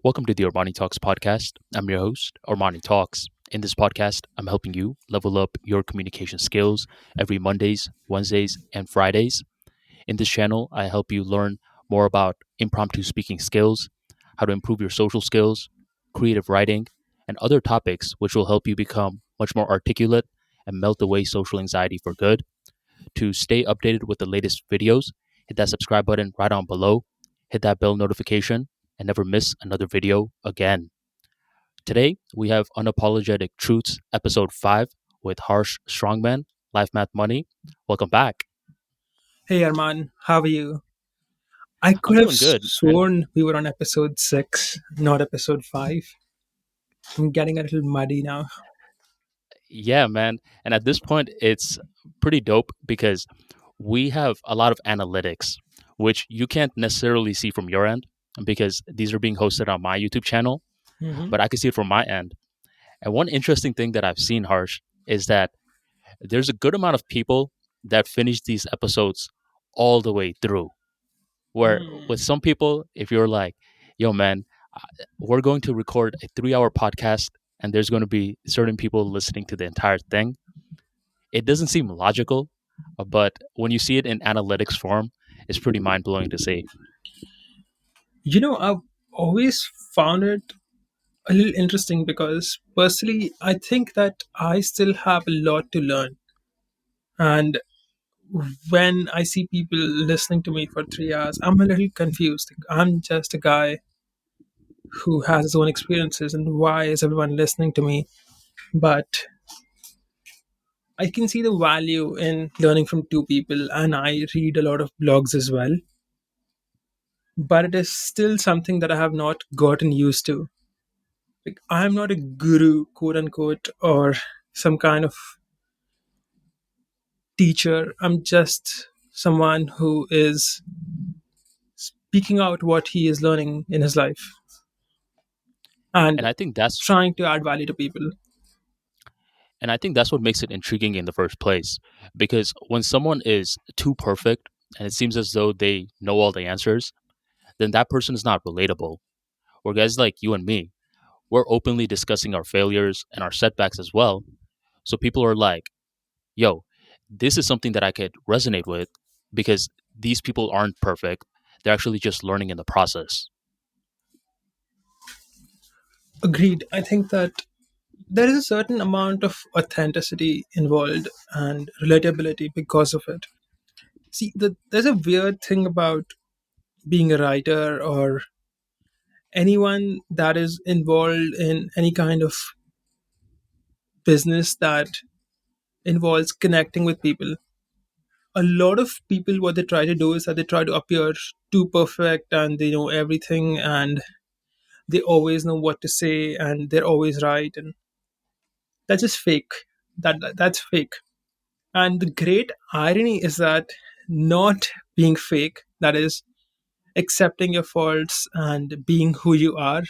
Welcome to the Armani Talks podcast. I'm your host, Armani Talks. In this podcast, I'm helping you level up your communication skills every Mondays, Wednesdays, and Fridays. In this channel, I help you learn more about impromptu speaking skills, how to improve your social skills, creative writing, and other topics which will help you become much more articulate and melt away social anxiety for good. To stay updated with the latest videos, hit that subscribe button right on below, hit that bell notification, and never miss another video again. Today, we have Unapologetic Truths, Episode 5 with Harsh Strongman, LifeMathMoney. Welcome back. Hey Arman, how are you? I I'm could have doing good. And sworn we were on episode 6, not episode 5. I'm getting a little muddy now. yeah, man. And at this point, it's pretty dope because we have a lot of analytics, which you can't necessarily see from your end because these are being hosted on my YouTube channel, hmm but I can see it from my end. And one interesting thing that I've seen, Harsh, is that there's a good amount of people that finish these episodes all the way through. Where with some people, if you're like, yo, man, we're going to record a 3 hour podcast and there's going to be certain people listening to the entire thing, it doesn't seem logical. But when you see it in analytics form, it's pretty mind blowing to see. I've always found it a little interesting because personally, I think that I still have a lot to learn. And when I see people listening to me for 3 hours, I'm a little confused. I'm just a guy who has his own experiences, and why is everyone listening to me? But I can see the value in learning from two people, and I read a lot of blogs as well. But it is still something that I have not gotten used to. Like, I'm not a guru, quote unquote, or some kind of teacher. I'm just someone who is speaking out what he is learning in his life and And I think that's trying to add value to people. and I think that's what makes it intriguing in the first place. Because when someone is too perfect and it seems as though they know all the answers, then that person is not relatable. Or guys like you and me, we're openly discussing our failures and our setbacks as well. So people are like, yo, this is something that I could resonate with because these people aren't perfect. They're actually just learning in the process. Agreed. I think that there is a certain amount of authenticity involved and relatability because of it. See, there's a weird thing about being a writer or anyone that is involved in any kind of business that involves connecting with people. A lot of people, what they try to do is that they try to appear too perfect and they know everything and they always know what to say and they're always right. And that's just fake. That's fake. And the great irony is that not being fake, that is, accepting your faults and being who you are,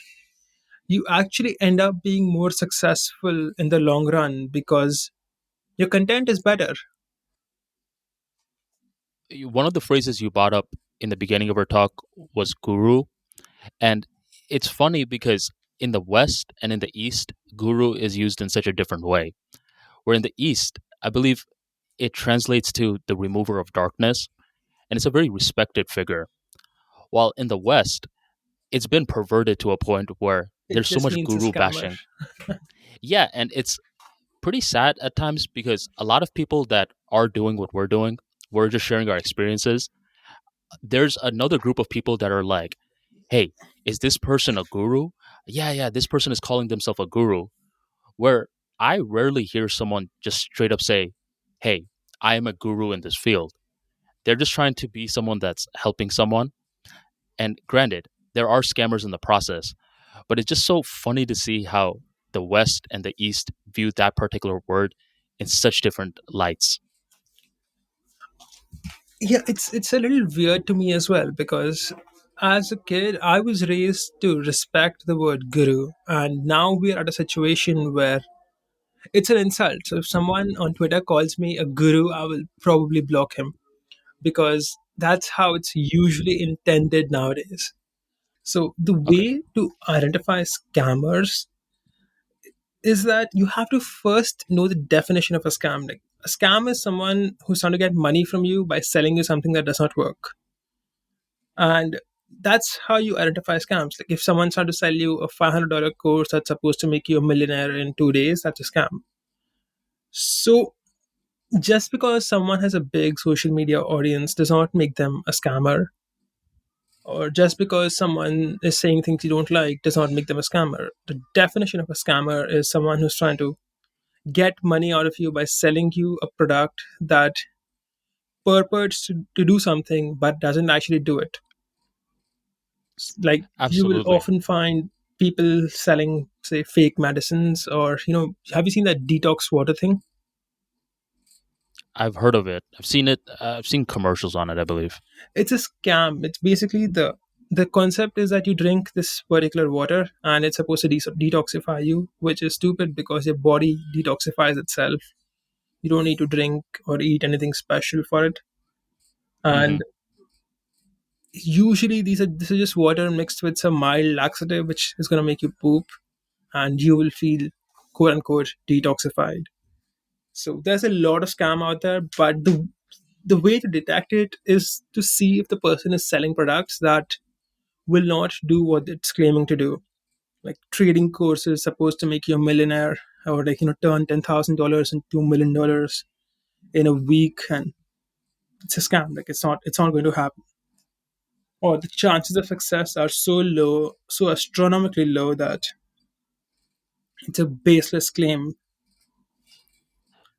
you actually end up being more successful in the long run because your content is better. One of the phrases you brought up in the beginning of our talk was guru. And it's funny because in the West and in the East, guru is used in such a different way. Where in the East, I believe it translates to the remover of darkness, and it's a very respected figure. While in the West, it's been perverted to a point where It there's so just much means a guru scammer. bashing. Yeah, and it's pretty sad at times because a lot of people that are doing what we're doing, we're just sharing our experiences. There's another group of people that are like, hey, is this person a guru? Yeah, this person is calling themselves a guru. Where I rarely hear someone just straight up say, hey, I am a guru in this field. They're just trying to be someone that's helping someone. And granted, there are scammers in the process, but it's just so funny to see how the West and the East view that particular word in such different lights. Yeah, it's a little weird to me as well because as a kid I was raised to respect the word guru, and now we're at a situation where it's an insult. So if someone on Twitter calls me a guru, I will probably block him because that's how it's usually intended nowadays. So the Okay. way to identify scammers is that you have to first know the definition of a scam. Like a scam is someone who's trying to get money from you by selling you something that does not work. And that's how you identify scams. Like if someone's trying to sell you a $500 course that's supposed to make you a millionaire in 2 days, that's a scam. So just because someone has a big social media audience does not make them a scammer, or just because someone is saying things you don't like does not make them a scammer. The definition of a scammer is someone who's trying to get money out of you by selling you a product that purports to do something but doesn't actually do it. Like you will Absolutely. often find people selling, say, fake medicines, or have you seen that detox water thing? I've heard of it. I've seen it. I've seen commercials on it, I believe. It's a scam. It's basically the concept is that you drink this particular water and it's supposed to detoxify you, which is stupid because your body detoxifies itself. You don't need to drink or eat anything special for it. Hmm. And usually this is just water mixed with some mild laxative, which is going to make you poop, and you will feel quote unquote detoxified. So there's a lot of scam out there, but the way to detect it is to see if the person is selling products that will not do what it's claiming to do. Like trading courses supposed to make you a millionaire, or like turn $10,000 into $2 million in a week, and it's a scam. Like it's not going to happen. Or the chances of success are so low, so astronomically low, that it's a baseless claim.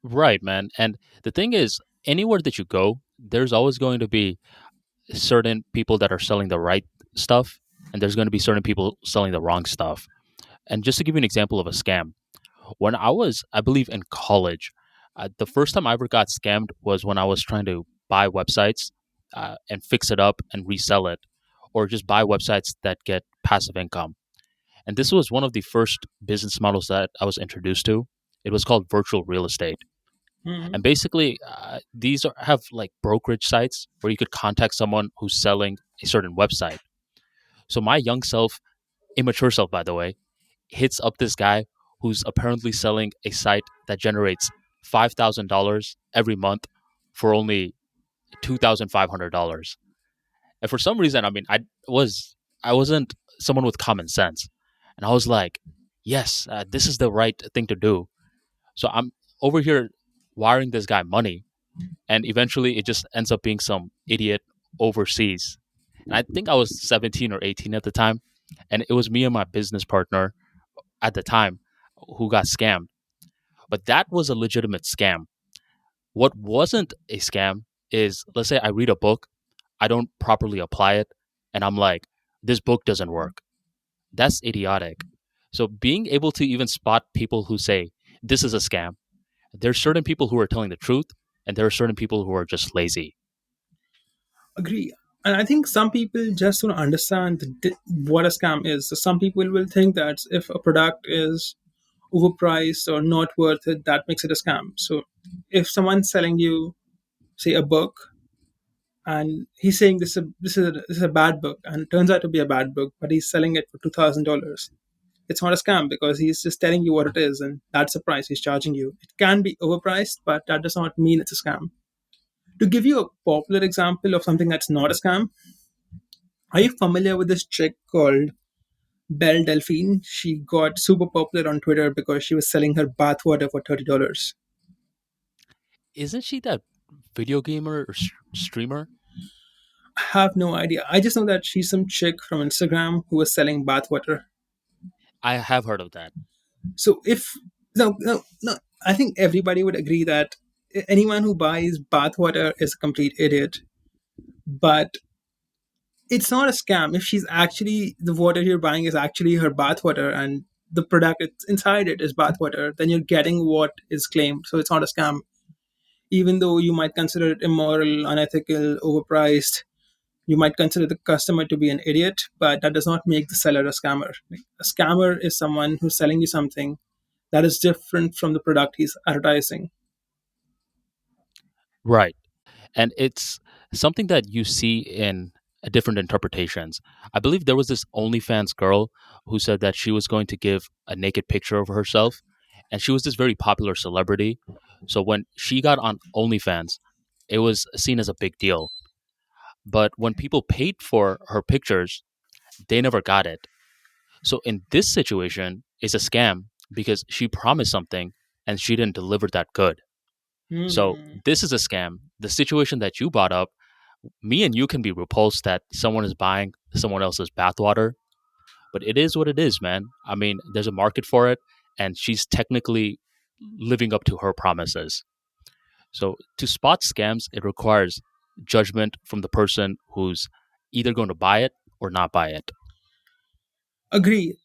Right, man. And the thing is, anywhere that you go, there's always going to be certain people that are selling the right stuff, and there's going to be certain people selling the wrong stuff. And just to give you an example of a scam, when I was, I believe, in college, the first time I ever got scammed was when I was trying to buy websites and fix it up and resell it, or just buy websites that get passive income. And this was one of the first business models that I was introduced to. It was called virtual real estate. Mhm. And basically, have like brokerage sites where you could contact someone who's selling a certain website. So my young self, immature self, by the way, hits up this guy who's apparently selling a site that generates $5,000 every month for only $2,500. And for some reason, I mean, I wasn't someone with common sense, and I was like, yes, this is the right thing to do. So I'm over here wiring this guy money, and eventually it just ends up being some idiot overseas. And I think I was 17 or 18 at the time, and it was me and my business partner at the time who got scammed. But that was a legitimate scam. What wasn't a scam is, let's say I read a book, I don't properly apply it, and I'm like, this book doesn't work. That's idiotic. So being able to even spot people who say this is a scam, there's certain people who are telling the truth, and there are certain people who are just lazy. Agree. And I think some people just don't understand what a scam is. So some people will think that if a product is overpriced or not worth it, that makes it a scam. So if someone's selling you, say, a book, and he's saying this is a bad book, and it turns out to be a bad book, but he's selling it for $2,000, it's not a scam because he's just telling you what it is, and that's the price he's charging you. It can be overpriced, but that does not mean it's a scam. To give you a popular example of something that's not a scam, are you familiar with this chick called Belle Delphine? She got super popular on Twitter because she was selling her bathwater for $30. Isn't she that video gamer or streamer? I have no idea. I just know that she's some chick from Instagram who was selling bathwater. I have heard of that. So if no, I think everybody would agree that anyone who buys bathwater is a complete idiot. But it's not a scam if she's actually the water you're buying is actually her bathwater, and the product inside it is bathwater. Then you're getting what is claimed, so it's not a scam. Even though you might consider it immoral, unethical, overpriced, you might consider the customer to be an idiot, but that does not make the seller a scammer. Like, a scammer is someone who's selling you something that is different from the product he's advertising. Right. And it's something that you see in different interpretations. I believe there was this OnlyFans girl who said that she was going to give a naked picture of herself, and she was this very popular celebrity. So when she got on OnlyFans, it was seen as a big deal. But when people paid for her pictures, they never got it. So in this situation, it's a scam because she promised something and she didn't deliver that good. So Hmm. this is a scam. The situation that you brought up, me and you can be repulsed that someone is buying someone else's bathwater, but it is what it is, man. I mean, there's a market for it, and she's technically living up to her promises. So to spot scams, it requires judgment from the person who's either going to buy it or not buy it. Agree.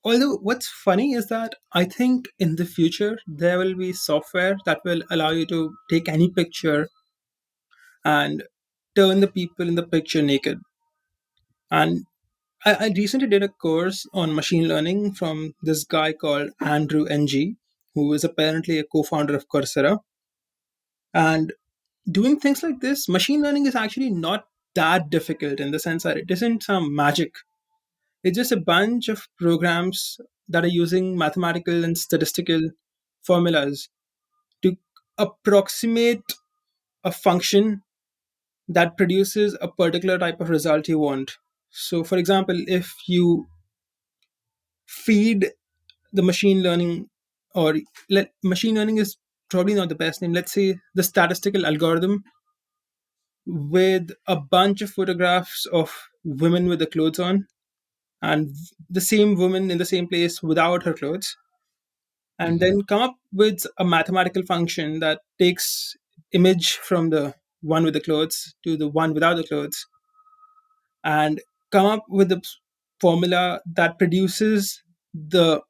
Although, what's funny is that I think in the future there will be software that will allow you to take any picture and turn the people in the picture naked. And I recently did a course on machine learning from this guy called Andrew Ng, who is apparently a co founder of Coursera. And doing things like this, machine learning is actually not that difficult in the sense that it isn't some magic. It's just a bunch of programs that are using mathematical and statistical formulas to approximate a function that produces a particular type of result you want. So, for example, if you feed the machine learning, or machine learning is probably not the best name, let's say the statistical algorithm with a bunch of photographs of women with the clothes on and the same woman in the same place without her clothes, and Hmm. then come up with a mathematical function that takes image from the one with the clothes to the one without the clothes and come up with a formula that produces the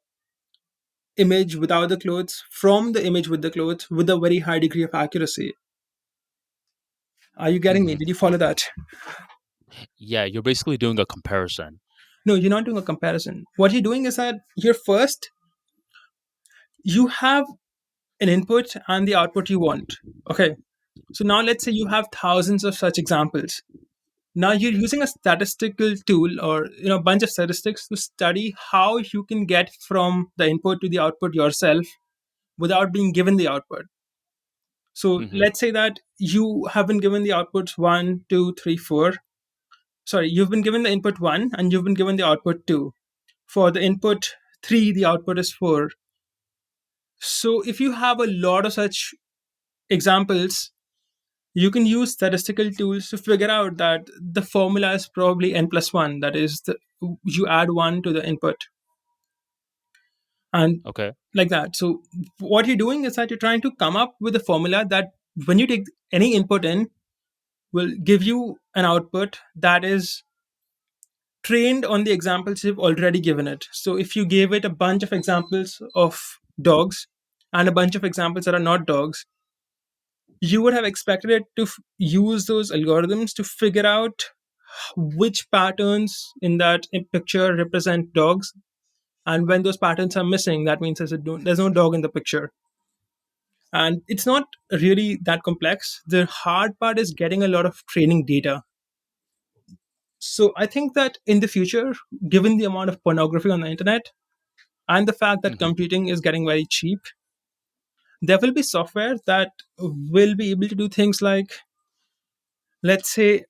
image without the clothes from the image with the clothes with a very high degree of accuracy. Are you getting me? Hmm. Did you follow that? Yeah, you're basically doing a comparison. No, you're not doing a comparison. What you're doing is that you're first, you have an input and the output you want. Okay. So now let's say you have thousands of such examples. Now you're using a statistical tool or a bunch of statistics to study how you can get from the input to the output yourself without being given the output. So Hmm. let's say that you have been given the outputs one, two, three, four. Sorry, you've been given the input one and you've been given the output two. For the input three, the output is four. So if you have a lot of such examples, you can use statistical tools to figure out that the formula is probably n plus one. That is, you add one to the input and Okay. like that. So what you're doing is that you're trying to come up with a formula that when you take any input in will give you an output that is trained on the examples you've already given it. So if you gave it a bunch of examples of dogs and a bunch of examples that are not dogs, you would have expected it to use those algorithms to figure out which patterns in that picture represent dogs, and when those patterns are missing, that means there's no dog in the picture. And it's not really that complex. The hard part is getting a lot of training data. So I think that in the future, given the amount of pornography on the internet and the fact that Hmm. computing is getting very cheap, there will be software that will be able to do things like, let's say,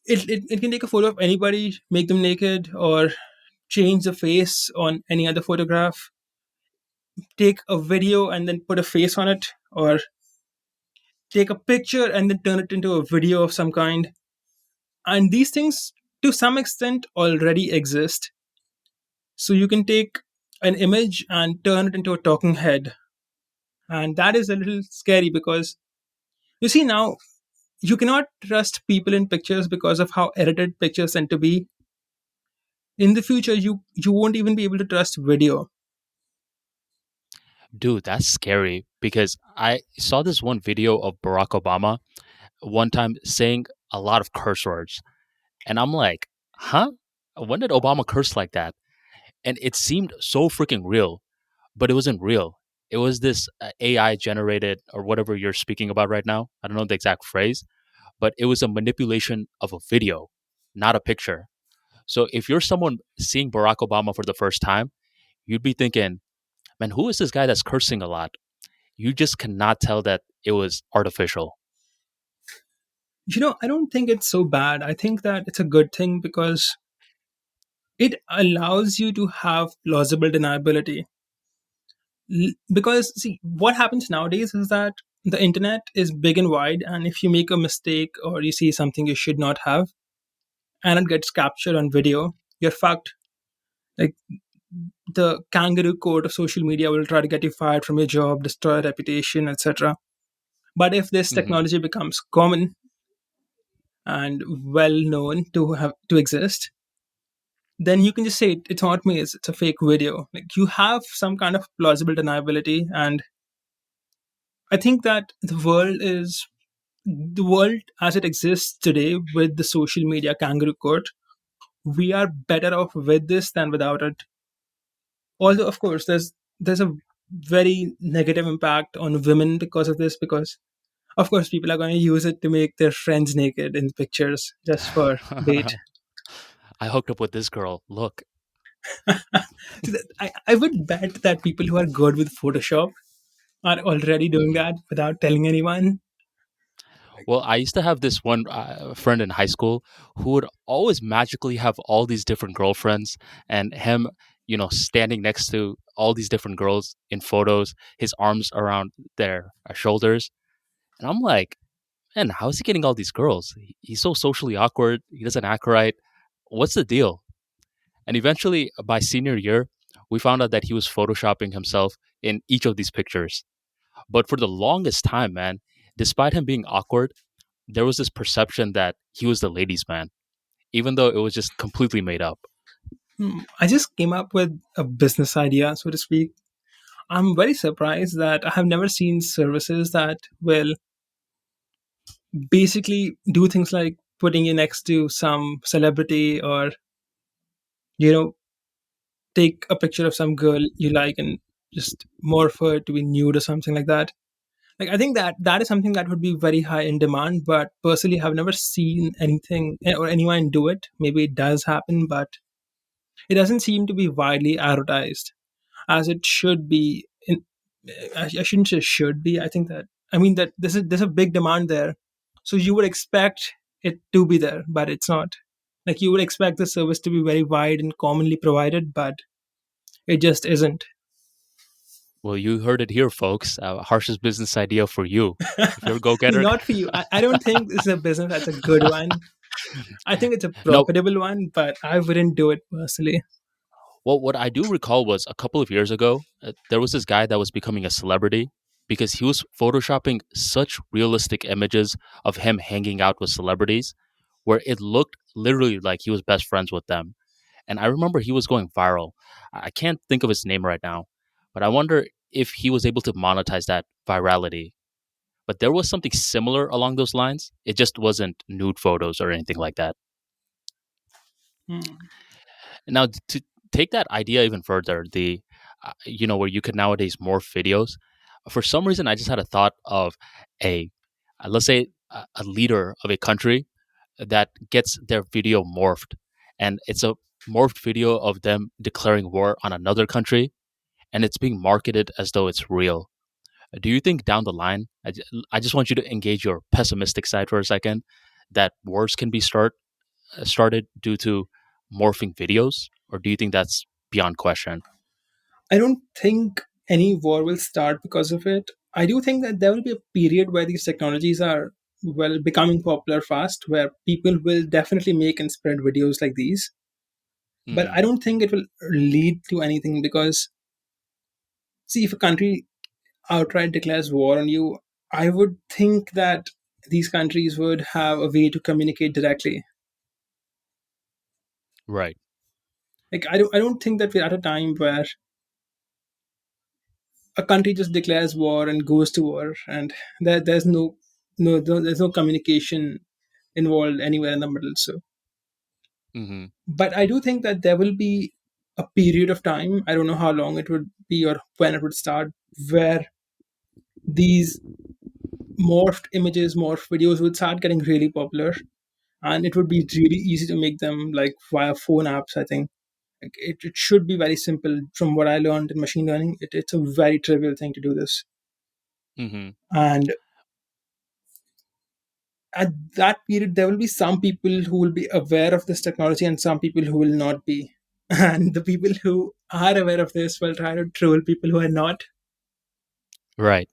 it can take a photo of anybody, make them naked, or change the face on any other photograph, take a video and then put a face on it, or take a picture and then turn it into a video of some kind. And these things, to some extent, already exist. So you can take an image and turn it into a talking head. And that is a little scary because you see now, you cannot trust people in pictures because of how edited pictures tend to be. In the future, you won't even be able to trust video. Dude, that's scary because I saw this one video of Barack Obama one time saying a lot of curse words. And I'm like, huh? When did Obama curse like that? And it seemed so freaking real, but it wasn't real. It was this AI generated or whatever you're speaking about right now. I don't know the exact phrase, but it was a manipulation of a video. not a picture. So if you're someone seeing Barack Obama for the first time, you'd be thinking, man, who is this guy that's cursing a lot? You just cannot tell that it was artificial. I don't think it's so bad. I think that it's a good thing because it allows you to have plausible deniability. Because, see, what happens nowadays is that the internet is big and wide, and if you make a mistake or you see something you should not have, and it gets captured on video, you're fucked. Like, the kangaroo court of social media will try to get you fired from your job, destroy your reputation, etc. But if this Hmm. technology becomes common and well known to have to exist, then you can just say it's not me, it's a fake video. Like, you have some kind of plausible deniability, and I think that the world as it exists today with the social media kangaroo court, we are better off with this than without it. Although, of course, there's a very negative impact on women because of this, because of course people are going to use it to make their friends naked in pictures just for bait. I hooked up with this girl. Look. I would bet that people who are good with Photoshop are already doing Mhm. that without telling anyone. Well, I used to have this one friend in high school who would always magically have all these different girlfriends, and him, standing next to all these different girls in photos, his arms around their shoulders. And I'm like, man, how is he getting all these girls? He's so socially awkward. He doesn't act right. What's the deal? And eventually, by senior year, we found out that he was photoshopping himself in each of these pictures. But for the longest time, man, despite him being awkward, there was this perception that he was the ladies' man, even though it was just completely made up. I just came up with a business idea, so to speak. I'm very surprised that I have never seen services that will basically do things like putting you next to some celebrity, or, you know, take a picture of some girl you like and just morph her to be nude or something like that. Like, I think that that is something that would be very high in demand, but personally I've never seen anything or anyone do it. Maybe it does happen, but it doesn't seem to be widely advertised as it should be. I shouldn't say should be. I think that, I mean, that there's a big demand there, so you would expect it to be there, but it's not. Like, you would expect the service to be very wide and commonly provided, but it just isn't. Well, you heard it here, folks. Harsh's business idea for you. If you're a go getter, Not for you. I don't think this is a business that's a good one. I think it's a no. profitable one, but I wouldn't do it personally. Well, what I do recall was a couple of years ago, there was this guy that was becoming a celebrity because he was photoshopping such realistic images of him hanging out with celebrities where it looked literally like he was best friends with them. And I remember he was going viral. I can't think of his name right now, but I wonder if he was able to monetize that virality. But there was something similar along those lines. It just wasn't nude photos or anything like that. Hmm. Now, to take that idea even further, where you could nowadays morph videos. For some reason, I just had a thought of a, let's say, a leader of a country that gets their video morphed, and it's a morphed video of them declaring war on another country, and it's being marketed as though it's real. Do you think down the line, I just want you to engage your pessimistic side for a second, that wars can be started due to morphing videos, or do you think that's beyond question? I don't think any war will start because of it. I do think that there will be a period where these technologies are, well, becoming popular fast, where people will definitely make and spread videos like these. But Hmm. I don't think it will lead to anything because, see, if a country outright declares war on you, I would think that these countries would have a way to communicate directly. Right. Like, I don't think that we're at a time where a country just declares war and goes to war, and there's there's no communication involved anywhere in the middle. So, Hmm. but I do think that there will be a period of time, I don't know how long it would be or when it would start, where these morphed images, morphed videos would start getting really popular, and it would be really easy to make them like via phone apps. I think like, it should be very simple. From what I learned in machine learning, it's a very trivial thing to do this. Hmm. And at that period, there will be some people who will be aware of this technology and some people who will not be. And the people who are aware of this will try to troll people who are not. Right.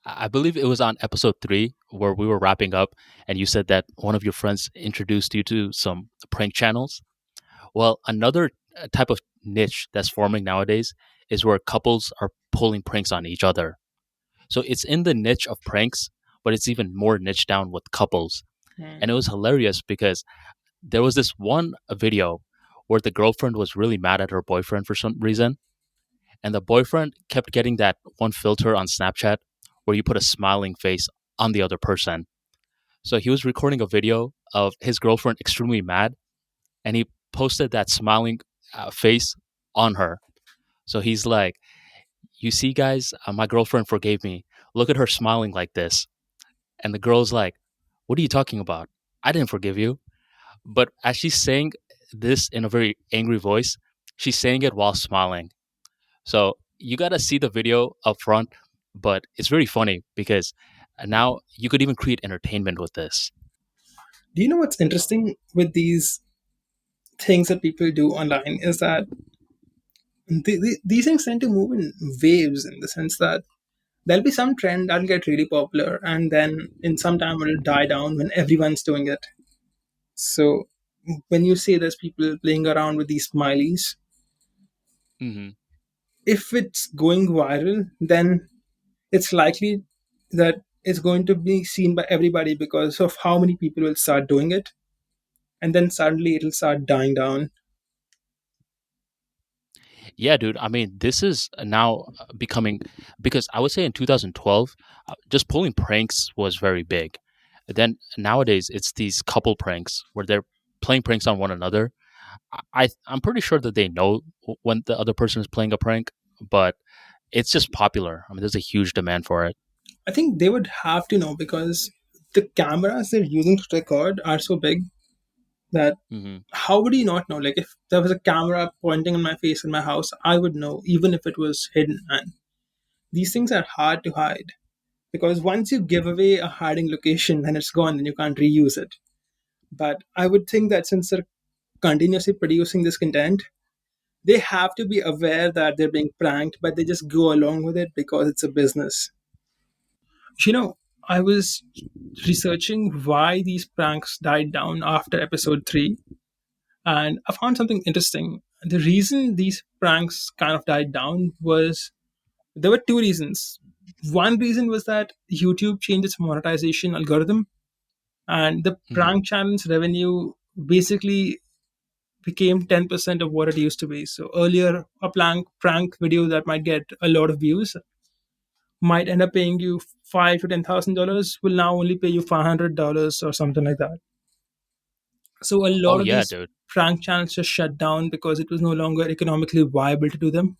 I believe it was on episode 3 where we were wrapping up, and you said that one of your friends introduced you to some prank channels. Well, another type of niche that's forming nowadays is where couples are pulling pranks on each other. So it's in the niche of pranks, but it's even more niche down with couples. Hmm. And it was hilarious because there was this one video where the girlfriend was really mad at her boyfriend for some reason. And the boyfriend kept getting that one filter on Snapchat where you put a smiling face on the other person. So he was recording a video of his girlfriend extremely mad, and he posted that smiling face on her. So he's like, "You see, guys, my girlfriend forgave me. Look at her smiling like this." And the girl's like, "What are you talking about? I didn't forgive you." But as she's saying this in a very angry voice, she's saying it while smiling. So you got to see the video up front, but it's very funny because now you could even create entertainment with this. Do you know what's interesting with these things that people do online is that these things tend to move in waves, in the sense that there'll be some trend that'll get really popular and then in some time it'll die down when everyone's doing it. So when you say there's people playing around with these smileys, Hmm. if it's going viral, then it's likely that it's going to be seen by everybody because of how many people will start doing it, and then suddenly it'll start dying down. Yeah, dude. I mean, this is now becoming because I would say in 2012, just pulling pranks was very big. Then nowadays, it's these couple pranks where they're playing pranks on one another. I'm pretty sure that they know when the other person is playing a prank, but it's just popular. I mean, there's a huge demand for it. I think they would have to know because the cameras they're using to record are so big that Hmm. how would you not know? Like if there was a camera pointing on my face in my house, I would know even if it was hidden. And these things are hard to hide because once you give away a hiding location, then it's gone, then you can't reuse it. But I would think that since they're continuously producing this content, they have to be aware that they're being pranked, but they just go along with it because it's a business. You know, I was researching why these pranks died down after episode 3, and I found something interesting. The reason these pranks kind of died down was there were two reasons. One reason was that YouTube changed its monetization algorithm, and the Hmm. prank channel's revenue basically became 10% of what it used to be. So earlier, a prank video that might get a lot of views might end up paying you $5 to $10,000 will now only pay you $500 or something like that. So a Oh lot of yeah, these dude. prank channels just shut down because it was no longer economically viable to do them,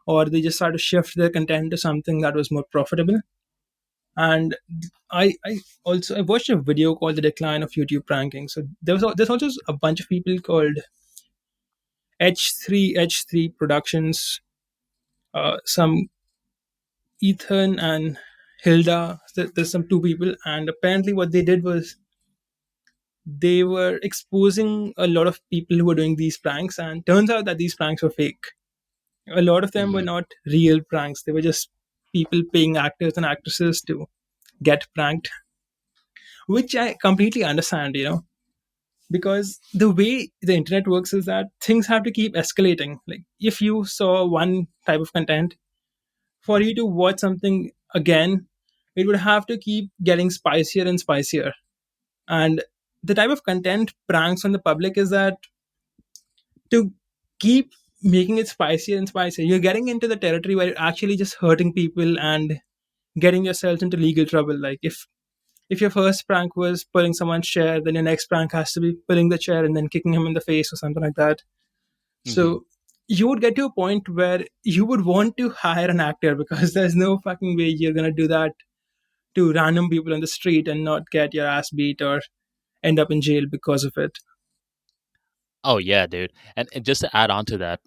or they just started to shift their content to something that was more profitable. And I also I watched a video called "The Decline of YouTube Pranking." So there's also a bunch of people called H3 Productions, some Ethan and Hilda. There's some two people, and apparently what they did was they were exposing a lot of people who were doing these pranks, and turns out that these pranks were fake. A lot of them were Hmm. not real pranks; they were just people paying actors and actresses to get pranked, which I completely understand. Because the way the internet works is that things have to keep escalating. Like if you saw one type of content, for you to watch something again, it would have to keep getting spicier and spicier. And the type of content pranks on the public is that to keep making it spicier and spicier, you're getting into the territory where you're actually just hurting people and getting yourself into legal trouble. Like if your first prank was pulling someone's chair, then your next prank has to be pulling the chair and then kicking him in the face or something like that. Hmm. So you would get to a point where you would want to hire an actor because there's no fucking way you're gonna do that to random people on the street and not get your ass beat or end up in jail because of it. Oh yeah, dude. And just to add on to that,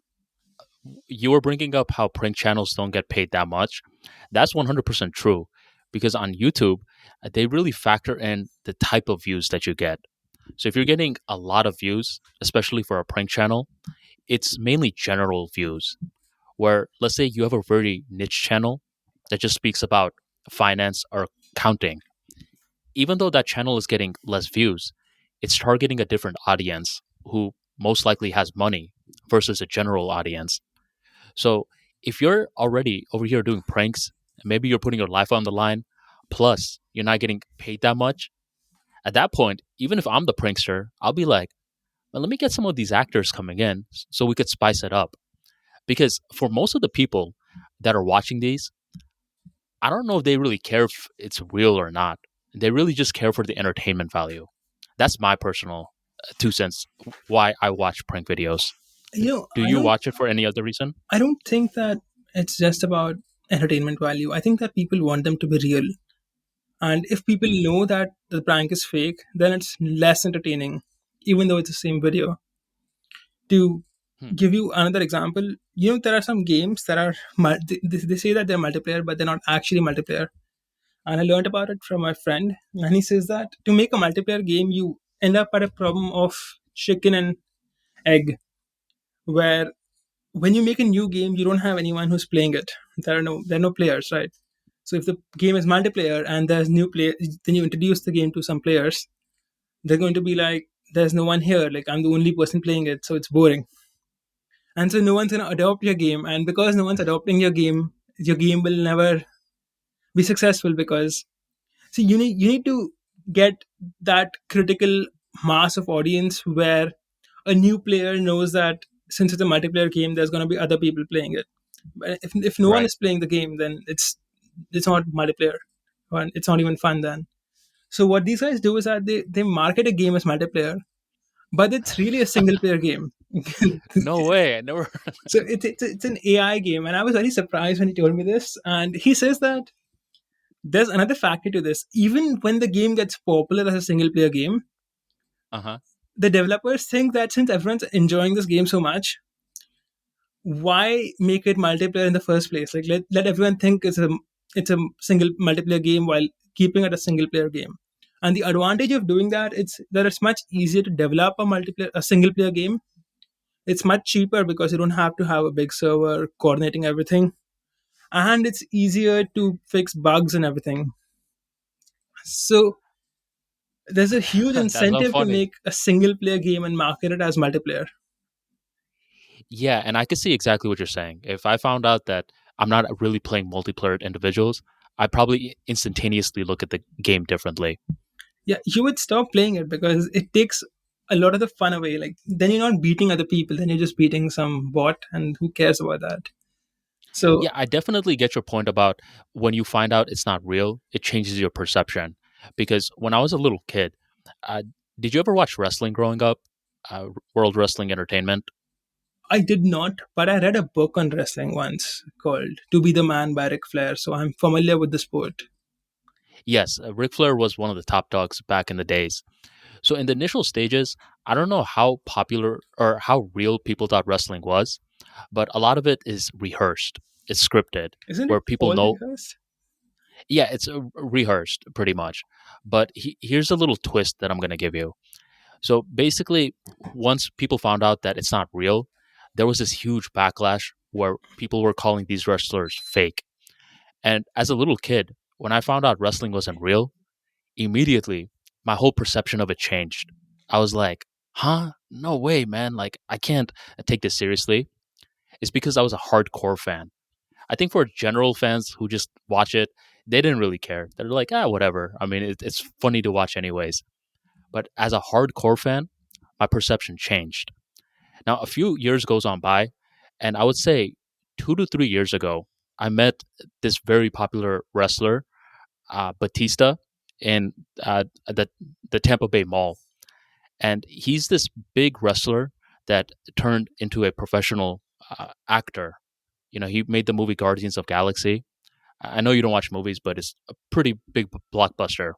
you were bringing up how prank channels don't get paid that much. That's 100% true because on YouTube, they really factor in the type of views that you get. So if you're getting a lot of views, especially for a prank channel, it's mainly general views. Where let's say you have a very niche channel that just speaks about finance or accounting, even though that channel is getting less views, it's targeting a different audience who most likely has money versus a general audience. So if you're already over here doing pranks, and maybe you're putting your life on the line, plus you're not getting paid that much, at that point, even if I'm the prankster, I'll be like, well, let me get some of these actors coming in so we could spice it up. Because for most of the people that are watching these, I don't know if they really care if it's real or not. They really just care for the entertainment value. That's my personal 2 cents why I watch prank videos. You know, Do you watch it for any other reason? I don't think that it's just about entertainment value. I think that people want them to be real. And if people know that the prank is fake, then it's less entertaining, even though it's the same video. To Hmm. give you another example, there are some games that are, they say that they're multiplayer, but they're not actually multiplayer. And I learned about it from my friend. And he says that to make a multiplayer game, you end up at a problem of chicken and egg, where when you make a new game, you don't have anyone who's playing it. There are no players, right? So if the game is multiplayer and there's new player, then you introduce the game to some players. They're going to be like, "There's no one here. Like I'm the only person playing it, so it's boring." And so no one's gonna adopt your game, and because no one's adopting your game will never be successful because see you need to get that critical mass of audience where a new player knows that since it's a multiplayer game, there's going to be other people playing it. But if no one Right. is playing the game, then it's not multiplayer, and it's not even fun then. So what these guys do is that they market a game as multiplayer, but it's really a single player game. No way. I never. So it's an AI game, and I was very surprised when he told me this. And he says that there's another factor to this. Even when the game gets popular as a single player game, Uh huh. the developers think that since everyone's enjoying this game so much, why make it multiplayer in the first place? Like let everyone think it's a single multiplayer game while keeping it a single player game. And the advantage of doing that it's that it's much easier to develop a single player game. It's much cheaper because you don't have to have a big server coordinating everything, and it's easier to fix bugs and everything. So there's a huge That's so incentive to funny. make a single player game and market it as multiplayer. Yeah, and I can see exactly what you're saying. If I found out that I'm not really playing multiplayer with individuals, I probably instantaneously look at the game differently. Yeah, you would stop playing it because it takes a lot of the fun away. Like then you're not beating other people, then you're just beating some bot, and who cares about that? So Yeah, I definitely get your point about when you find out it's not real, it changes your perception. Because when I was a little kid, uh, did you ever watch wrestling growing up? World Wrestling Entertainment? I did not, but I read a book on wrestling once called "To Be the Man" by Ric Flair, so I'm familiar with the sport. Yes, Ric Flair was one of the top dogs back in the days. So in the initial stages, I don't know how popular or how real people thought wrestling was, but a lot of it is rehearsed. It's scripted, Isn't it where people all know. rehearsed? Yeah, it's rehearsed pretty much. But here's a little twist that I'm going to give you. So basically, once people found out that it's not real, there was this huge backlash where people were calling these wrestlers fake. And as a little kid, when I found out wrestling wasn't real, immediately my whole perception of it changed. I was like, huh? No way, man. Like, I can't take this seriously. It's because I was a hardcore fan. I think for general fans who just watch it, they didn't really care. They're like, whatever. I mean, it's funny to watch anyways. But as a hardcore fan, my perception changed. Now, a few years goes on by, and I would say 2 to 3 years ago, I met this very popular wrestler, Batista, in the Tampa Bay Mall, and he's this big wrestler that turned into a professional actor. You know, he made the movie Guardians of Galaxy. I know you don't watch movies, but it's a pretty big blockbuster.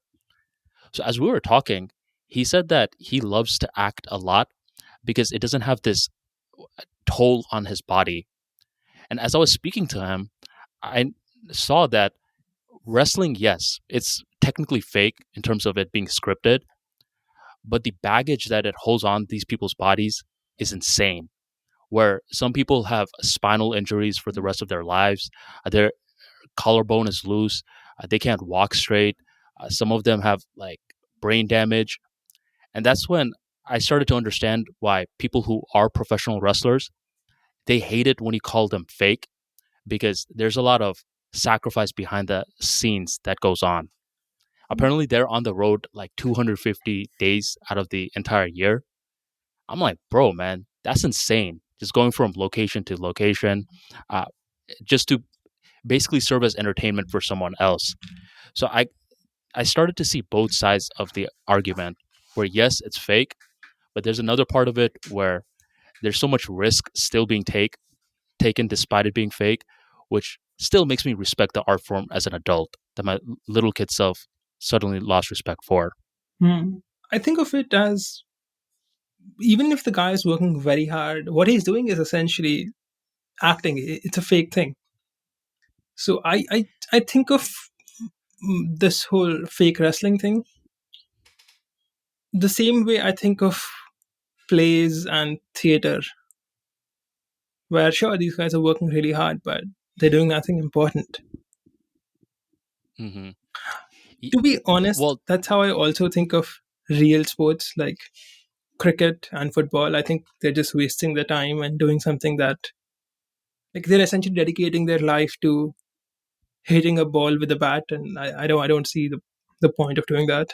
So as we were talking, he said that he loves to act a lot because it doesn't have this toll on his body. And as I was speaking to him, I saw that wrestling, yes, it's technically fake in terms of it being scripted, but the baggage that it holds on these people's bodies is insane. Where some people have spinal injuries for the rest of their lives, their collarbone is loose, they can't walk straight. Some of them have like brain damage. And that's when I started to understand why people who are professional wrestlers, they hate it when you call them fake, because there's a lot of sacrifice behind the scenes that goes on. Apparently, they're on the road like 250 days out of the entire year. I'm like, bro, man, that's insane. Just going from location to location, uh, just to basically serve as entertainment for someone else. So I started to see both sides of the argument. Where yes, it's fake, but there's another part of it where there's so much risk still being taken despite it being fake, which still makes me respect the art form as an adult that my little kid self suddenly lost respect for. Hmm. I think of it as, even if the guy is working very hard, what he's doing is essentially acting. It's a fake thing. So I think of this whole fake wrestling thing the same way I think of plays and theater, where sure these guys are working really hard, but they're doing nothing important. hmm To be honest, Well, that's how I also think of real sports like cricket and football. I think they're just wasting their time and doing something that, like, they're essentially dedicating their life to hitting a ball with a bat, and I don't see the point of doing that.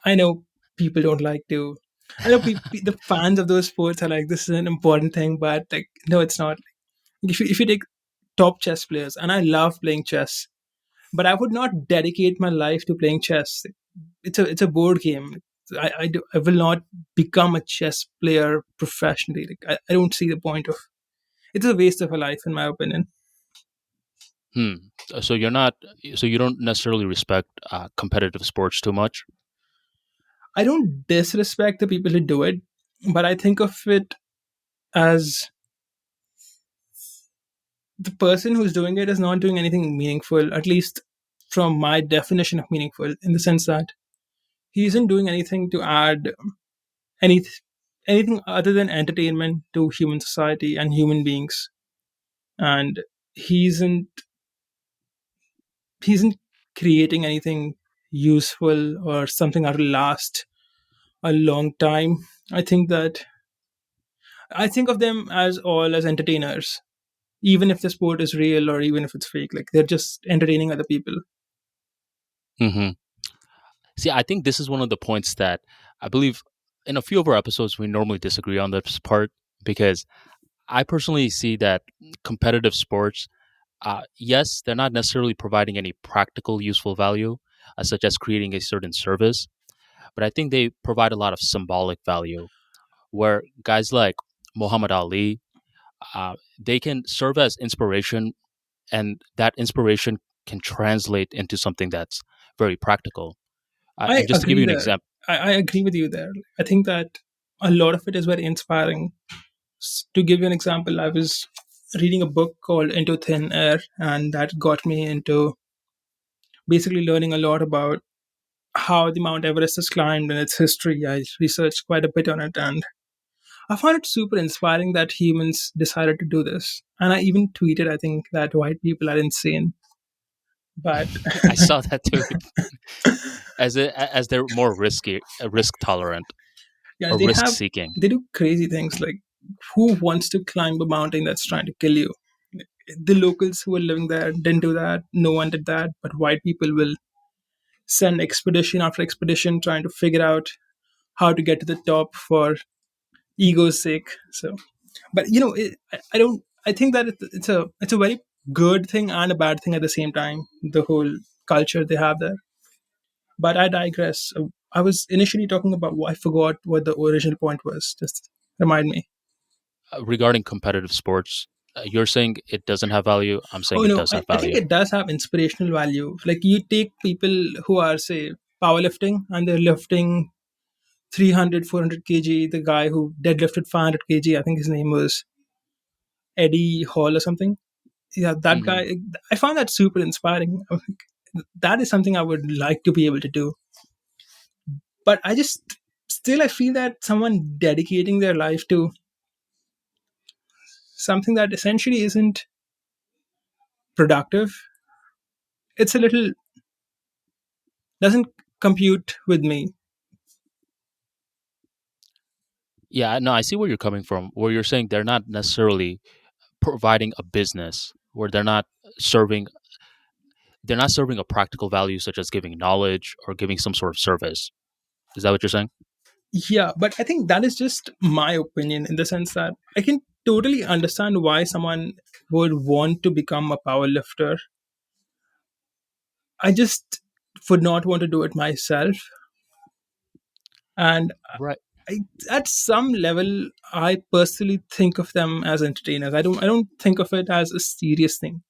I know people don't like to. I know the fans of those sports are like, this is an important thing, but like, no, it's not. If you take top chess players, and I love playing chess, but I would not dedicate my life to playing chess. It's a board game. I will not become a chess player professionally. Like, I don't see the point of. It's a waste of a life, in my opinion. hmm. So you're not, so you don't necessarily respect competitive sports too much. I don't disrespect the people who do it, but I think of it as the person who's doing it is not doing anything meaningful, at least from my definition of meaningful, in the sense that he isn't doing anything to add any anything other than entertainment to human society and human beings, and he isn't he isn't creating anything useful or something that will last a long time. I think that I think of them as all as entertainers, even if the sport is real or even if it's fake. Like, they're just entertaining other people. hmm See, I think this is one of the points that I believe in a few of our episodes we normally disagree on this part, because I personally see that competitive sports, yes, they're not necessarily providing any practical, useful value, such as creating a certain service, but I think they provide a lot of symbolic value, where guys like Muhammad Ali, they can serve as inspiration, and that inspiration can translate into something that's very practical. I And just to give agree you an there. example, I agree with you there. I think that a lot of it is very inspiring. To give you an example, I was reading a book called Into Thin Air, and that got me into basically learning a lot about how the Mount Everest is climbed and its history. I researched quite a bit on it, and I found it super inspiring that humans decided to do this. And I even tweeted, I think, that white people are insane. But I saw that too, as they're more risk tolerant yeah, or risk seeking. they do crazy things. Like, who wants to climb a mountain that's trying to kill you? The locals who were living there didn't do that. No one did that. But white people will send expedition after expedition trying to figure out how to get to the top for ego's sake. So, but I don't. I think that it's a very good thing and a bad thing at the same time. The whole culture they have there. But I digress. I was initially talking about. I forgot what the original point was. Just remind me. Regarding competitive sports, you're saying it doesn't have value. I'm saying Oh it no, does I, have I think value. it does have inspirational value. Like, you take people who are, say, powerlifting and they're lifting 300, 400 kg. The guy who deadlifted 500 kg, I think his name was Eddie Hall or something. Yeah, that Hmm. guy. I found that super inspiring. I was like, that is something I would like to be able to do. But I just still I feel that someone dedicating their life to something that essentially isn't productive, it's a little doesn't compute with me. Yeah, no, I see where you're coming from. Where you're saying they're not necessarily providing a business, where serving they're not serving a practical value such as giving knowledge or giving some sort of service. Is that what you're saying? Yeah, but I think that is just my opinion in the sense that I can totally understand why someone would want to become a power lifter. I just would not want to do it myself. And Right. I, at some level, I personally think of them as entertainers. I don't think of it as a serious thing.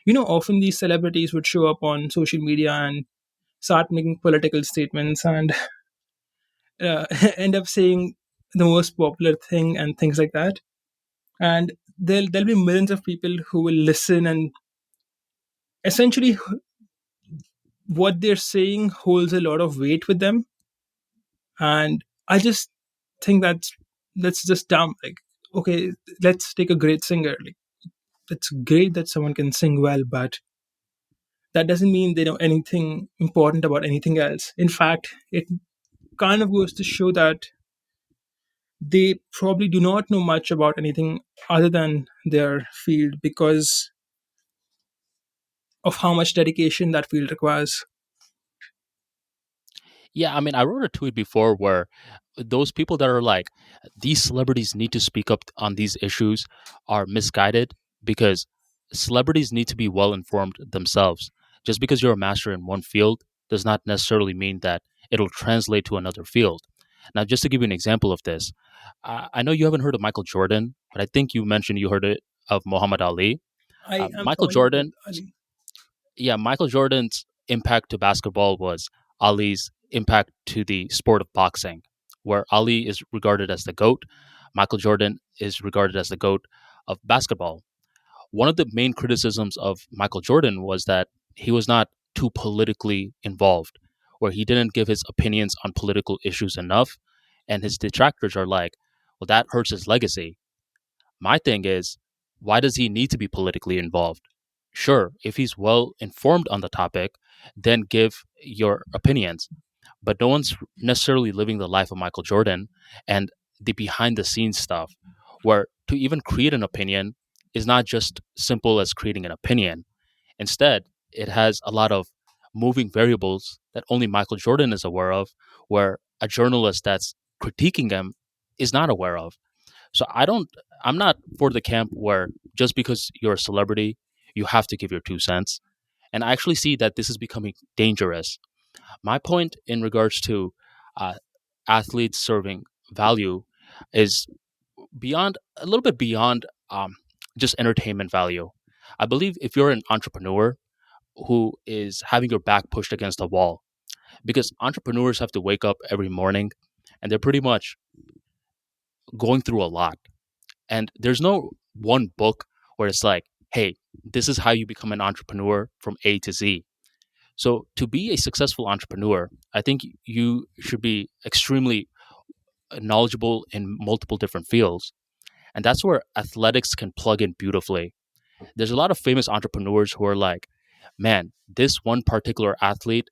Often these celebrities would show up on social media and start making political statements and end up saying the most popular thing and things like that. And there'll be millions of people who will listen, and essentially what they're saying holds a lot of weight with them. And I just think that's just dumb. Like, okay, let's take a great singer. Like, it's great that someone can sing well, but that doesn't mean they know anything important about anything else. In fact, it kind of goes to show that they probably do not know much about anything other than their field because of how much dedication that field requires. Yeah, I mean, I wrote a tweet before where those people that are like, these celebrities need to speak up on these issues are misguided because celebrities need to be well informed themselves. Just because you're a master in one field does not necessarily mean that it'll translate to another field. Now, just to give you an example of this, I know you haven't heard of Michael Jordan, but I think you mentioned you heard it of Muhammad Ali. I am Michael familiar with Jordan, Ali. yeah, Michael Jordan's impact to basketball was Ali's impact to the sport of boxing, where Ali is regarded as the GOAT. Michael Jordan is regarded as the GOAT of basketball. One of the main criticisms of Michael Jordan was that he was not too politically involved, where he didn't give his opinions on political issues enough. And his detractors are like, well, that hurts his legacy. My thing is, why does he need to be politically involved? Sure, if he's well informed on the topic, then give your opinions. But no one's necessarily living the life of Michael Jordan and the behind the scenes stuff, where to even create an opinion is not just simple as creating an opinion. Instead, it has a lot of moving variables that only Michael Jordan is aware of, where a journalist that's critiquing him is not aware of. So I'm not for the camp where just because you're a celebrity, you have to give your 2 cents. And I actually see that this is becoming dangerous. My point in regards to uh, athletes serving value is beyond a little bit beyond just entertainment value. I believe if you're an entrepreneur who is having your back pushed against a wall, because entrepreneurs have to wake up every morning and they're pretty much going through a lot. And there's no one book where it's like, hey, this is how you become an entrepreneur from A to Z. So to be a successful entrepreneur, I think you should be extremely knowledgeable in multiple different fields. And that's where athletics can plug in beautifully. There's a lot of famous entrepreneurs who are like, man, this one particular athlete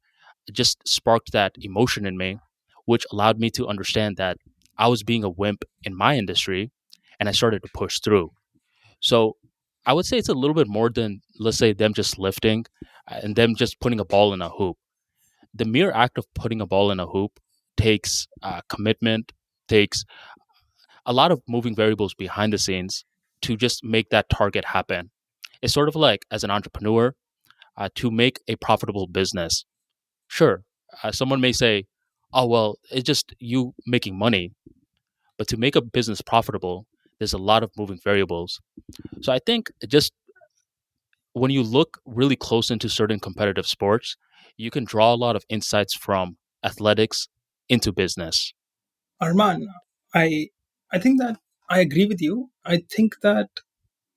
just sparked that emotion in me, which allowed me to understand that I was being a wimp in my industry and I started to push through. So I would say it's a little bit more than, let's say, them just lifting and them just putting a ball in a hoop. The mere act of putting a ball in a hoop takes commitment, takes a lot of moving variables behind the scenes to just make that target happen. It's sort of like as an entrepreneur, to make a profitable business. Sure, someone may say, oh, well, it's just you making money. But to make a business profitable, there's a lot of moving variables. So I think just when you look really close into certain competitive sports, you can draw a lot of insights from athletics into business? Arman, I I think that I agree with you. I think that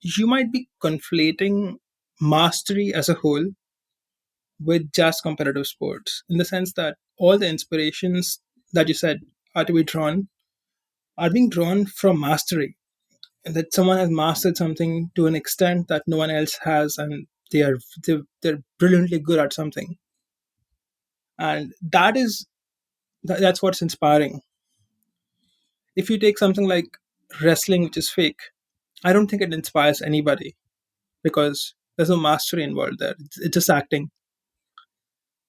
you might be conflating mastery as a whole with just competitive sports, in the sense that all the inspirations that you said are to be drawn are being drawn from mastery, and that someone has mastered something to an extent that no one else has, and they're brilliantly good at something, and that's what's inspiring. If you take something like wrestling, which is fake, I don't think it inspires anybody because there's no mastery involved there. It's just acting.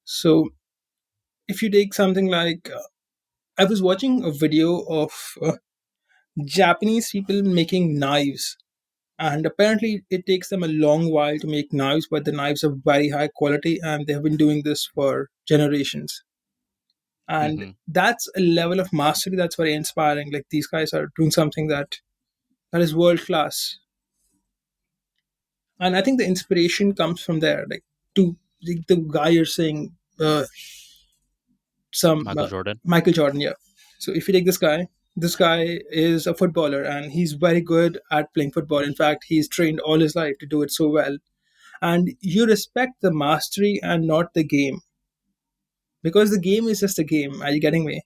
So if you take something like, I was watching a video of Japanese people making knives, and apparently it takes them a long while to make knives, but the knives are very high quality, and they have been doing this for generations. And Hmm. that's a level of mastery that's very inspiring. Like, these guys are doing something that is world class, and I think the inspiration comes from there. Like, to the guy you're saying, some Michael Jordan. Michael Jordan, yeah. So if you take this guy is a footballer, and he's very good at playing football. In fact, he's trained all his life to do it so well. And you respect the mastery and not the game, because the game is just a game. Are you getting me?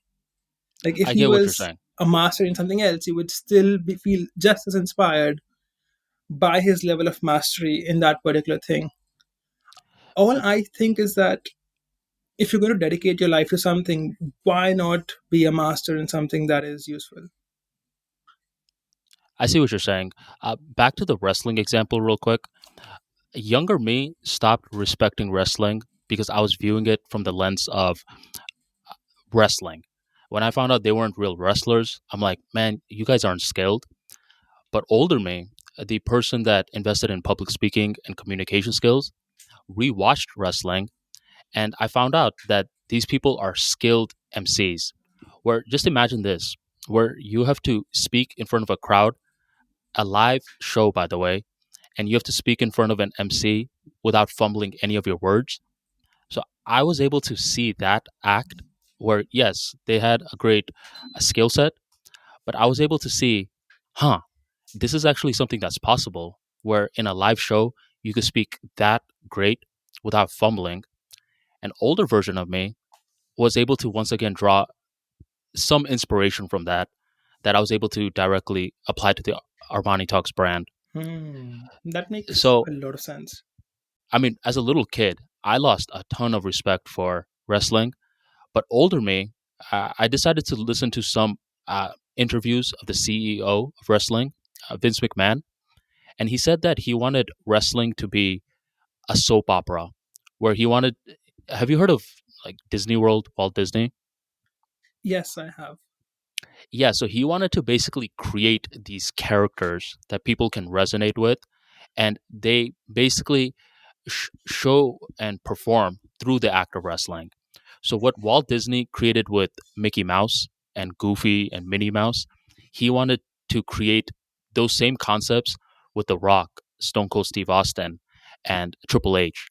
Like, if I he get what you're was saying. a master in something else, you would still feel just as inspired by his level of mastery in that particular thing. All I think is that if you're going to dedicate your life to something, why not be a master in something that is useful? I see what you're saying. Back to the wrestling example, real quick. Younger me stopped respecting wrestling because I was viewing it from the lens of wrestling. When I found out they weren't real wrestlers, I'm like, man, you guys aren't skilled. But older me, the person that invested in public speaking and communication skills, rewatched wrestling, and I found out that these people are skilled MCs. Where just imagine this, where you have to speak in front of a crowd, a live show, by the way, and you have to speak in front of an MC without fumbling any of your words. So I was able to see that act where, yes, they had a great skill set, but I was able to see, huh, this is actually something that's possible, where in a live show, you could speak that great without fumbling. An older version of me was able to once again draw some inspiration from that I was able to directly apply to the Armani Talks brand. That makes So, a lot of sense. I mean, as a little kid, I lost a ton of respect for wrestling, but older me, I decided to listen to some interviews of the CEO of wrestling, Vince McMahon, and he said that he wanted wrestling to be a soap opera, where he wanted. Have you heard of like Disney World, Walt Disney? Yes, I have. Yeah, so he wanted to basically create these characters that people can resonate with, and they basically show and perform through the act of wrestling. So, what Walt Disney created with Mickey Mouse and Goofy and Minnie Mouse, he wanted to create those same concepts with The Rock, Stone Cold Steve Austin, and Triple H.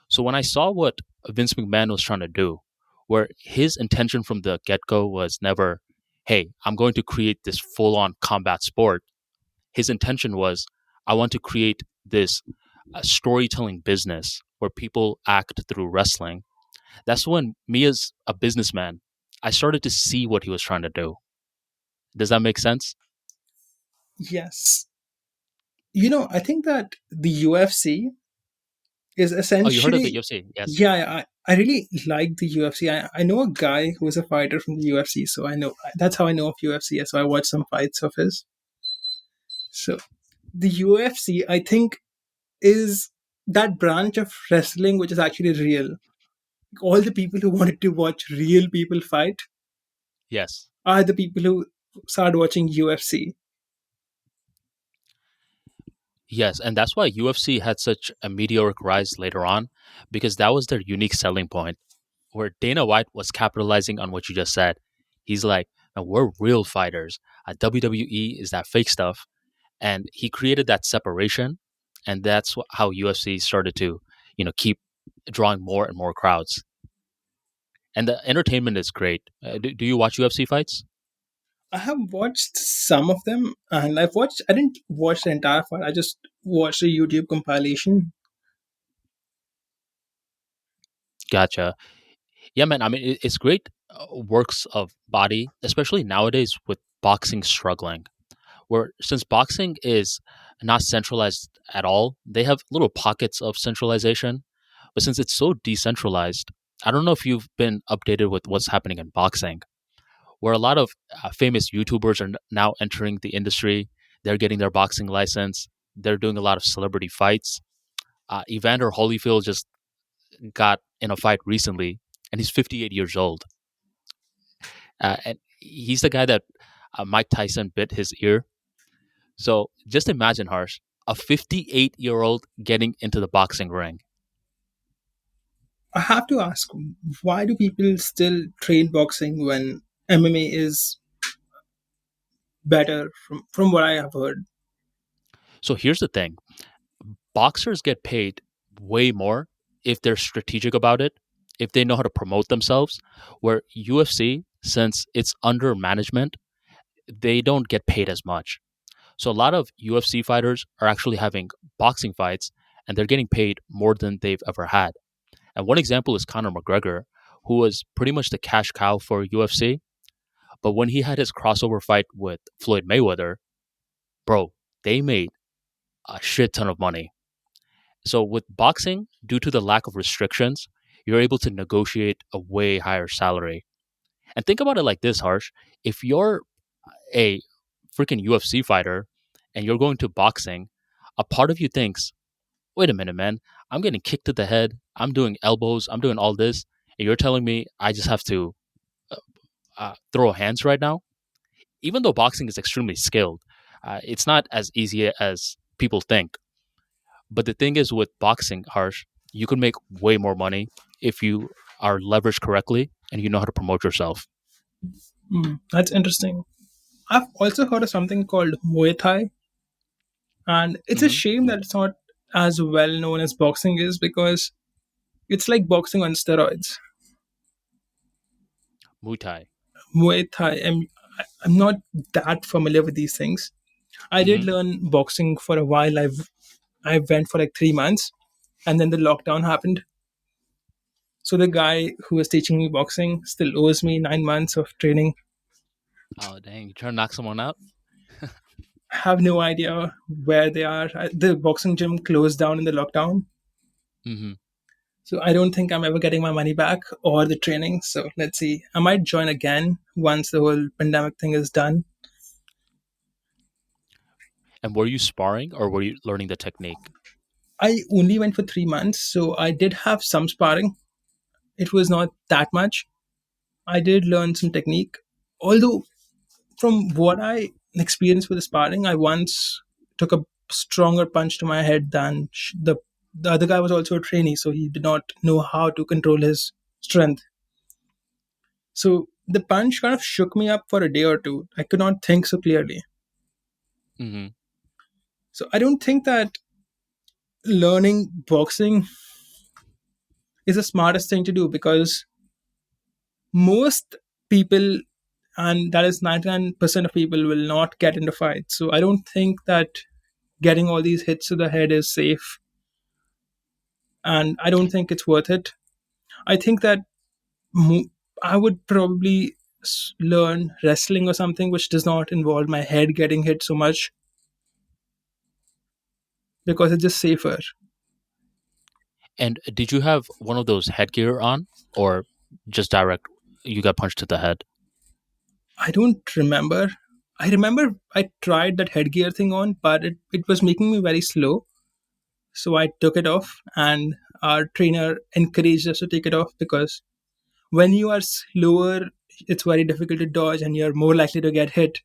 So, when I saw what Vince McMahon was trying to do, where his intention from the get go was never, hey, I'm going to create this full on combat sport. His intention was, I want to create this storytelling business where people act through wrestling. That's when me as a businessman, I started to see what he was trying to do. Does that make sense? Yes. I think that the UFC is Oh, you heard of the essentially, UFC? Yes. yeah, I really like the UFC. I know a guy who is a fighter from the UFC, so I know that's how I know of UFC. So I watched some fights of his. So the UFC, I think, is that branch of wrestling which is actually real. All the people who wanted to watch real people fight Yes. are the people who started watching UFC. Yes. And that's why UFC had such a meteoric rise later on, because that was their unique selling point, where Dana White was capitalizing on what you just said. He's like, "No, we're real fighters. WWE is that fake stuff." And he created that separation. And that's how UFC started to, keep drawing more and more crowds. and the entertainment is great. Do you watch UFC fights? I have watched some of them, and I didn't watch the entire fight. I just watched a YouTube compilation. Gotcha. Yeah, man. I mean, it's great works of body, especially nowadays with boxing struggling. Where since boxing is not centralized at all, they have little pockets of centralization. But since it's so decentralized, I don't know if you've been updated with what's happening in boxing, where a lot of famous YouTubers are now entering the industry. They're getting their boxing license. They're doing a lot of celebrity fights. Evander Holyfield just got in a fight recently, and he's 58 years old. And he's the guy that Mike Tyson bit his ear. So just imagine, Harsh, a 58-year-old getting into the boxing ring. I have to ask, why do people still train boxing when MMA is better from what I have heard? So here's the thing: boxers get paid way more if they're strategic about it, if they know how to promote themselves. Where UFC, since it's under management, they don't get paid as much. So a lot of UFC fighters are actually having boxing fights and they're getting paid more than they've ever had. And one example is Conor McGregor, who was pretty much the cash cow for UFC. But when he had his crossover fight with Floyd Mayweather, bro, they made a shit ton of money. So with boxing, due to the lack of restrictions, you're able to negotiate a way higher salary. And think about it like this, Harsh. If you're a freaking UFC fighter and you're going to boxing, a part of you thinks, wait a minute, man, I'm getting kicked to the head. I'm doing elbows. I'm doing all this. And you're telling me I just have to throw hands right now? Even though boxing is extremely skilled, it's not as easy as people think. But the thing is with boxing, Harsh, you can make way more money if you are leveraged correctly and you know how to promote yourself. That's interesting. I've also heard of something called Muay Thai, and it's a Hmm. shame that it's not as well known as boxing is because it's like boxing on steroids. Muay Thai. Muay Thai, I'm not that familiar with these things. I did Hmm. learn boxing for a while. I went for like 3 months, and then the lockdown happened. So the guy who was teaching me boxing still owes me 9 months of training. Oh, dang. You trying to knock someone out? I have no idea where they are. The boxing gym closed down in the lockdown. Hmm. So I don't think I'm ever getting my money back or the training. So let's see. I might join again once the whole pandemic thing is done. And were you sparring or were you learning the technique? I only went for 3 months, so I did have some sparring. It was not that much. I did learn some technique. Although, from what I experienced with the sparring, I once took a stronger punch to my head than the other guy was also a trainee, so he did not know how to control his strength. So the punch kind of shook me up for a day or two. I could not think so clearly. Hmm. So I don't think that learning boxing is the smartest thing to do because most people, and that is 99% of people, will not get into fights. So I don't think that getting all these hits to the head is safe, and I don't think it's worth it. I think that mo- I would probably learn wrestling or something which does not involve my head getting hit so much because it's just safer. And did you have one of those headgear on or just direct, you got punched to the head? I don't remember. I remember I tried that headgear thing on, but it was making me very slow. So I took it off, and our trainer encouraged us to take it off because when you are slower, it's very difficult to dodge and you're more likely to get hit.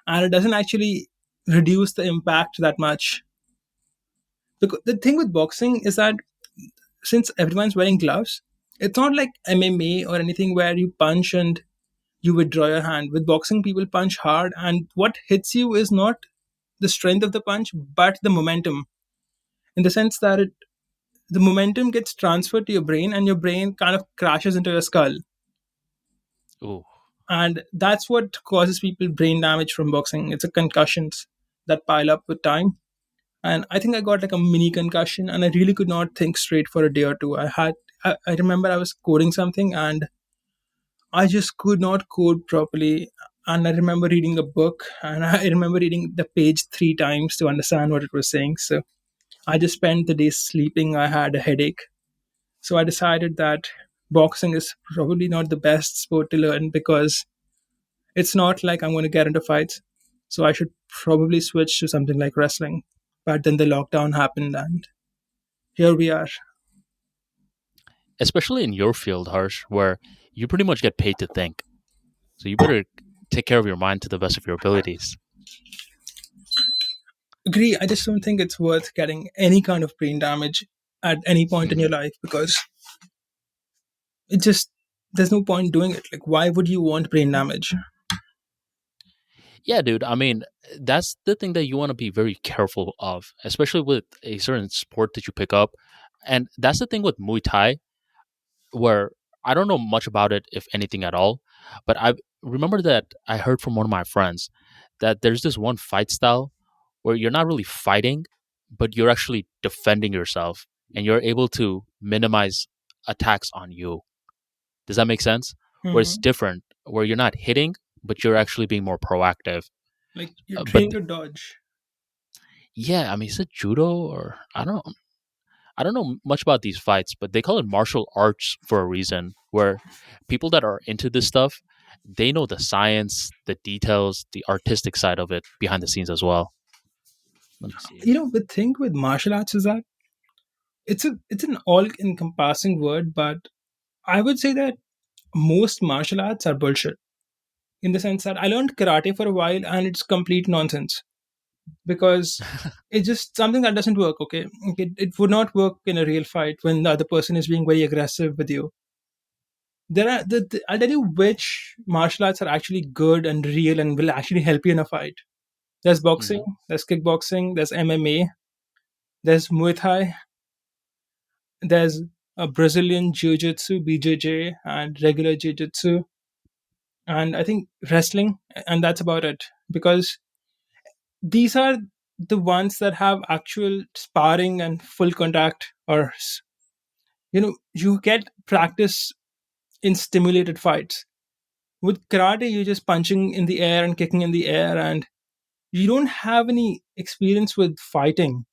And it doesn't actually reduce the impact that much. Because the thing with boxing is that since everyone's wearing gloves, it's not like MMA or anything where you punch and you withdraw your hand. With boxing, people punch hard, and what hits you is not the strength of the punch, but the momentum. In the sense that the momentum gets transferred to your brain, and your brain kind of crashes into your skull. Ooh. And that's what causes people brain damage from boxing. It's a concussions that pile up with time. And I think I got like a mini concussion, and I really could not think straight for a day or two. I remember I was coding something, and I just could not code properly. And I remember reading a book, and I remember reading the page 3 times to understand what it was saying. So I just spent the day sleeping. I had a headache. So I decided that boxing is probably not the best sport to learn, because it's not like I'm going to get into fights. So I should probably switch to something like wrestling. But then the lockdown happened, and here we are. Especially in your field, Harsh, where you pretty much get paid to think. So you better take care of your mind to the best of your abilities. Agree. I just don't think it's worth getting any kind of brain damage at any point in your Mhm. life, because it just, there's no point doing it. Like, why would you want brain damage? Yeah, dude. I mean, that's the thing that you want to be very careful of, especially with a certain sport that you pick up. And that's the thing with Muay Thai, where I don't know much about it, if anything at all. But I remember that I heard from one of my friends that there's this one fight style where you're not really fighting, but you're actually defending yourself and you're able to minimize attacks on you. Does that make sense? Where it's Hmm. different, where you're not hitting, but you're actually being more proactive. Like, you're But trained to dodge. yeah, I mean, is it judo or I don't know much about these fights, but they call it martial arts for a reason. Where people that are into this stuff, they know the science, the details, the artistic side of it behind the scenes as well. Let me see. The thing with martial arts is that it's an all encompassing word, but I would say that most martial arts are bullshit, in the sense that I learned karate for a while and it's complete nonsense, because it's just something that doesn't work. Okay, it would not work in a real fight when the other person is being very aggressive with you. I'll tell you which martial arts are actually good and real and will actually help you in a fight. There's boxing, Hmm. there's kickboxing, there's MMA, there's Muay Thai, there's a Brazilian Jiu-Jitsu, BJJ, and regular Jiu-Jitsu, and I think wrestling, and that's about it. Because these are the ones that have actual sparring and full contact, or you get practice in stimulated fights. With karate, you're just punching in the air and kicking in the air, and you don't have any experience with fighting.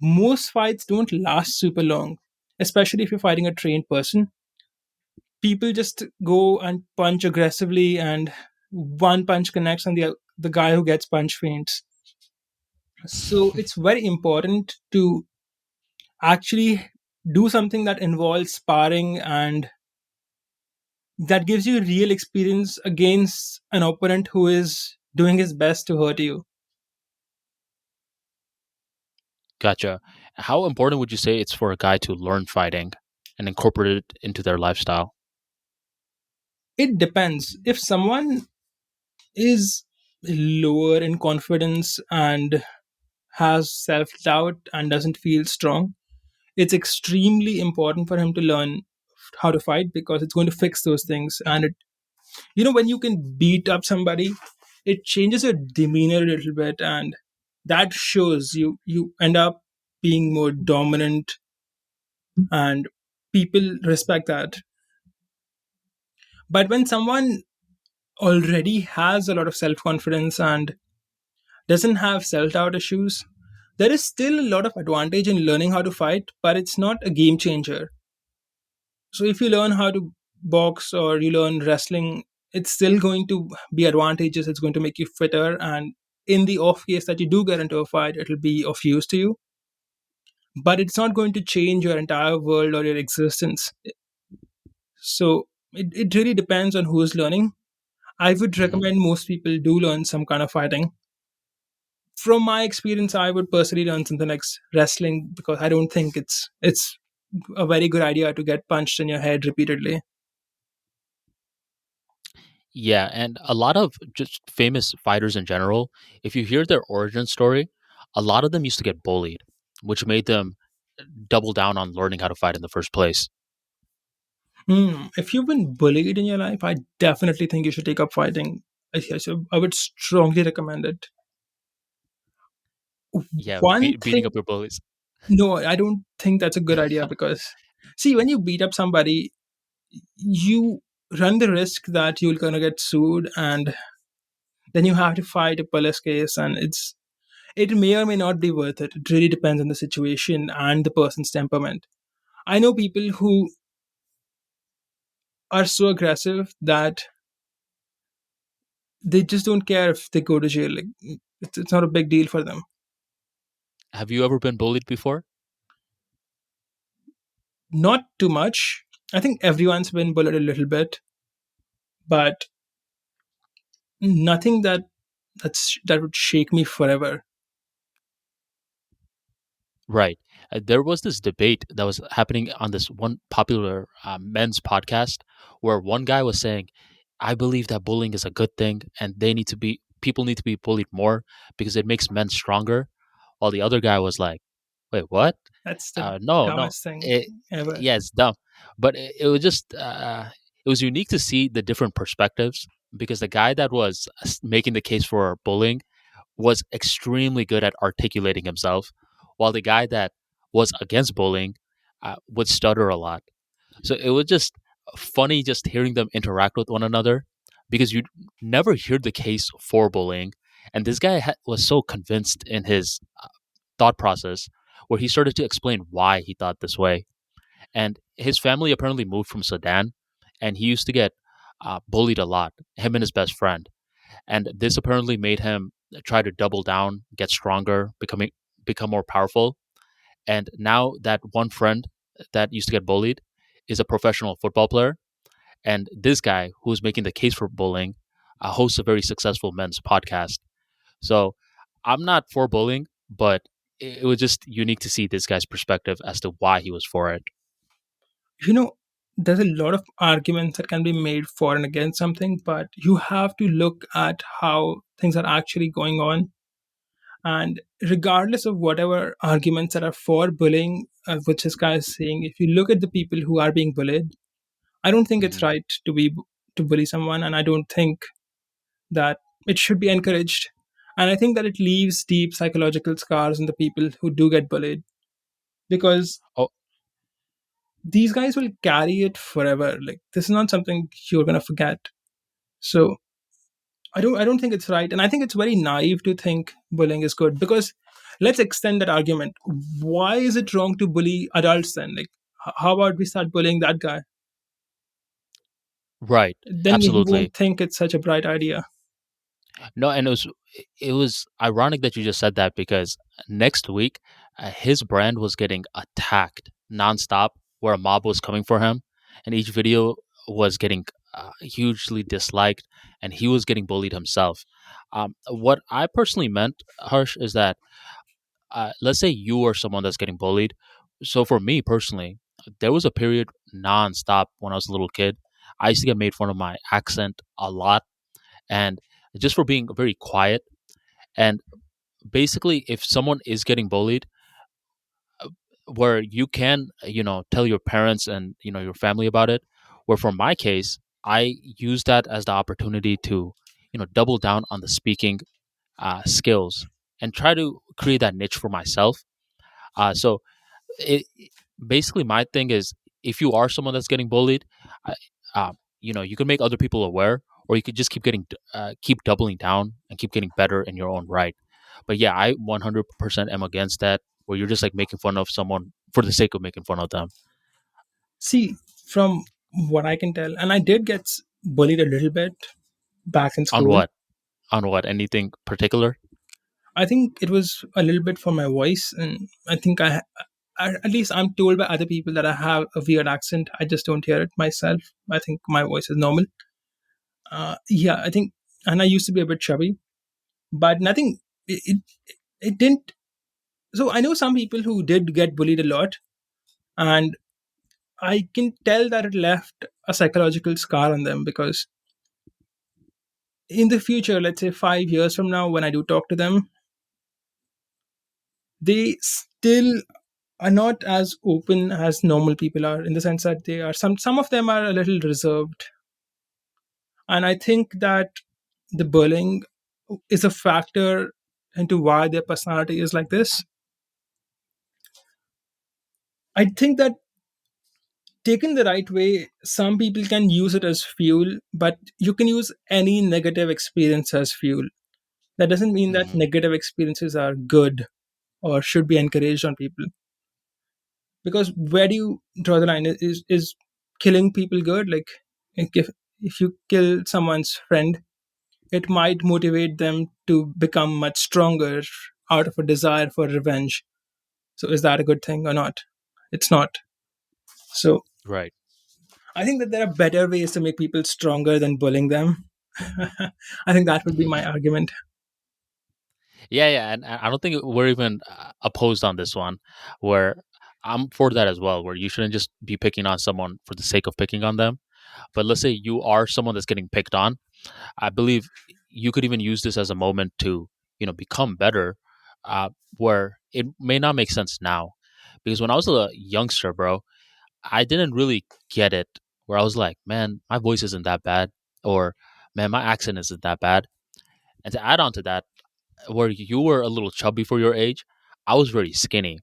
Most fights don't last super long, especially if you're fighting a trained person. People just go and punch aggressively, and one punch connects, and the guy who gets punched faints. So it's very important to actually do something that involves sparring, and that gives you real experience against an opponent who is doing his best to hurt you. Gotcha. How important would you say it's for a guy to learn fighting and incorporate it into their lifestyle? It depends. If someone is lower in confidence and has self doubt and doesn't feel strong, it's extremely important for him to learn how to fight, because it's going to fix those things. And when you can beat up somebody, it changes your demeanor a little bit, and that shows you end up being more dominant, and people respect that. But when someone already has a lot of self confidence and doesn't have self doubt issues, there is still a lot of advantage in learning how to fight, but it's not a game changer. So if you learn how to box or you learn wrestling, it's still going to be advantageous. It's going to make you fitter, and in the off case that you do get into a fight, it'll be of use to you. But it's not going to change your entire world or your existence. So it really depends on who is learning. I would Hmm. recommend most people do learn some kind of fighting. From my experience, I would personally learn something like wrestling, because I don't think it's a very good idea to get punched in your head repeatedly. Yeah, and a lot of just famous fighters in general, if you hear their origin story, a lot of them used to get bullied, which made them double down on learning how to fight in the first place. If you've been bullied in your life, I definitely think you should take up fighting. I would strongly recommend it. Yeah, One beating thing, up your bullies. no, I don't think that's a good idea because, see, when you beat up somebody, you run the risk that you're gonna get sued, and then you have to fight a police case, and it may or may not be worth it. It really depends on the situation and the person's temperament. I know people who are so aggressive that they just don't care if they go to jail. Like it's not a big deal for them. Have you ever been bullied before? Not too much. I think everyone's been bullied a little bit, but nothing that would shake me forever. Right. There was this debate that was happening on this one popular men's podcast where one guy was saying, I believe that bullying is a good thing and people need to be bullied more because it makes men stronger. While the other guy was like, wait, what? That's the No, no. dumbest thing It, ever. yeah, it's dumb. But it was just, it was unique to see the different perspectives because the guy that was making the case for bullying was extremely good at articulating himself, while the guy that was against bullying would stutter a lot. So it was just funny just hearing them interact with one another because you never hear the case for bullying. And this guy was so convinced in his thought process where he started to explain why he thought this way. And his family apparently moved from Sudan, and he used to get bullied a lot, him and his best friend, and this apparently made him try to double down, get stronger, become more powerful. And now that one friend that used to get bullied is a professional football player, and this guy who's making the case for bullying hosts a very successful men's podcast. So I'm not for bullying, but it was just unique to see this guy's perspective as to why he was for it. You know, there's a lot of arguments that can be made for and against something, but you have to look at how things are actually going on. And regardless of whatever arguments that are for bullying, which this guy is saying, if you look at the people who are being bullied, I don't think it's Mhm. right to bully someone, and I don't think that it should be encouraged. And I think that it leaves deep psychological scars in the people who do get bullied because Oh, these guys will carry it forever. Like this is not something you're gonna forget. So I don't think it's right, and I think it's very naive to think bullying is good because let's extend that argument. Why is it wrong to bully adults then? Like how about we start bullying that guy? right, Then he absolutely. won't think it's such a bright idea. No, and it was ironic that you just said that because next week his brand was getting attacked nonstop, where a mob was coming for him, and each video was getting hugely disliked, and he was getting bullied himself. What I personally meant, Harsh, is that let's say you are someone that's getting bullied. So for me personally, there was a period nonstop when I was a little kid. I used to get made fun of my accent a lot, and just for being very quiet. And basically, if someone is getting bullied, where you can, tell your parents and your family about it. Where for my case, I use that as the opportunity to, double down on the speaking skills and try to create that niche for myself. So basically my thing is if you are someone that's getting bullied, I- you can make other people aware, or you could just keep doubling down and keep getting better in your own right. But yeah, I 100% am against that, where you're just like making fun of someone for the sake of making fun of them. See, from what I can tell, and I did get bullied a little bit back in On school. what? On what? Anything particular? I think it was a little bit for my voice, and I think at least I'm told by other people that I have a weird accent. I just don't hear it myself. I think my voice is normal. Yeah, I think, and I used to be a bit chubby, but nothing. It didn't. So I know some people who did get bullied a lot, and I can tell that it left a psychological scar on them because in the future, let's say 5 years from now, when I do talk to them, they still are not as open as normal people are, in the sense that they are some of them are a little reserved. And I think that the bullying is a factor into why their personality is like this. I think that taken the right way, some people can use it as fuel, but you can use any negative experience as fuel. That doesn't mean that Hmm. negative experiences are good or should be encouraged on people. Because where do you draw the line? Is killing people good? Like, if you kill someone's friend, it might motivate them to become much stronger out of a desire for revenge. So is that a good thing or not? It's not. So Right. I think that there are better ways to make people stronger than bullying them. I think that would be my argument. Yeah, yeah, and I don't think we're even opposed on this one. Where I'm for that as well. Where you shouldn't just be picking on someone for the sake of picking on them. But let's say you are someone that's getting picked on. I believe you could even use this as a moment to become better. Where it may not make sense now, because when I was a youngster, bro, I didn't really get it. Where I was like, man, my voice isn't that bad, or man, my accent isn't that bad. And to add on to that, where you were a little chubby for your age, I was very skinny.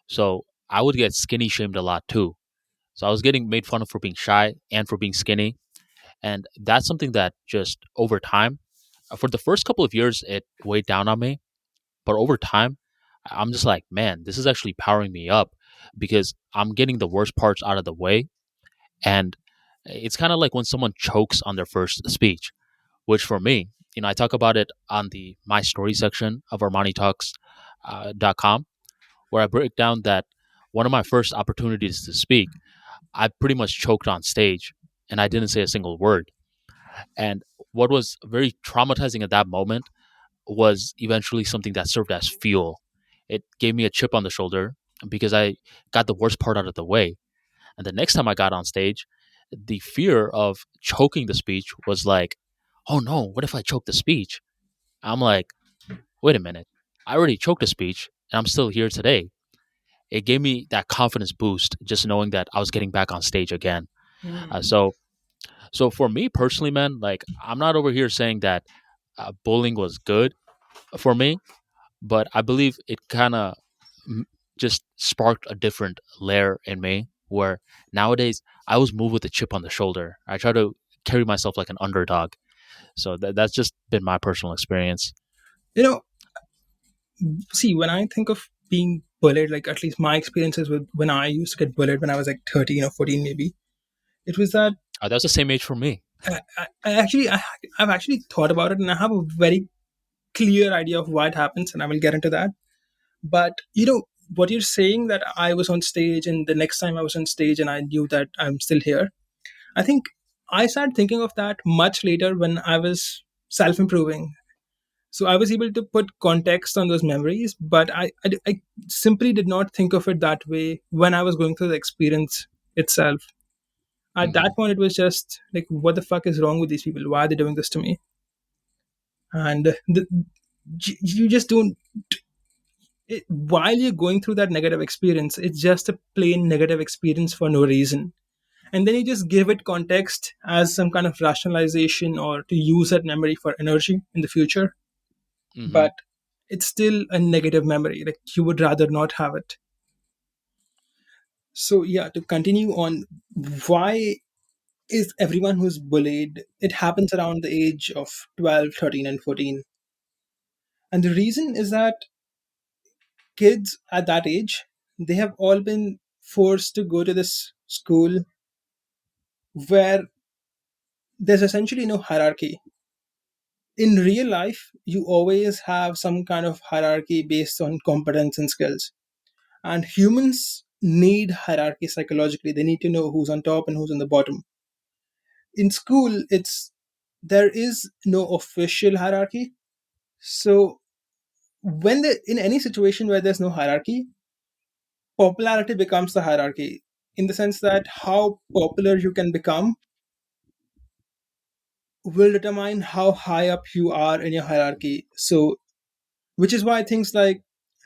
So I would get skinny shamed a lot too. So I was getting made fun of for being shy and for being skinny. And that's something that just over time, for the first couple of years, it weighed down on me. But over time, I'm just like, man, this is actually powering me up because I'm getting the worst parts out of the way. And it's kind of like when someone chokes on their first speech, which for me, I talk about it on the My Story section of ArmaniTalks.com, where I break down that one of my first opportunities to speak, I pretty much choked on stage and I didn't say a single word. And what was very traumatizing at that moment was eventually something that served as fuel. It gave me a chip on the shoulder because I got the worst part out of the way. And the next time I got on stage, the fear of choking the speech was like, oh no, what if I choke the speech? I'm like, wait a minute, I already choked a speech and I'm still here today. It gave me that confidence boost just knowing that I was getting back on stage again. Uh, Mm. so, so for me personally, man, like I'm not over here saying that bullying was good for me, but I believe it kind of just sparked a different layer in me where nowadays I was moved with a chip on the shoulder. I try to carry myself like an underdog. So that's just been my personal experience. You know, see, when I think of being bullied, like at least my experiences with when I used to get bullied when I was like 13 or 14, maybe, it was that That's the same age for me. I've actually thought about it and I have a very clear idea of why it happens, and I will get into that. But what you're saying, that I was on stage and the next time I was on stage and I knew that I'm still here. I think I started thinking of that much later when I was self improving. So I was able to put context on those memories, but I simply did not think of it that way when I was going through the experience itself. At Hmm. that point, it was just like, what the fuck is wrong with these people? Why are they doing this to me? And you just don't. While you're going through that negative experience, it's just a plain negative experience for no reason. And then you just give it context as some kind of rationalization or to use that memory for energy in the future. Hmm. But it's still a negative memory. Like, you would rather not have it. So, yeah, to continue on, why is everyone who's bullied, it happens around the age of 12, 13, and 14. And the reason is that kids at that age, they have all been forced to go to this school where there's essentially no hierarchy. In real life, you always have some kind of hierarchy based on competence and skills. And humans need hierarchy psychologically. They need to know who's on top and who's on the bottom. In school, it's there is no official hierarchy. So when in any situation where there's no hierarchy, popularity becomes the hierarchy, in the sense that how popular you can become will determine how high up you are in your hierarchy. So which is why things like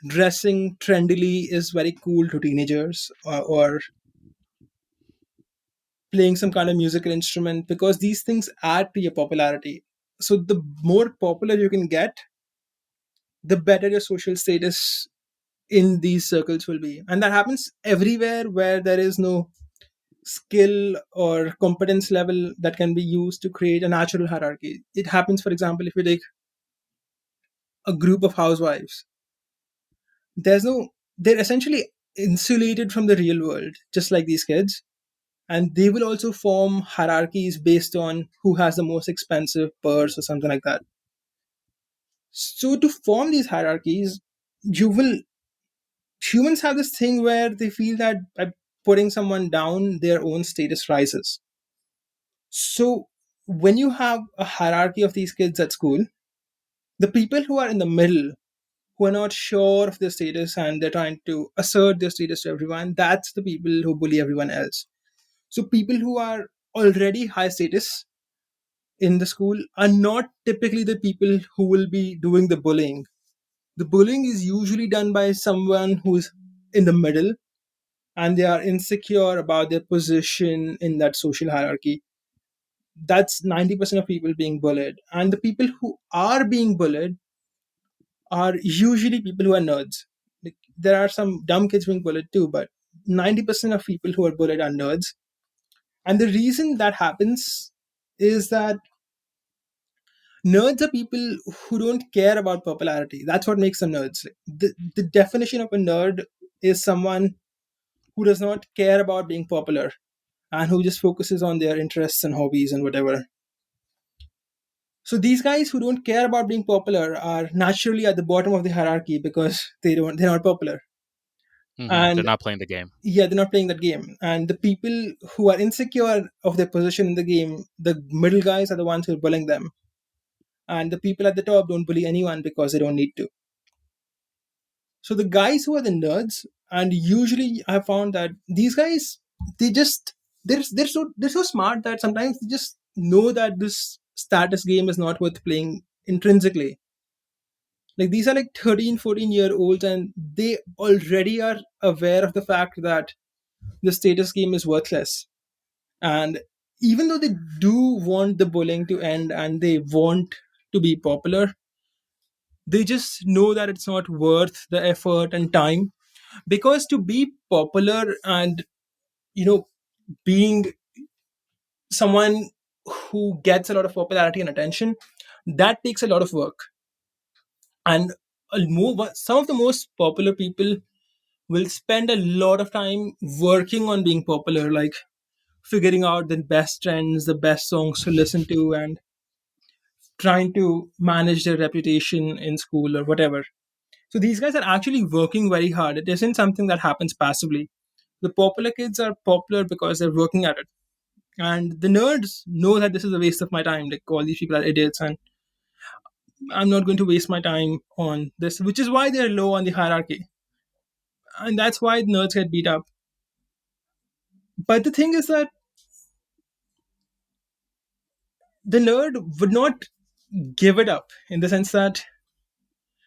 dressing trendily is very cool to teenagers, or playing some kind of musical instrument, because these things add to your popularity. So the more popular you can get, the better your social status in these circles will be. And that happens everywhere where there is no skill or competence level that can be used to create a natural hierarchy. It happens, for example, if you take a group of housewives, there's no they're essentially insulated from the real world, just like these kids. And they will also form hierarchies based on who has the most expensive purse or something like that. So to form these hierarchies, you will humans have this thing where they feel that by putting someone down, their own status rises. So when you have a hierarchy of these kids at school, the people who are in the middle, who are not sure of their status and they're trying to assert their status to everyone, that's the people who bully everyone else. So people who are already high status in the school are not typically the people who will be doing the bullying. The bullying is usually done by someone who's in the middle and they are insecure about their position in that social hierarchy. That's 90% of people being bullied. And the people who are being bullied are usually people who are nerds. Like, there are some dumb kids being bullied too, but 90% of people who are bullied are nerds. And the reason that happens is that nerds are people who don't care about popularity. That's what makes them nerds. The definition of a nerd is someone who does not care about being popular and who just focuses on their interests and hobbies and whatever. So these guys who don't care about being popular are naturally at the bottom of the hierarchy because they're not popular. They're And not playing the game. yeah, they're not playing that game. And the people who are insecure of their position in the game, the middle guys are the ones who are bullying them. And the people at the top don't bully anyone because they don't need to. So the guys who are the nerds, and usually I have found that these guys, they just they're so smart that sometimes they just know that this status game is not worth playing intrinsically. Like these are like 13, 14-year olds, and they already are aware of the fact that the status game is worthless. And even though they do want the bullying to end and they want to be popular, they just know that it's not worth the effort and time, because to be popular and you know being someone who gets a lot of popularity and attention, that takes a lot of work. And some of the most popular people will spend a lot of time working on being popular, like figuring out the best trends, the best songs to listen to, and trying to manage their reputation in school or whatever. So these guys are actually working very hard. It isn't something that happens passively. The popular kids are popular because they're working at it. And the nerds know that this is a waste of my time. Like, all these people are idiots, and I'm not going to waste my time on this, which is why they're low on the hierarchy. And that's why nerds get beat up. But the thing is that the nerd would not give it up, in the sense that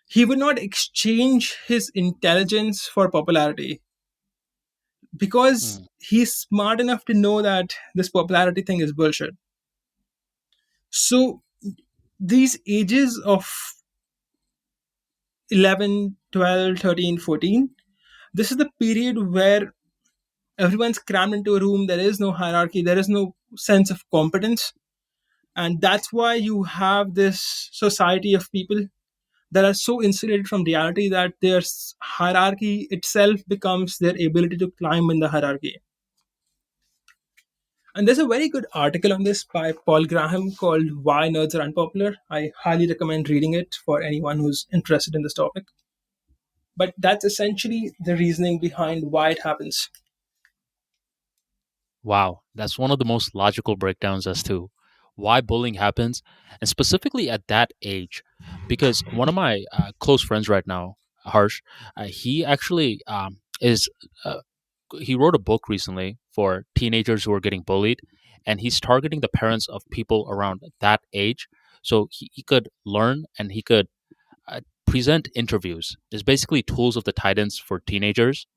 he would not exchange his intelligence for popularity, because Mm. he's smart enough to know that this popularity thing is bullshit. So these ages of 11, 12, 13, 14, this is the period where everyone's crammed into a room. There is no hierarchy, there is no sense of competence. And that's why you have this society of people that are so insulated from reality that their hierarchy itself becomes their ability to climb in the hierarchy. And there's a very good article on this by Paul Graham called Why Nerds Are Unpopular. I highly recommend reading it for anyone who's interested in this topic. But that's essentially the reasoning behind why it happens. Wow, that's one of the most logical breakdowns as to why bullying happens, and specifically at that age. Because one of my close friends right now, Harsh, he actually is. He wrote a book recently for teenagers who are getting bullied, and he's targeting the parents of people around that age, so he could learn and he could present interviews. It's basically tools of the Titans for teenagers,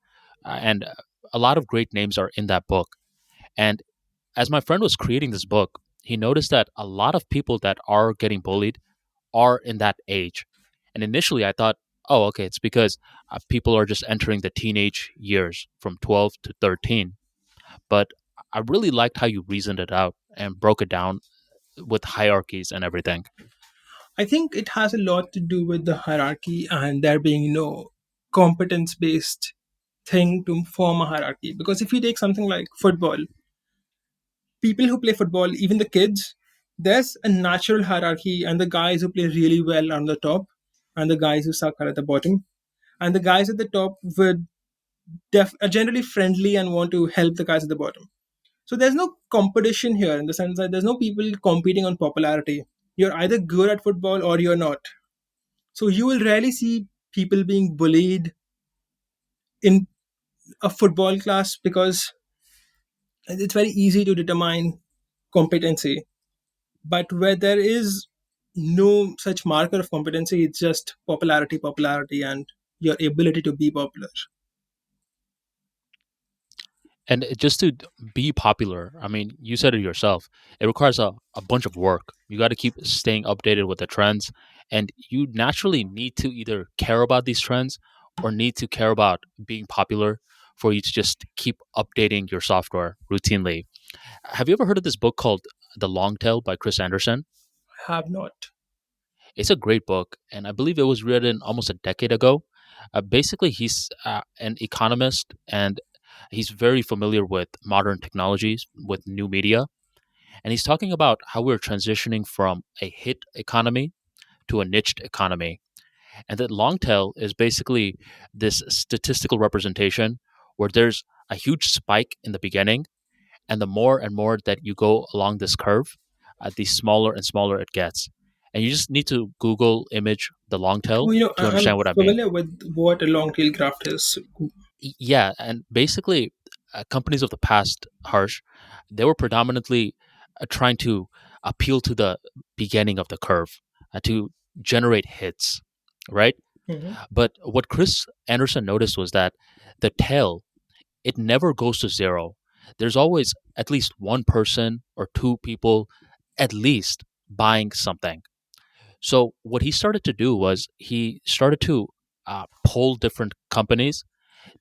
and a lot of great names are in that book. And as my friend was creating this book, he noticed that a lot of people that are getting bullied are in that age. And initially, I thought, oh, okay, it's because people are just entering the teenage years from 12 to 13. But I really liked how you reasoned it out and broke it down with hierarchies and everything. I think it has a lot to do with the hierarchy and there being no competence based thing to form a hierarchy. Because if you take something like football, people who play football, even the kids, there's a natural hierarchy, and the guys who play really well are on the top, and the guys who suck are at the bottom. And the guys at the top are generally friendly and want to help the guys at the bottom. So there's no competition here in the sense that there's no people competing on popularity. You're either good at football or you're not. So you will rarely see people being bullied in a football class because it's very easy to determine competency. But where there is no such marker of competency, it's just popularity, and your ability to be popular. And just to be popular, I mean, you said it yourself, it requires a bunch of work. You got to keep staying updated with the trends. And you naturally need to either care about these trends or need to care about being popular for you to just keep updating your software routinely. Have you ever heard of this book called The Long Tail by Chris Anderson? Have not. It's a great book, and I believe it was written almost a decade ago. Basically, he's an economist, and he's very familiar with modern technologies, with new media, and he's talking about how we're transitioning from a hit economy to a niched economy. And that long tail is basically this statistical representation where there's a huge spike in the beginning, and the more and more that you go along this curve, the smaller and smaller it gets. And you just need to Google image the long tail Well, to I'm understand what I mean. familiar with what a long tail graph is. Yeah, and basically, companies of the past, Harsh, they were predominantly trying to appeal to the beginning of the curve to generate hits, right? Mhm. But what Chris Anderson noticed was that the tail, it never goes to zero. There's always at least one person or two people at least buying something. So what he started to do was he started to poll different companies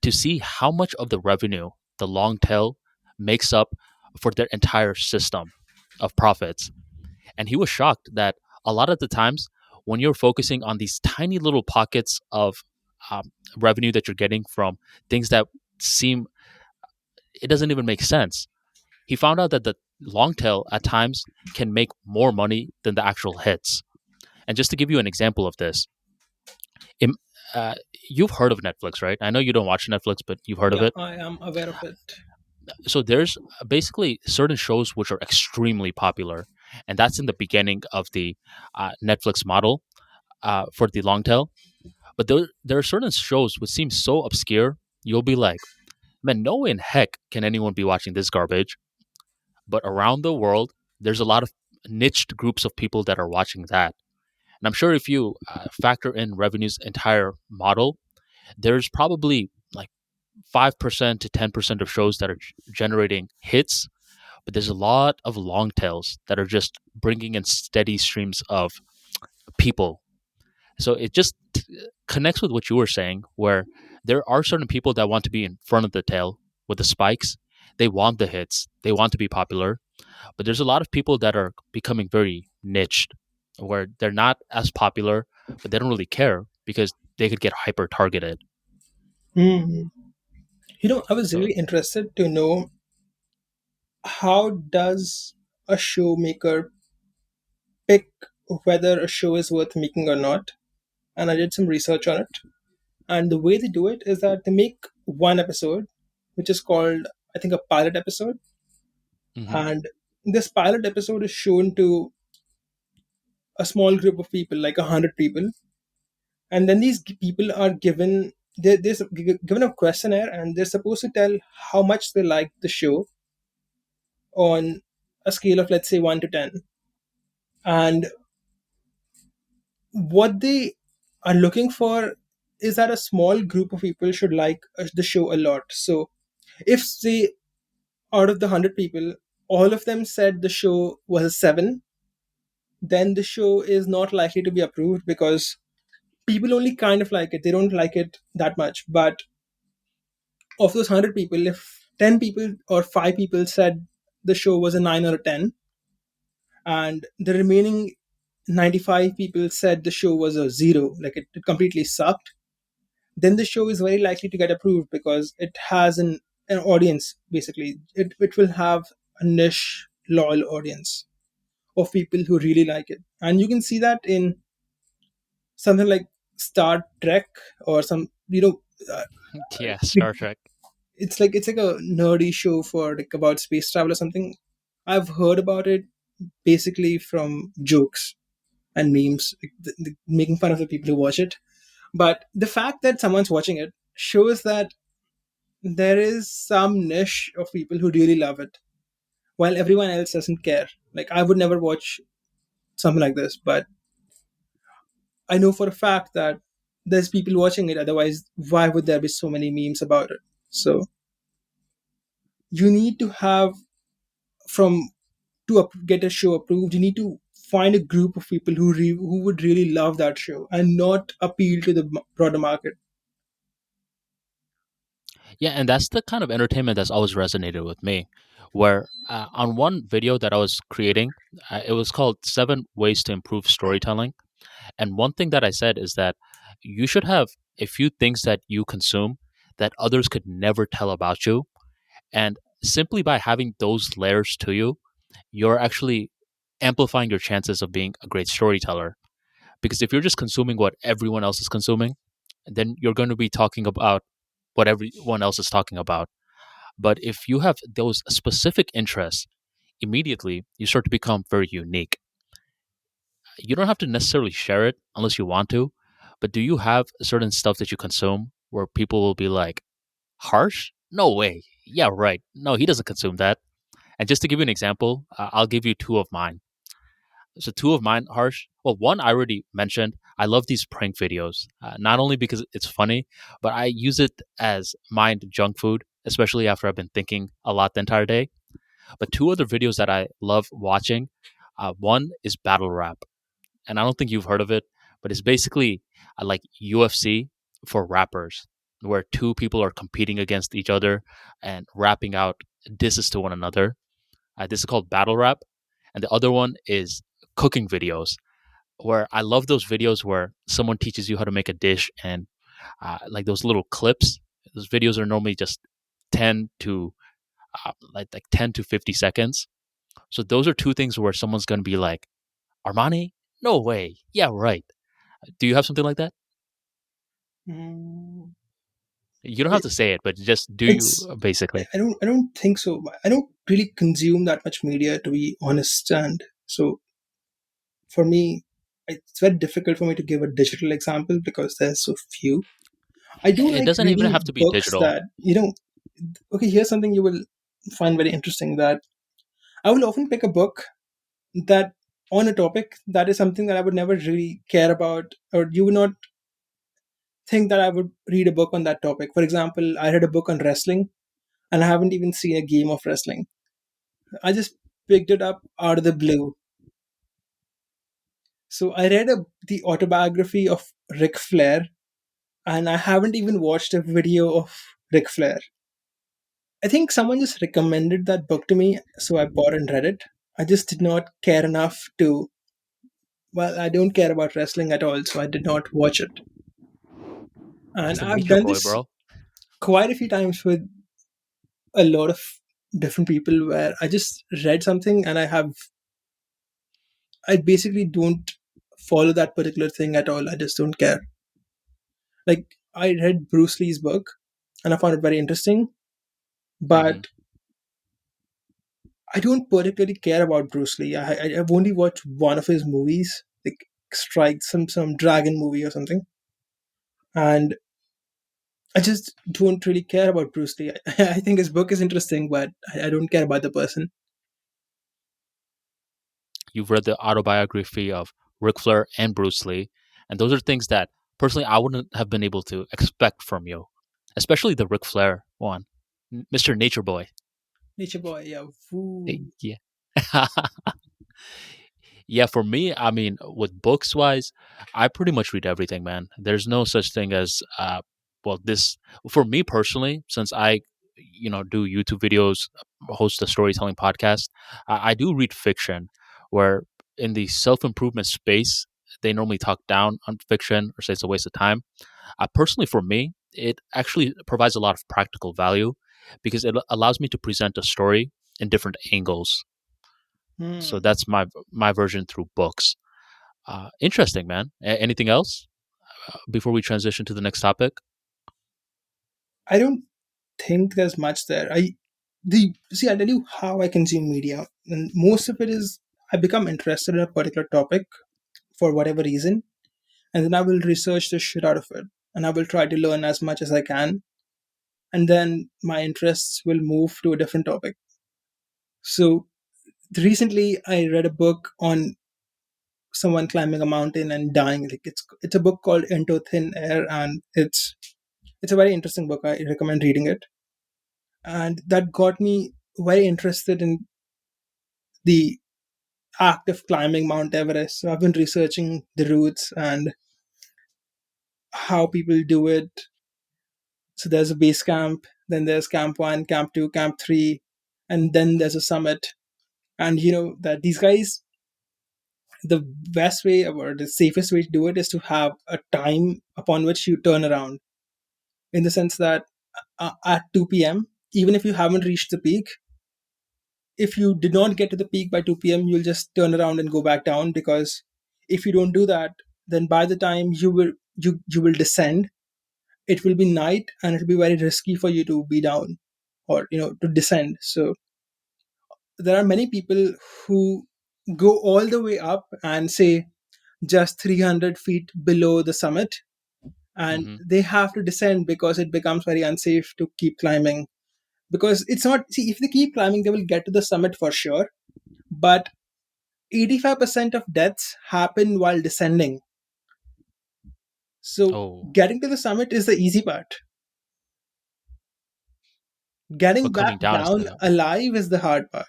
to see how much of the revenue the long tail makes up for their entire system of profits. And he was shocked that a lot of the times when you're focusing on these tiny little pockets of revenue that you're getting from things that seem, it doesn't even make sense. He found out that the long tail at times can make more money than the actual hits. And just to give you an example of this, im- uh, you've heard of Netflix, right? I know you don't watch Netflix, but you've heard of Yeah, it. I am aware of it. So there's basically certain shows which are extremely popular, and that's in the beginning of the Netflix model for the long tail. But there are certain shows which seem so obscure, you'll be like, man, no way in heck can anyone be watching this garbage. But around the world, there's a lot of niched groups of people that are watching that. And I'm sure if you factor in revenue's entire model, there's probably like 5% to 10% of shows that are generating hits, but there's a lot of long tails that are just bringing in steady streams of people. So it just connects with what you were saying, where there are certain people that want to be in front of the tail with the spikes. They want the hits, they want to be popular, but there's a lot of people that are becoming very niched, where they're not as popular, but they don't really care because they could get hyper targeted. Mhm. I was So really interested to know how does a show maker pick whether a show is worth making or not, and I did some research on it. And the way they do it is that they make one episode, which is called, I think, a pilot episode, mhm. and this pilot episode is shown to a small group of people, like 100 people, and then these people are given a questionnaire, and they're supposed to tell how much they like the show on a scale of, let's say, 1 to 10. And what they are looking for is that a small group of people should like the show a lot. So if, say, out of the 100 people, all of them said the show was a 7, then the show is not likely to be approved because people only kind of like it. They don't like it that much. But of those 100 people, if 10 people or 5 people said the show was a 9 or a 10, and the remaining 95 people said the show was a 0, like it completely sucked, then the show is very likely to get approved because it has an audience. Basically, it will have a niche loyal audience of people who really like it. And you can see that in something like Star Trek, or some, uh, Yeah, like, Star Trek. it's like a nerdy show for like about space travel or something. I've heard about it basically from jokes and memes, like making fun of the people who watch it. But the fact that someone's watching it shows that there is some niche of people who really love it, while everyone else doesn't care. Like, I would never watch something like this, but I know for a fact that there's people watching it. Otherwise, why would there be so many memes about it? So you need to have, from get a show approved, you need to find a group of people who would really love that show and not appeal to the broader market. Yeah, and that's the kind of entertainment that's always resonated with me. Where on one video that I was creating, it was called Seven Ways to Improve Storytelling. And one thing that I said is that you should have a few things that you consume that others could never tell about you. And simply by having those layers to you, you're actually amplifying your chances of being a great storyteller. Because if you're just consuming what everyone else is consuming, then you're going to be talking about what everyone else is talking about. But if you have those specific interests, immediately you start to become very unique. You don't have to necessarily share it unless you want to, but do you have certain stuff that you consume where people will be like, Harsh? No way. Yeah, right. No, he doesn't consume that. And just to give you an example, I'll give you two of mine. So, two of mine, Harsh. Well, one I already mentioned. I love these prank videos, not only because it's funny, but I use it as mind junk food, especially after I've been thinking a lot the entire day. But two other videos that I love watching, one is battle rap, and I don't think you've heard of it, but it's basically like UFC for rappers, where two people are competing against each other and rapping out disses to one another. This is called battle rap, and the other one is cooking videos, where I love those videos where someone teaches you how to make a dish, and like those little clips. Those videos are normally just 10 to 50 seconds. So those are two things where someone's going to be like, Armani? No way. Yeah, right. Do you have something like that? Mm, You don't have it, to say it, but just do you it's basically? I don't think so. I don't really consume that much media, to be honest. And so for me, it's very difficult for me to give a digital example because there's so few. I do It like doesn't even have reading to be books digital. that, okay, here's something you will find very interesting, that I will often pick a book that on a topic that is something that I would never really care about, or you would not think that I would read a book on that topic. For example, I read a book on wrestling and I haven't even seen a game of wrestling. I just picked it up out of the blue. So I read the autobiography of Ric Flair, and I haven't even watched a video of Ric Flair. I think someone just recommended that book to me, so I bought and read it. I just did not care enough to. Well, I don't care about wrestling at all, so I did not watch it. And Nice to I've meet your done boy, this bro. quite a few times with a lot of different people, where I just read something and I basically don't follow that particular thing at all. I just don't care. Like, I read Bruce Lee's book and I found it very interesting, Hmm. but I don't particularly care about Bruce Lee. I've only watched one of his movies, like Strike, some dragon movie or something, and I just don't really care about Bruce Lee. I think his book is interesting, but I don't care about the person. You've read the autobiography of Ric Flair and Bruce Lee, and those are things that personally, I wouldn't have been able to expect from you, especially the Ric Flair one, Mr. Nature Boy. Nature boy, yeah. Woo. Yeah. Yeah, for me, I mean, with books wise, I pretty much read everything, man. There's no such thing as this for me personally, since I do YouTube videos, host a storytelling podcast, I do read fiction where in the self-improvement space, they normally talk down on fiction or say it's a waste of time. Personally, for me, it actually provides a lot of practical value because it allows me to present a story in different angles. So Hmm. that's my version through books. Interesting, man. Anything else before we transition to the next topic? I don't think there's much there. I'll tell you how I consume media, and most of it is I become interested in a particular topic for whatever reason, and then I will research the shit out of it, and I will try to learn as much as I can, and then my interests will move to a different topic. So recently, I read a book on someone climbing a mountain and dying. Like it's a book called Into Thin Air, and it's a very interesting book. I recommend reading it, and that got me very interested in the act of climbing Mount Everest. So I've been researching the routes and how people do it. So there's a base camp, then there's camp one, camp two, camp three, and then there's a summit. And you know that these guys, the best way or the safest way to do it is to have a time upon which you turn around. In the sense that at 2 p.m., even if you haven't reached the peak, if you did not get to the peak by 2 p.m., you'll just turn around and go back down, because if you don't do that, then by the time you will descend, it will be night and it'll be very risky for you to be down, or to descend. So there are many people who go all the way up and say just 300 feet below the summit, and Hmm. they have to descend because it becomes very unsafe to keep climbing. Because it's not, see, if they keep climbing they will get to the summit for sure, but 85% of deaths happen while descending. So Oh, getting to the summit is the easy part. Getting but back coming down is down the alive is the hard part.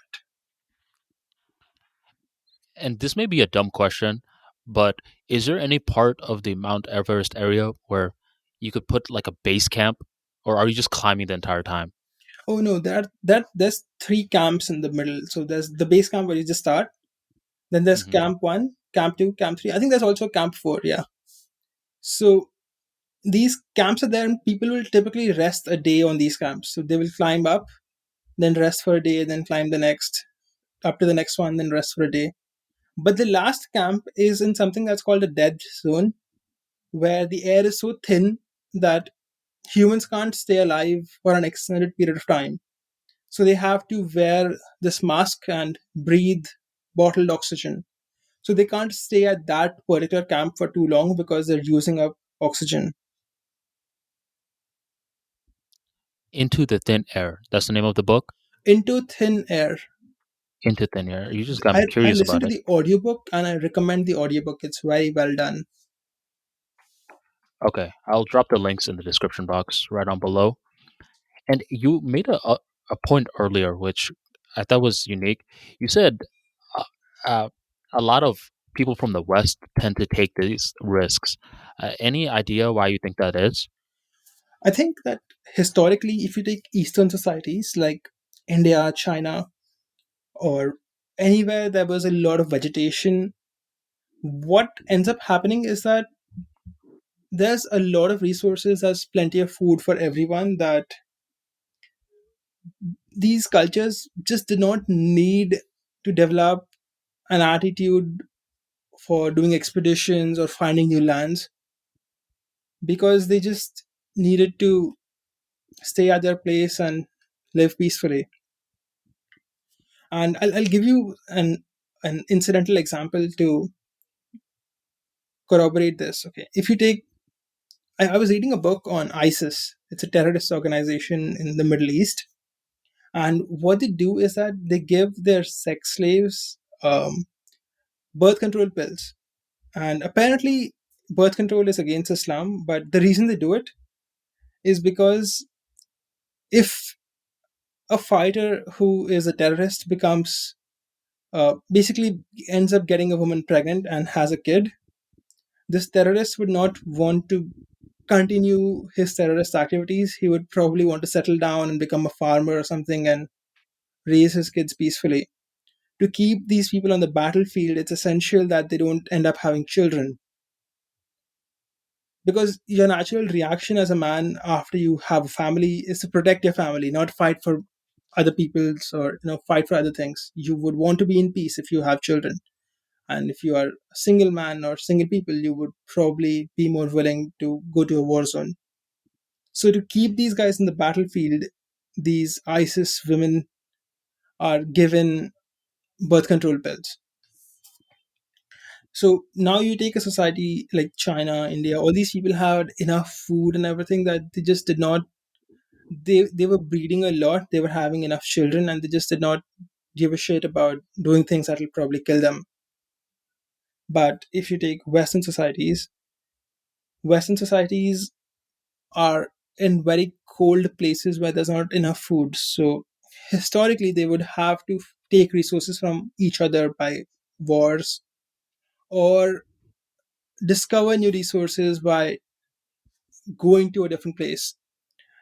and this may be a dumb question, but is there any part of the Mount Everest area where you could put like a base camp, or are you just climbing the entire time? Oh no, there's three camps in the middle. So there's the base camp where you just start. Then there's Hmm. camp one, camp two, camp three. I think there's also camp four. Yeah. So these camps are there, and people will typically rest a day on these camps. So they will climb up, then rest for a day, then climb the next up to the next one, then rest for a day. But the last camp is in something that's called a dead zone, where the air is so thin that humans can't stay alive for an extended period of time. So they have to wear this mask and breathe bottled oxygen. So they can't stay at that particular camp for too long because they're using up oxygen. Into the Thin Air. That's the name of the book. Into Thin Air. Into Thin Air. You just got me I curious listened about to it. the audiobook and I recommend the audiobook. It's very well done. Okay, I'll drop the links in the description box right on below. And you made a point earlier, which I thought was unique. You said uh, uh, a lot of people from the West tend to take these risks. Any idea why you think that is? I think that historically, if you take Eastern societies like India, China, or anywhere there was a lot of vegetation, what ends up happening is that there's a lot of resources, there's plenty of food for everyone, that these cultures just did not need to develop an attitude for doing expeditions or finding new lands, because they just needed to stay at their place and live peacefully. And I'll give you an incidental example to corroborate this. Okay, if you take, I was reading a book on ISIS. It's a terrorist organization in the Middle East, and what they do is that they give their sex slaves birth control pills. And apparently, birth control is against Islam, but the reason they do it is because if a fighter who is a terrorist becomes basically ends up getting a woman pregnant and has a kid, this terrorist would not want to continue his terrorist activities. He would probably want to settle down and become a farmer or something and raise his kids peacefully. To keep these people on the battlefield, it's essential that they don't end up having children. Because your natural reaction as a man after you have a family is to protect your family, not fight for other people's, or fight for other things. You would want to be in peace if you have children. And if you are a single man or single people, you would probably be more willing to go to a war zone. So to keep these guys in the battlefield, these ISIS women are given birth control pills. So now you take a society like China, India, all these people had enough food and everything that they just did not, they were breeding a lot, they were having enough children, and they just did not give a shit about doing things that will probably kill them. But if you take Western societies are in very cold places where there's not enough food. So historically, they would have to take resources from each other by wars, or discover new resources by going to a different place.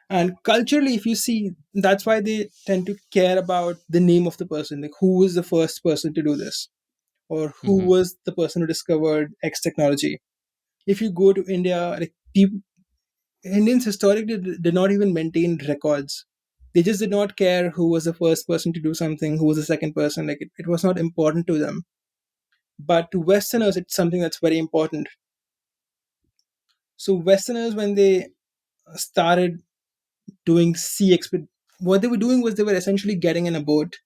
And culturally, if you see, that's why they tend to care about the name of the person, like who was the first person to do this, or who Hmm. was the person who discovered X technology. If you go to India, like people, Indians historically did not even maintain records. They just did not care who was the first person to do something, who was the second person. Like it was not important to them. But to Westerners, it's something that's very important. So Westerners, when they started doing what they were doing was they were essentially getting in a boat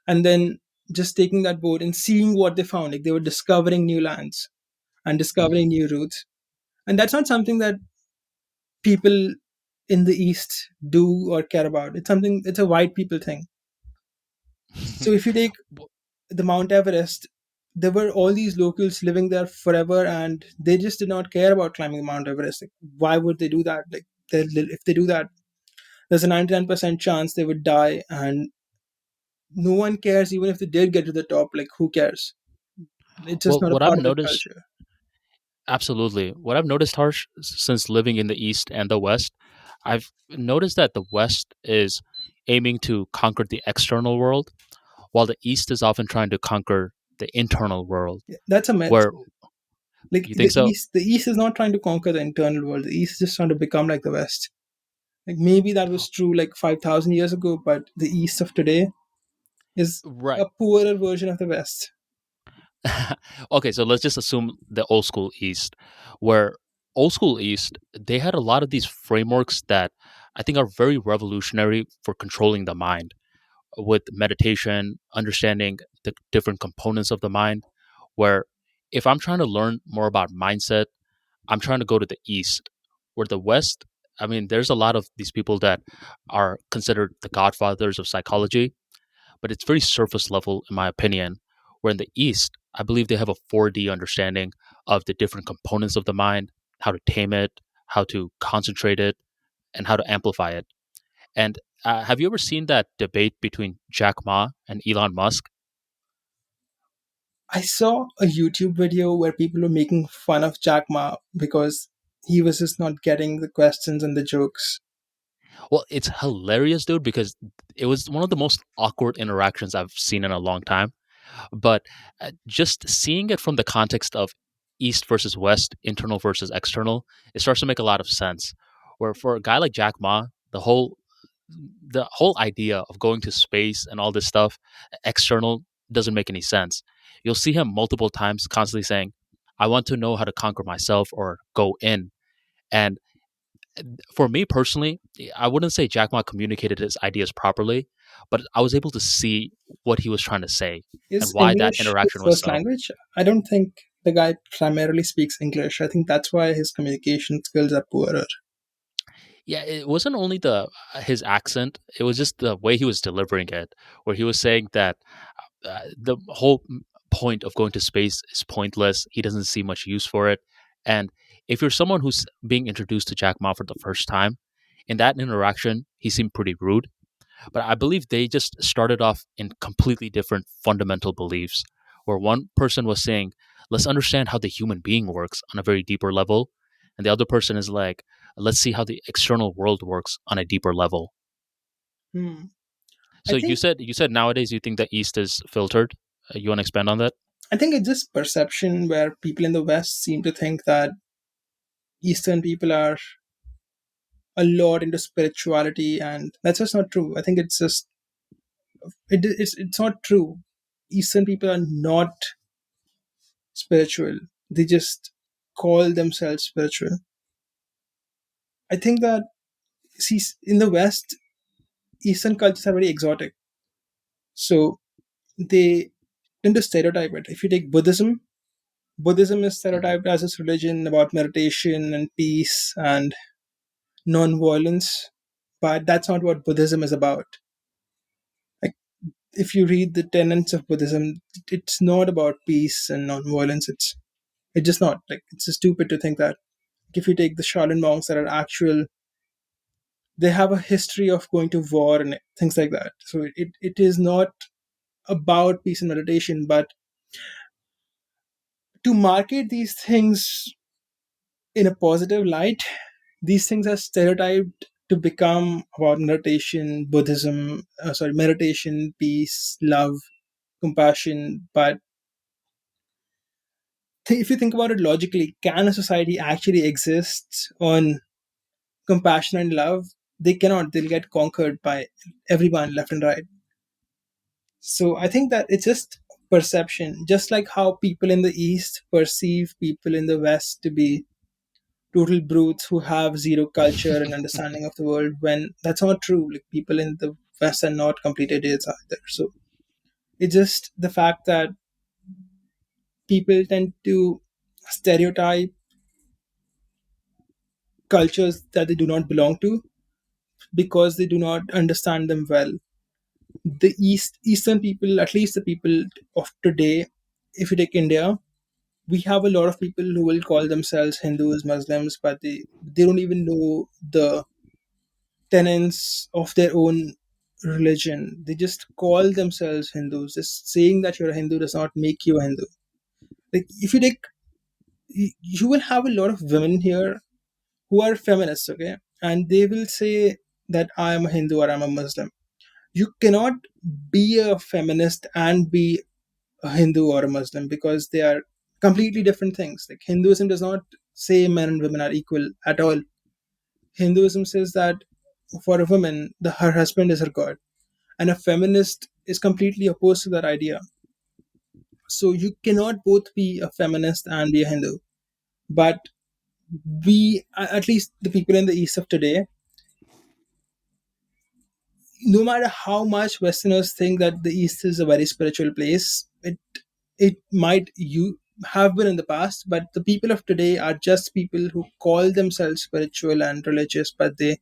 and then just taking that boat and seeing what they found. Like they were discovering new lands and Hmm. discovering new routes. And that's not something that people in the East do or care about. It's a white people thing. So if you take the Mount Everest, there were all these locals living there forever, and they just did not care about climbing Mount Everest. Like, why would they do that? Like, if they do that, there's a 99% chance they would die, and no one cares. Even if they did get to the top, like, who cares? It's just Well, not a what I've part of their noticed, culture. absolutely, what I've noticed, Harsh, since living in the East and the West, I've noticed that the West is aiming to conquer the external world, while the East is often trying to conquer the internal world. Yeah, that's a myth. Where Like you think so? The East is not trying to conquer the internal world. The East is just trying to become like the West. Like maybe that was true like 5,000 years ago, but the East of today is Right. a poorer version of the West. Okay, so let's just assume the old school East, where old school East, they had a lot of these frameworks that I think are very revolutionary for controlling the mind, with meditation, understanding the different components of the mind. Where if I'm trying to learn more about mindset, I'm trying to go to the East. Where the West, I mean, there's a lot of these people that are considered the godfathers of psychology, but it's very surface level, in my opinion. Where in the East, I believe they have a 4D understanding of the different components of the mind, how to tame it, how to concentrate it, and how to amplify it. And have you ever seen that debate between Jack Ma and Elon Musk? I saw a YouTube video where people were making fun of Jack Ma because he was just not getting the questions and the jokes. Well, it's hilarious, dude, because it was one of the most awkward interactions I've seen in a long time. But just seeing it from the context of East versus West, internal versus external, it starts to make a lot of sense. Where for a guy like Jack Ma, the whole idea of going to space and all this stuff external doesn't make any sense. You'll see him multiple times constantly saying, I want to know how to conquer myself or go in. And for me personally, I wouldn't say Jack Ma communicated his ideas properly, but I was able to see what he was trying to say and Is why that English interaction his was first so. language? I don't think the guy primarily speaks English. I think that's why his communication skills are poorer. Yeah, it wasn't only the his accent; it was just the way he was delivering it, where he was saying that the whole point of going to space is pointless. He doesn't see much use for it, And if you're someone who's being introduced to Jack Ma for the first time, in that interaction, he seemed pretty rude. But I believe they just started off in completely different fundamental beliefs, where one person was saying, let's understand how the human being works on a very deeper level. And the other person is like, let's see how the external world works on a deeper level. Hmm. I So you think said nowadays you think the East is filtered. You want to expand on that? I think it's just perception where people in the West seem to think that Eastern people are a lot into spirituality, and that's just not true. I think it's not true. Eastern people are not spiritual. They just call themselves spiritual. I think that, see, in the West, Eastern cultures are very exotic, so they tend to stereotype it. If you take Buddhism, Buddhism is Mhm. stereotyped as this religion about meditation and peace and non-violence, but that's not what Buddhism is about. Like, if you read the tenets of Buddhism, it's not about peace and non-violence. It's just not. Like, it's just stupid to think that. If you take the Shaolin monks that are actual, they have a history of going to war and things like that. So it is not about peace and meditation, but to market these things in a positive light, these things are stereotyped to become about meditation, Buddhism, meditation, peace, love, compassion. But if you think about it logically, can a society actually exist on compassion and love? They cannot. They'll get conquered by everyone left and right. So I think that it's just perception, just like how people in the East perceive people in the West to be total brutes who have zero culture and understanding of the world, when that's not true. Like, people in the West are not complete idiots either. So it's just the fact that people tend to stereotype cultures that they do not belong to because they do not understand them well. The Eastern people, at least the people of today, if you take India, we have a lot of people who will call themselves Hindus, Muslims, but they don't even know the tenets of their own religion. They just call themselves Hindus. Just saying that you're a Hindu does not make you a Hindu. Like, if you take, you will have a lot of women here who are feminists, okay, and they will say that I am a Hindu or I'm a Muslim. You cannot be a feminist and be a Hindu or a Muslim because they are completely different things. Like, Hinduism does not say men and women are equal at all. Hinduism says that for a woman, her husband is her god, and a feminist is completely opposed to that idea. So you cannot both be a feminist and be a Hindu. But we, at least the people in the East of today, no matter how much Westerners think that the East is a very spiritual place, it might you have been in the past, but the people of today are just people who call themselves spiritual and religious, but they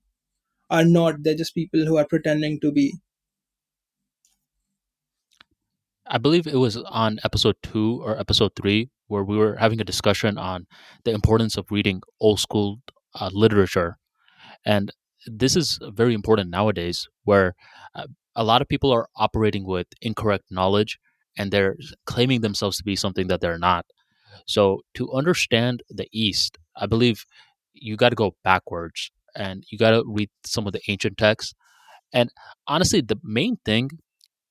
are not. They're just people who are pretending to be. I believe it was on episode 2 or episode 3 where we were having a discussion on the importance of reading old school literature. And this is very important nowadays, where uh, a lot of people are operating with incorrect knowledge and they're claiming themselves to be something that they're not. So, to understand the East, I believe you got to go backwards and you got to read some of the ancient texts. And honestly, the main thing,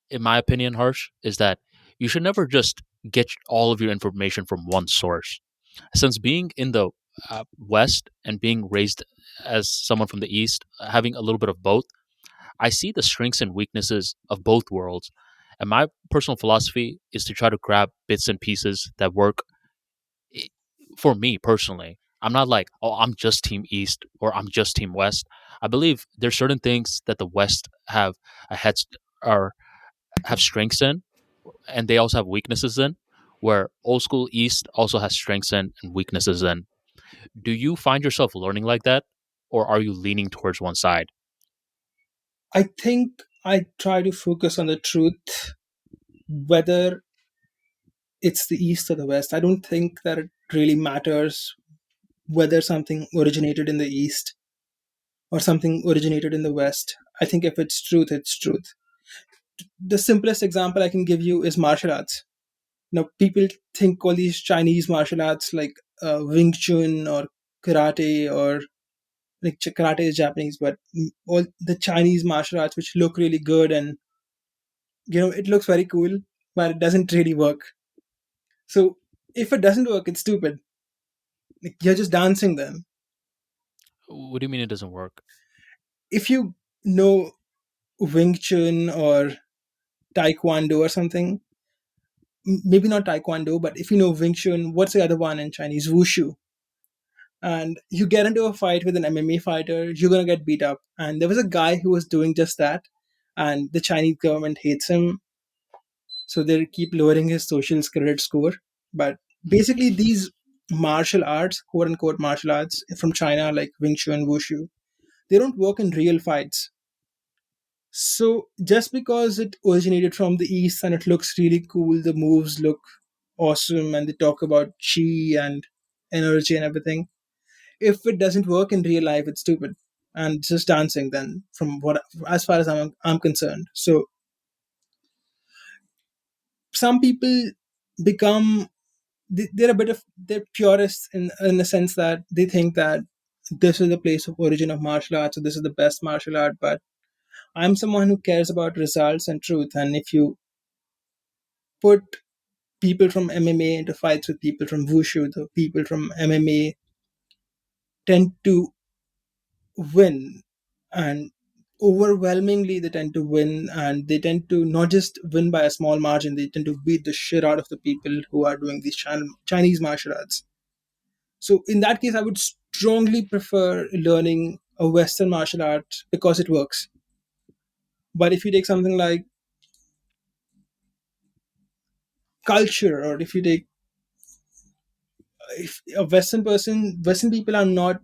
in my opinion, Harsh, is that you should never just get all of your information from one source. Since being in the West and being raised as someone from the East, having a little bit of both, I see the strengths and weaknesses of both worlds. And my personal philosophy is to try to grab bits and pieces that work i- for me personally. I'm not like, oh, I'm just Team East or I'm just Team West. I believe there's certain things that the West have a head or have strengths in, and they also have weaknesses in. Where old school East also has strengths in and weaknesses in. Do you find yourself learning like that, or are you leaning towards one side? I think I try to focus on the truth, whether it's the East or the West. I don't think that it really matters whether something originated in the East or something originated in the West. I think if it's truth, it's truth. The simplest example I can give you is martial arts. People think all these Chinese martial arts like Wing Chun or karate, or like karate is Japanese, but all the Chinese martial arts which look really good, and it looks very cool, but it doesn't really work. So if it doesn't work, it's stupid. Like, you're just dancing then. What do you mean it doesn't work? If you know Wing Chun or Taekwondo or something, maybe not Taekwondo, but if you know Wing Chun, what's the other one in Chinese? Wushu. And you get into a fight with an MMA fighter, you're gonna get beat up. And there was a guy who was doing just that, and the Chinese government hates him, so they keep lowering his social credit score. But basically, these martial arts, quote unquote martial arts from China, like Wing Chun, Wushu, they don't work in real fights. So just because it originated from the East and it looks really cool, the moves look awesome, and they talk about chi and energy and everything, if it doesn't work in real life, it's stupid and just dancing. Then, from what, as far as I'm concerned, so some people become, they're a bit of, they're purists in the sense that they think that this is the place of origin of martial arts, so this is the best martial art. But I'm someone who cares about results and truth, and if you put people from MMA into fights with people from Wushu, the people from MMA tend to win, and overwhelmingly they tend to win, and they tend to not just win by a small margin, they tend to beat the shit out of the people who are doing these Chinese martial arts. So in that case, I would strongly prefer learning a Western martial art because it works. But if you take something like culture, or if you take, if a Western people are not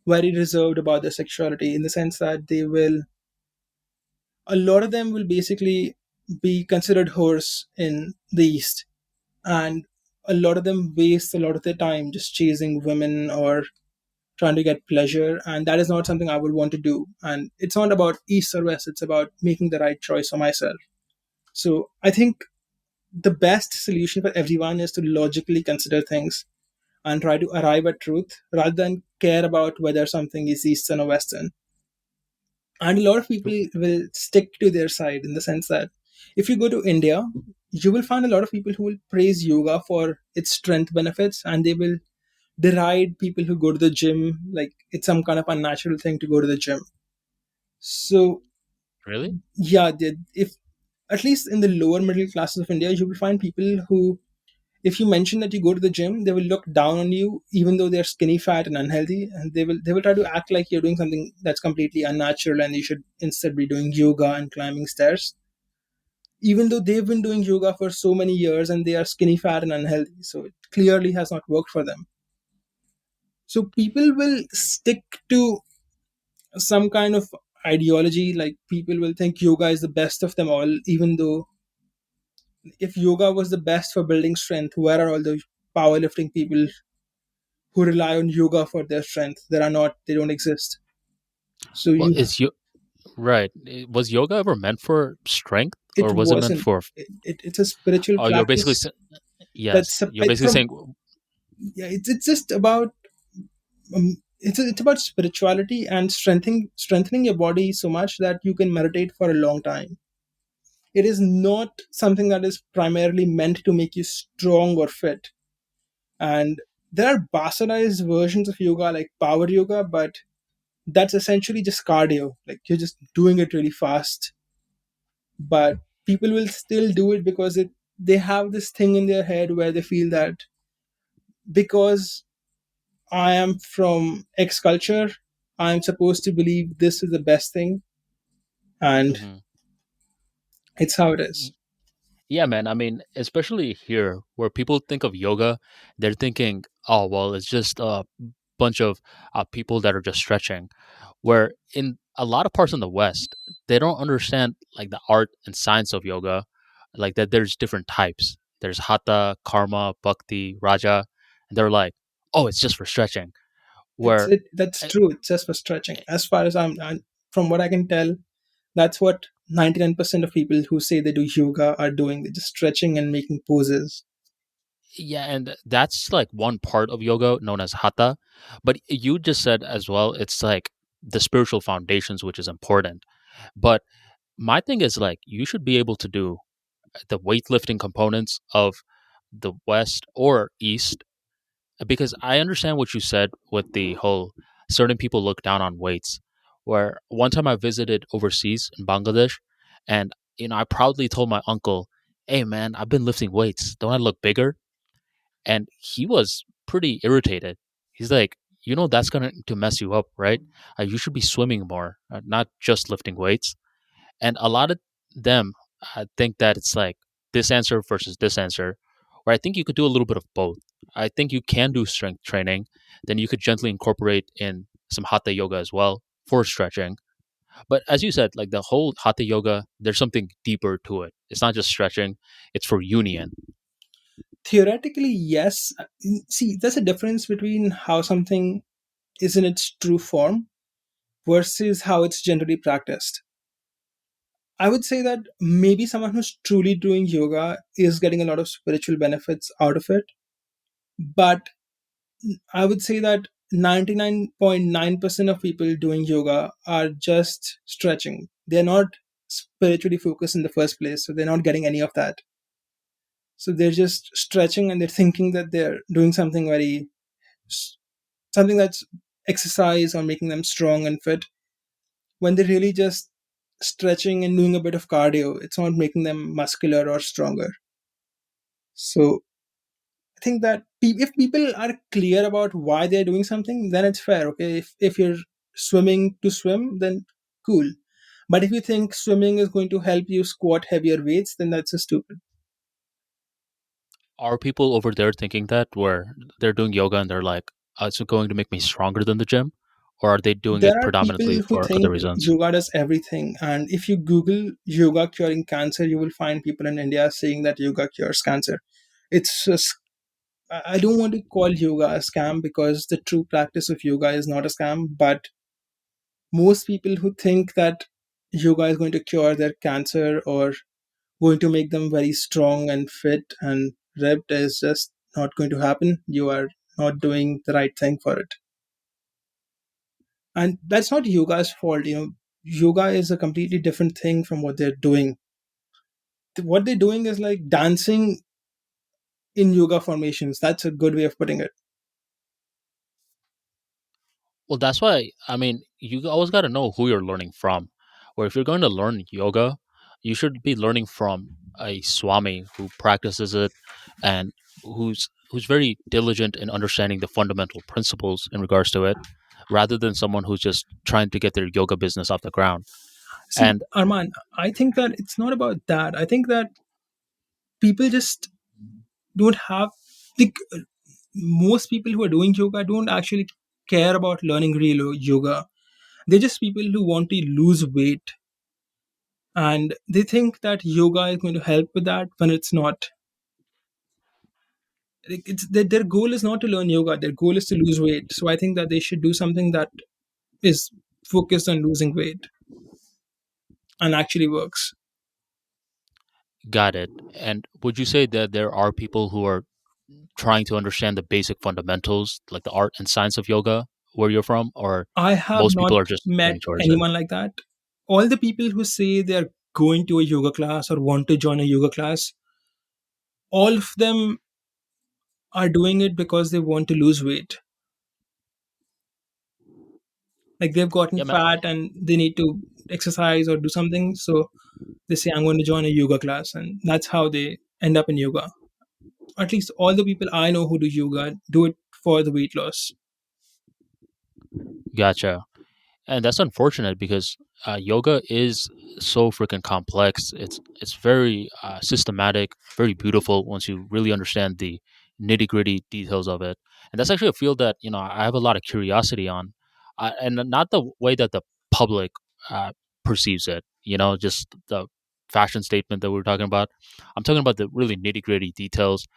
very reserved about their sexuality, in the sense that they will, a lot of them will basically be considered whores in the East, and a lot of them waste a lot of their time just chasing women or trying to get pleasure, and that is not something I would want to do. And it's not about East or West, it's about making the right choice for myself. So I think the best solution for everyone is to logically consider things and try to arrive at truth rather than care about whether something is Eastern or Western. And a lot of people will stick to their side, in the sense that if you go to India, you will find a lot of people who will praise yoga for its strength benefits, and they will deride people who go to the gym like it's some kind of unnatural thing to go to the gym. So Really? yeah, if at least in the lower middle classes of India, you will find people who, if you mention that you go to the gym, they will look down on you, even though they're skinny, fat, and unhealthy, and they will try to act like you're doing something that's completely unnatural, and you should instead be doing yoga and climbing stairs, even though they've been doing yoga for so many years and they are skinny, fat, and unhealthy. So it clearly has not worked for them. So people will stick to some kind of ideology, like people will think yoga is the best of them all, even though if yoga was the best for building strength, where are all the powerlifting people who rely on yoga for their strength? There are not, they don't exist. So Well, you, is you right? Was yoga ever meant for strength, it or was it meant wasn't, for? it's a spiritual Oh, you're basically practice yes. that's You're basically from, saying yeah, it's just about, it's about spirituality and strengthening your body so much that you can meditate for a long time. It is not something that is primarily meant to make you strong or fit. And there are bastardized versions of yoga like power yoga, but that's essentially just cardio, like you're just doing it really fast. But people will still do it because they have this thing in their head where they feel that because I am from X culture, I'm supposed to believe this is the best thing, and mhm. it's how it is. Yeah, man. I mean, especially here where people think of yoga, they're thinking, oh, well, it's just a bunch of people that are just stretching. Where in a lot of parts in the West, they don't understand like the art and science of yoga, like that there's different types. There's hatha, karma, bhakti, raja. And they're like, Oh, it's just for stretching. It's Where it that's uh, true. It's just for stretching. As far as from what I can tell, that's what 99% of people who say they do yoga are doing. They're just stretching and making poses. yeah, and that's like one part of yoga known as hatha. But you just said as well, it's like the spiritual foundations, which is important. But my thing is like you should be able to do the weightlifting components of the West or East, because I understand what you said with the whole certain people look down on weights. Where one time I visited overseas in Bangladesh, and I proudly told my uncle, "Hey man, I've been lifting weights. Don't I look bigger?" And he was pretty irritated. He's like, that's going to mess you up, right? You should be swimming more, not just lifting weights. And a lot of them think that it's like this answer versus this answer, where I think you could do a little bit of both. I think you can do strength training, then you could gently incorporate in some hatha yoga as well for stretching. But as you said, like the whole hatha yoga, there's something deeper to it. It's not just stretching, it's for union. Theoretically, yes. See, there's a difference between how something is in its true form versus how it's generally practiced. I would say that maybe someone who's truly doing yoga is getting a lot of spiritual benefits out of it. But I would say that 99.9% of people doing yoga are just stretching. They're not spiritually focused in the first place, so they're not getting any of that. So they're just stretching and they're thinking that they're doing something something that's exercise or making them strong and fit, when they're really just stretching and doing a bit of cardio. It's not making them muscular or stronger. So I think that if people are clear about why they're doing something, then it's fair. Okay, if you're swimming to swim, then cool. But if you think swimming is going to help you squat heavier weights, then that's just stupid. Are people over there thinking that where they're doing yoga and they're like, it's going to make me stronger than the gym? Or are they doing There it are predominantly people who for other think reasons? yoga does everything, and if you Google yoga curing cancer, you will find people in India saying that yoga cures cancer. It's just, I don't want to call yoga a scam because the true practice of yoga is not a scam, but most people who think that yoga is going to cure their cancer or going to make them very strong and fit and ripped is just not going to happen. You are not doing the right thing for it. And that's not yoga's fault. Yoga is a completely different thing from what they're doing. What they're doing is like dancing in yoga formations. That's a good way of putting it. Well, that's why, I mean, you always got to know who you're learning from. Or if you're going to learn yoga, you should be learning from a swami who practices it and who's very diligent in understanding the fundamental principles in regards to it, rather than someone who's just trying to get their yoga business off the ground. See, And Arman, I think that it's not about that. I think that people just don't have, like, most people who are doing yoga don't actually care about learning real yoga. They're just people who want to lose weight, and they think that yoga is going to help with that when it's not. Like, their goal is not to learn yoga, their goal is to lose weight. So I think that they should do something that is focused on losing weight and actually works. got it. And would you say that there are people who are trying to understand the basic fundamentals, like the art and science of yoga, where you're from, or I have most not people are just met leaning towards it? anyone like that. All the people who say they're going to a yoga class or want to join a yoga class, all of them are doing it because they want to lose weight. Like, they've gotten Yeah, man. fat and they need to exercise or do something, so they say I'm going to join a yoga class, and that's how they end up in yoga. At least all the people I know who do yoga do it for the weight loss. Gotcha. And that's unfortunate because yoga is so freaking complex. It's very systematic, very beautiful once you really understand the nitty gritty details of it. And that's actually a field that I have a lot of curiosity on, and not the way that the public uh, perceives it. Just the fashion statement that we are talking about. I'm talking about the really nitty gritty details,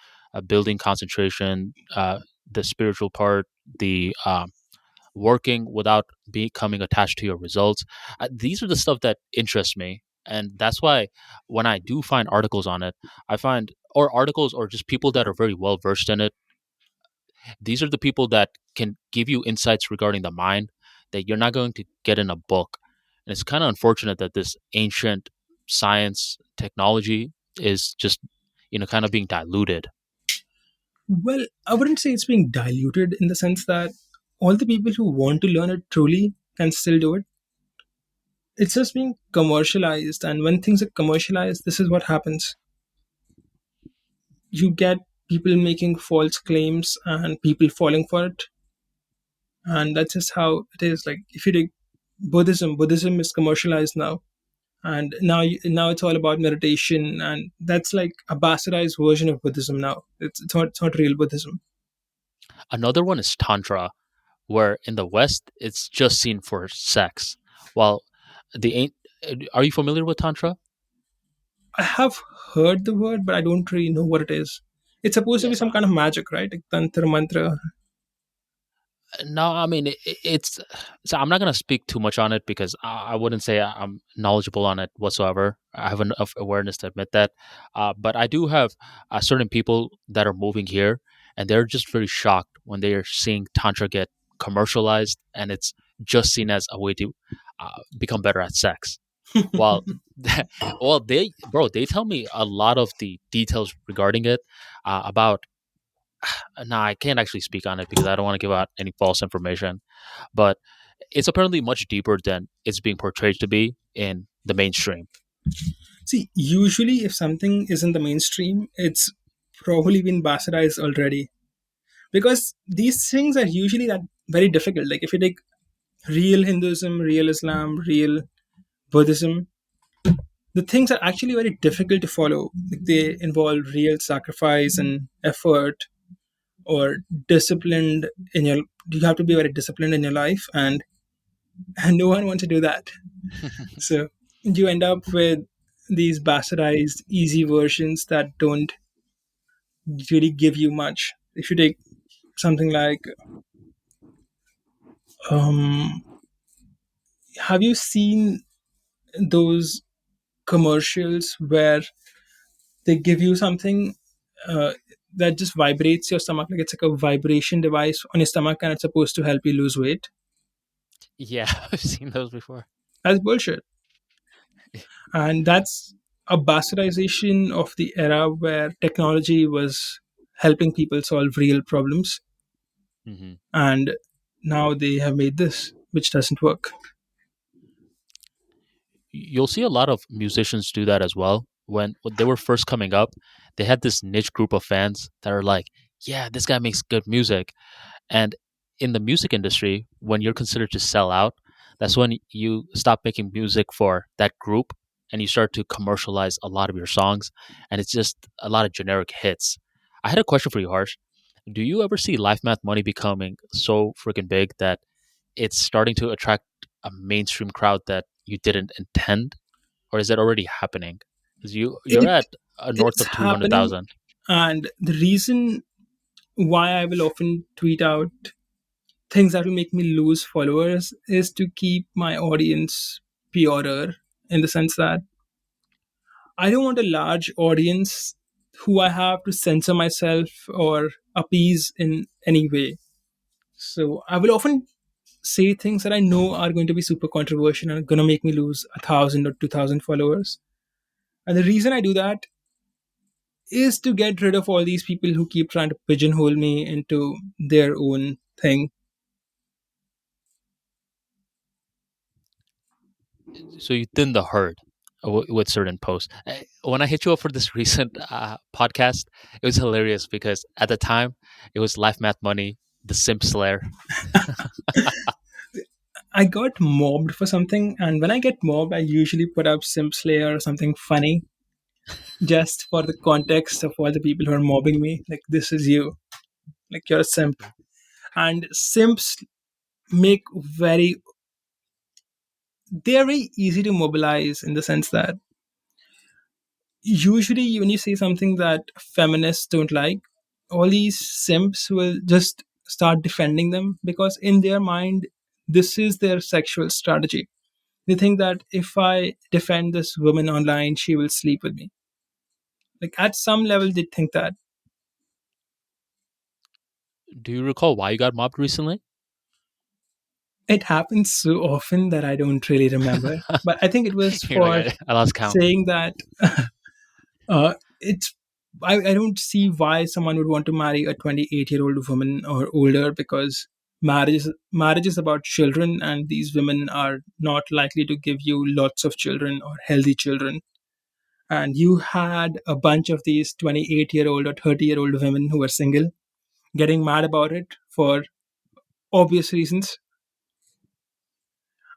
building concentration, the spiritual part, the working without becoming attached to your results. These are the stuff that interests me. And that's why when I do find articles on it, I find, or articles or just people that are very well versed in it, these are the people that can give you insights regarding the mind that you're not going to get in a book. And it's kind of unfortunate that this ancient science technology is just, kind of being diluted. Well, I wouldn't say it's being diluted in the sense that all the people who want to learn it truly can still do it. It's just being commercialized, and when things are commercialized, this is what happens. You get people making false claims and people falling for it, and that's just how it is. Like if you take Buddhism is commercialized now, and now it's all about meditation, and that's like a bastardized version of Buddhism now. It's not real Buddhism. Another one is Tantra, where in the West it's just seen for sex. While the ain't, are you familiar with Tantra? I have heard the word, but I don't really know what it is. It's supposed to be Yes. some kind of magic, right? Like tantra mantra. No, I mean it's. So I'm not gonna speak too much on it because I wouldn't say I'm knowledgeable on it whatsoever. I have enough awareness to admit that, but I do have certain people that are moving here, and they're just very shocked when they are seeing tantra get commercialized, and it's just seen as a way to become better at sex. While, well, they tell me a lot of the details regarding it, about. Nah, I can't actually speak on it because I don't want to give out any false information. But it's apparently much deeper than it's being portrayed to be in the mainstream. See, usually if something is in the mainstream, it's probably been bastardized already. Because these things are usually that very difficult. Like if you take real Hinduism, real Islam, real Buddhism, the things are actually very difficult to follow. Like they involve real sacrifice and effort, or disciplined in your. You have to be very disciplined in your life, and no one wants to do that. So you end up with these bastardized, easy versions that don't really give you much. If you take something like, um, have you seen those commercials where they give you something uh, that just vibrates your stomach? Like it's like a vibration device on your stomach, and it's supposed to help you lose weight. Yeah, I've seen those before. That's bullshit. And that's a bastardization of the era where technology was helping people solve real problems, Hmm. and now they have made this which doesn't work. You'll see a lot of musicians do that as well. When they were first coming up, they had this niche group of fans that are like, "Yeah, this guy makes good music." And in the music industry, when you're considered to sell out, that's when you stop making music for that group and you start to commercialize a lot of your songs. And it's just a lot of generic hits. I had a question for you, Harsh. Do you ever see Life Math Money becoming so freaking big that it's starting to attract a mainstream crowd that you didn't intend? Or is it already happening? Because you're It at north it's of happening, 200,000. and the reason why I will often tweet out things that will make me lose followers is to keep my audience purer, in the sense that I don't want a large audience who I have to censor myself or appease in any way. So I will often say things that I know are going to be super controversial and going to make me lose 1,000 or 2,000 followers. And the reason I do that is to get rid of all these people who keep trying to pigeonhole me into their own thing. So you thin the herd with certain posts. When I hit you up for this recent podcast, it was hilarious because at the time it was Life Math Money, the Simp Slayer. I got mobbed for something, and when I get mobbed, I usually put up Simp Slayer or something funny just for the context of all the people who are mobbing me. Like, this is you. Like, you're a simp. And simps make very, they're very easy to mobilize, in the sense that usually when you say something that feminists don't like, all these simps will just start defending them because in their mind this is their sexual strategy. They think that if I defend this woman online, she will sleep with me. Like at some level they think that. Do you recall why you got mobbed recently? It happens so often that I don't really remember, but I think it was You're like, for I lost count. saying that it's I don't see why someone would want to marry a 28-year-old woman or older, because marriage is about children, and these women are not likely to give you lots of children or healthy children. And you had a bunch of these 28-year-old or 30-year-old women who were single getting mad about it for obvious reasons.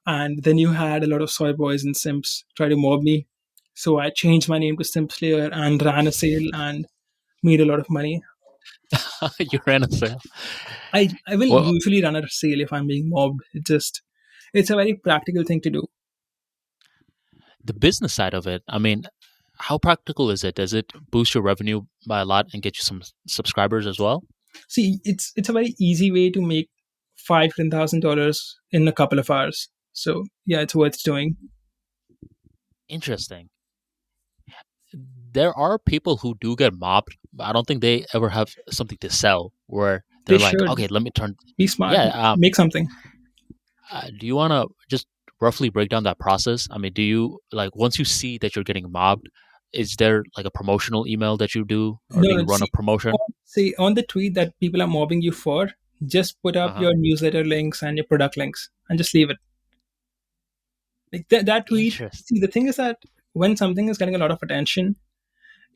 And then you had a lot of soy boys and simps try to mob me. So I changed my name to Simp Slayer and ran a sale and made a lot of money. You ran a sale. I will Well, usually run a sale if I'm being mobbed. It's a very practical thing to do. the business side of it, I mean, how practical is it? Does it boost your revenue by a lot and get you some subscribers as well? See, it's a very easy way to make $5,000 to $10,000 in a couple of hours. So yeah, it's worth doing. Interesting. There are people who do get mobbed, but I don't think they ever have something to sell where They they're like, should okay, let me turn. be smart, Yeah. make something. Do you want to just roughly break down that process? I mean, do you like once you see that you're getting mobbed, is there like a promotional email that you do or No, do you no. run a See, promotion? on the tweet that people are mobbing you for, just put Uh up huh. your newsletter links and your product links and just leave it. Like that tweet. Interest. See, the thing is that when something is getting a lot of attention,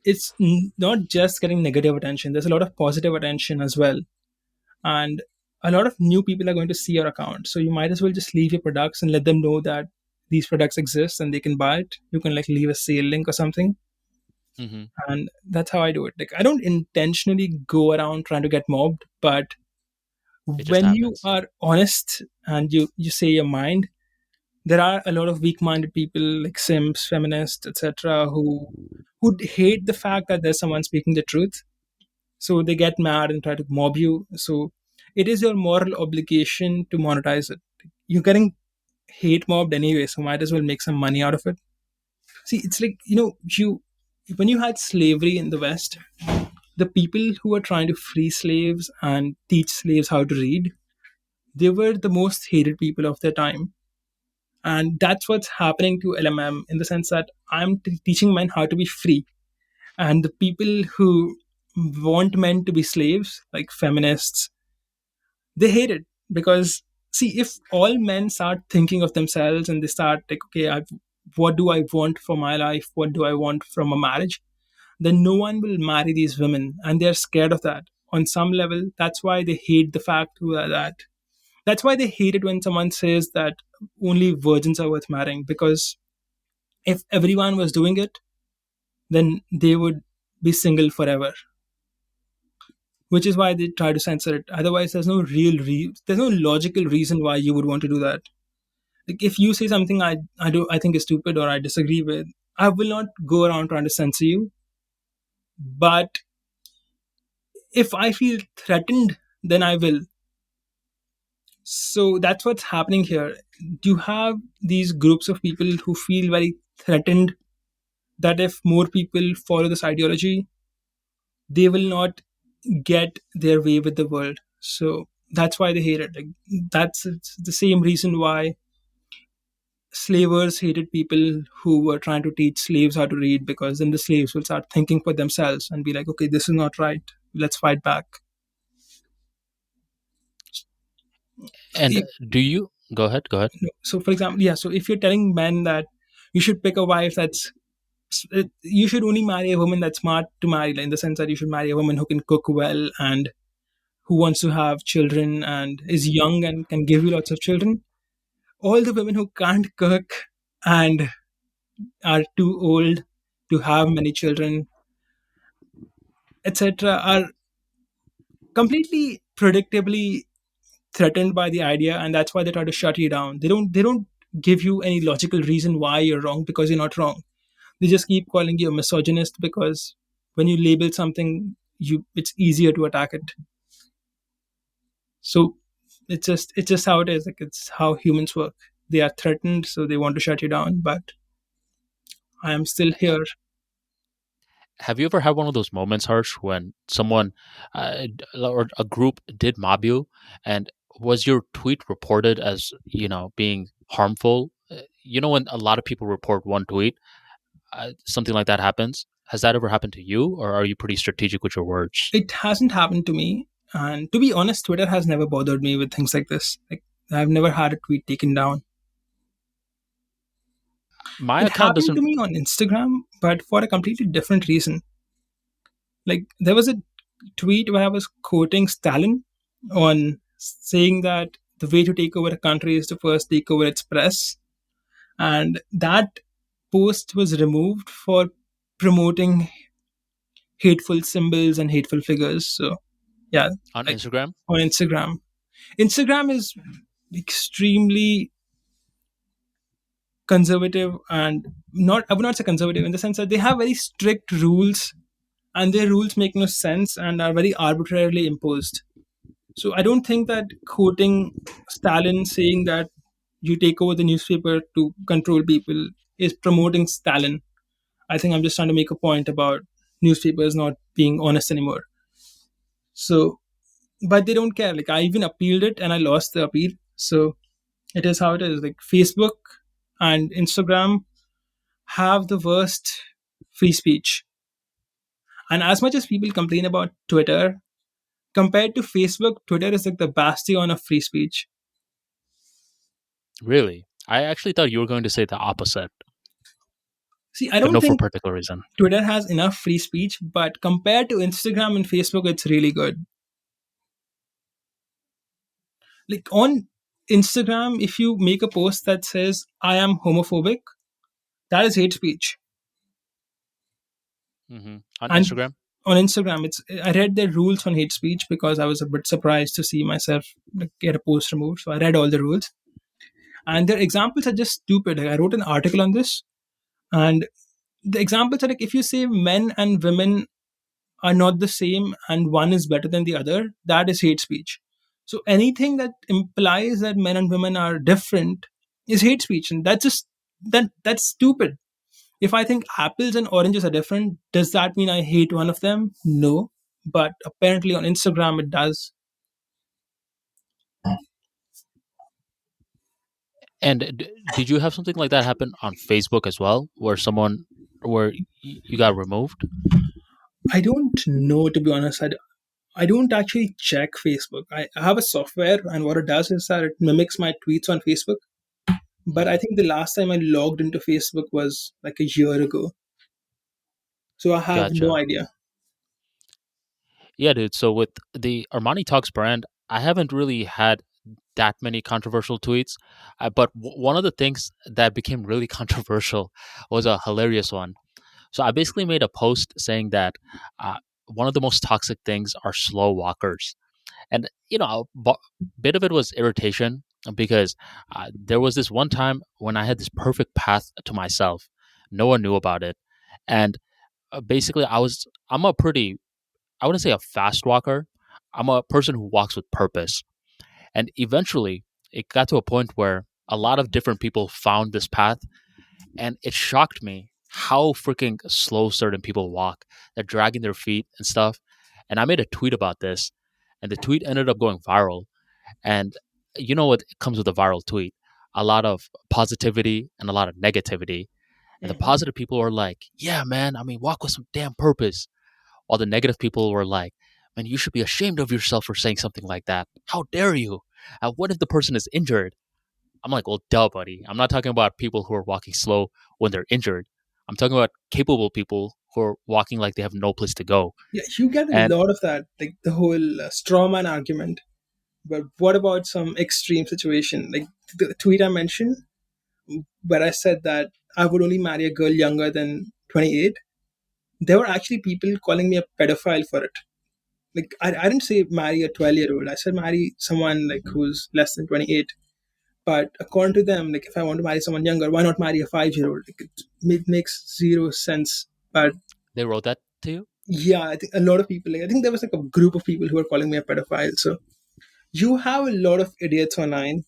it's not just getting negative attention. There's a lot of positive attention as well, and a lot of new people are going to see your account. So you might as well just leave your products and let them know that these products exist and they can buy it. You can like leave a sale link or something, Hmm. and that's how I do it. Like I don't intentionally go around trying to get mobbed, but It just when you happens. are honest and you say your mind, there are a lot of weak-minded people like simps, feminists, etc., who hate the fact that there's someone speaking the truth. So they get mad and try to mob you. So it is your moral obligation to monetize it. You're getting hate mobbed anyway, so might as well make some money out of it. See, it's like, you when you had slavery in the West, the people who were trying to free slaves and teach slaves how to read, they were the most hated people of their time. And that's what's happening to LMM, in the sense that I'm teaching men how to be free. And the people who want men to be slaves, like feminists, they hate it. Because see, if all men start thinking of themselves and they start like, okay, what do I want for my life, what do I want from a marriage, then no one will marry these women, and they're scared of that on some level. That's why they hate the fact that that's why they hate it when someone says that only virgins are worth marrying, because if everyone was doing it, then they would be single forever, which is why they try to censor it. Otherwise, there's no logical reason why you would want to do that. Like if you say something I think is stupid or I disagree with, I will not go around trying to censor you. But if I feel threatened, then I will. So that's what's happening here. You have these groups of people who feel very threatened that if more people follow this ideology, they will not get their way with the world. So that's why they hate it. Like that's it's the same reason why slavers hated people who were trying to teach slaves how to read, because then the slaves will start thinking for themselves and be like, okay, this is not right. Let's fight back. And do you go ahead? Go ahead. So, for example, yeah. So if you're telling men that you should pick a wife you should only marry a woman that's smart to marry, like, in the sense that you should marry a woman who can cook well and who wants to have children and is young and can give you lots of children. All the women who can't cook and are too old to have many children, etc., are completely predictably threatened by the idea, and that's why they try to shut you down. They don't give you any logical reason why you're wrong, because you're not wrong. They just keep calling you a misogynist, because when you label something it's easier to attack it. So it's just how it is. Like, it's how humans work. They are threatened, so they want to shut you down. But I am still here. Have you ever had one of those moments, Harsh, when someone or a group did mob you, and was your tweet reported as being harmful? When a lot of people report one tweet, something like that happens. Has that ever happened to you, or are you pretty strategic with your words? It hasn't happened to me, and to be honest, Twitter has never bothered me with things like this. Like, I've never had a tweet taken down. My It account happened to doesn't. me on Instagram, but for a completely different reason. Like, there was a tweet where I was quoting Stalin on saying that the way to take over a country is to first take over its press. And that post was removed for promoting hateful symbols and hateful figures. So, yeah, On like Instagram? on Instagram. Instagram is extremely conservative, and not, I would not say conservative in the sense that they have very strict rules, and their rules make no sense and are very arbitrarily imposed. So I don't think that quoting Stalin saying that you take over the newspaper to control people is promoting Stalin. I think I'm just trying to make a point about newspapers not being honest anymore. So, but they don't care. Like, I even appealed it and I lost the appeal. So it is how it is. Like, Facebook and Instagram have the worst free speech. And as much as people complain about Twitter, compared to Facebook, Twitter is like the bastion of free speech. Really? I actually thought you were going to say the opposite, See, I but don't no, for a think particular reason. Twitter has enough free speech, but compared to Instagram and Facebook, it's really good. Like, on Instagram, if you make a post that says, I am homophobic, that is hate speech. On And Instagram? on Instagram, I read the rules on hate speech because I was a bit surprised to see myself, like, get a post removed. So I read all the rules. And their examples are just stupid. Like, I wrote an article on this, and the examples are like, if you say men and women are not the same and one is better than the other, that is hate speech. So anything that implies that men and women are different is hate speech, and that's stupid. If I think apples and oranges are different, does that mean I hate one of them? No, but apparently on Instagram it does. And did you have something like that happen on Facebook as well, where you got removed? I don't know, to be honest. I don't actually check Facebook. I have a software, and what it does is that it mimics my tweets on Facebook. But I Hmm. think the last time I logged into Facebook was like a year ago. So I have no Gotcha. idea. Yeah, dude. So with the Armani Talks brand, I haven't really had that many controversial tweets. But one of the things that became really controversial was a hilarious one. So I basically made a post saying that one of the most toxic things are slow walkers. And, bit of it was irritation because there was this one time when I had this perfect path to myself. No one knew about it. And basically, I'm a pretty, I wouldn't say a fast walker. I'm a person who walks with purpose. And eventually, it got to a point where a lot of different people found this path, and it shocked me how freaking slow certain people walk. They're dragging their feet and stuff. And I made a tweet about this, and the tweet ended up going viral. And you know what comes with a viral tweet? A lot of positivity and a lot of negativity. And the Mhm. positive people were like, yeah, man, I mean, walk with some damn purpose. While the negative people were like, man, you should be ashamed of yourself for saying something like that. How dare you? What if the person is injured? I'm like, well, duh, buddy. I'm not talking about people who are walking slow when they're injured. I'm talking about capable people who are walking like they have no place to go. Yeah, you get a And lot of that, like the whole straw man argument. But what about some extreme situation? Like the tweet I mentioned, where I said that I would only marry a girl younger than 28. There were actually people calling me a pedophile for it. Like, I didn't say marry a 12-year-old. I said marry someone like who's less than 28. But according to them, like, if I want to marry someone younger, why not marry a 5-year-old? Like, it makes zero sense. But they wrote that to you? Yeah, I think a lot of people, like, I think there was like a group of people who were calling me a pedophile. So you have a lot of idiots online,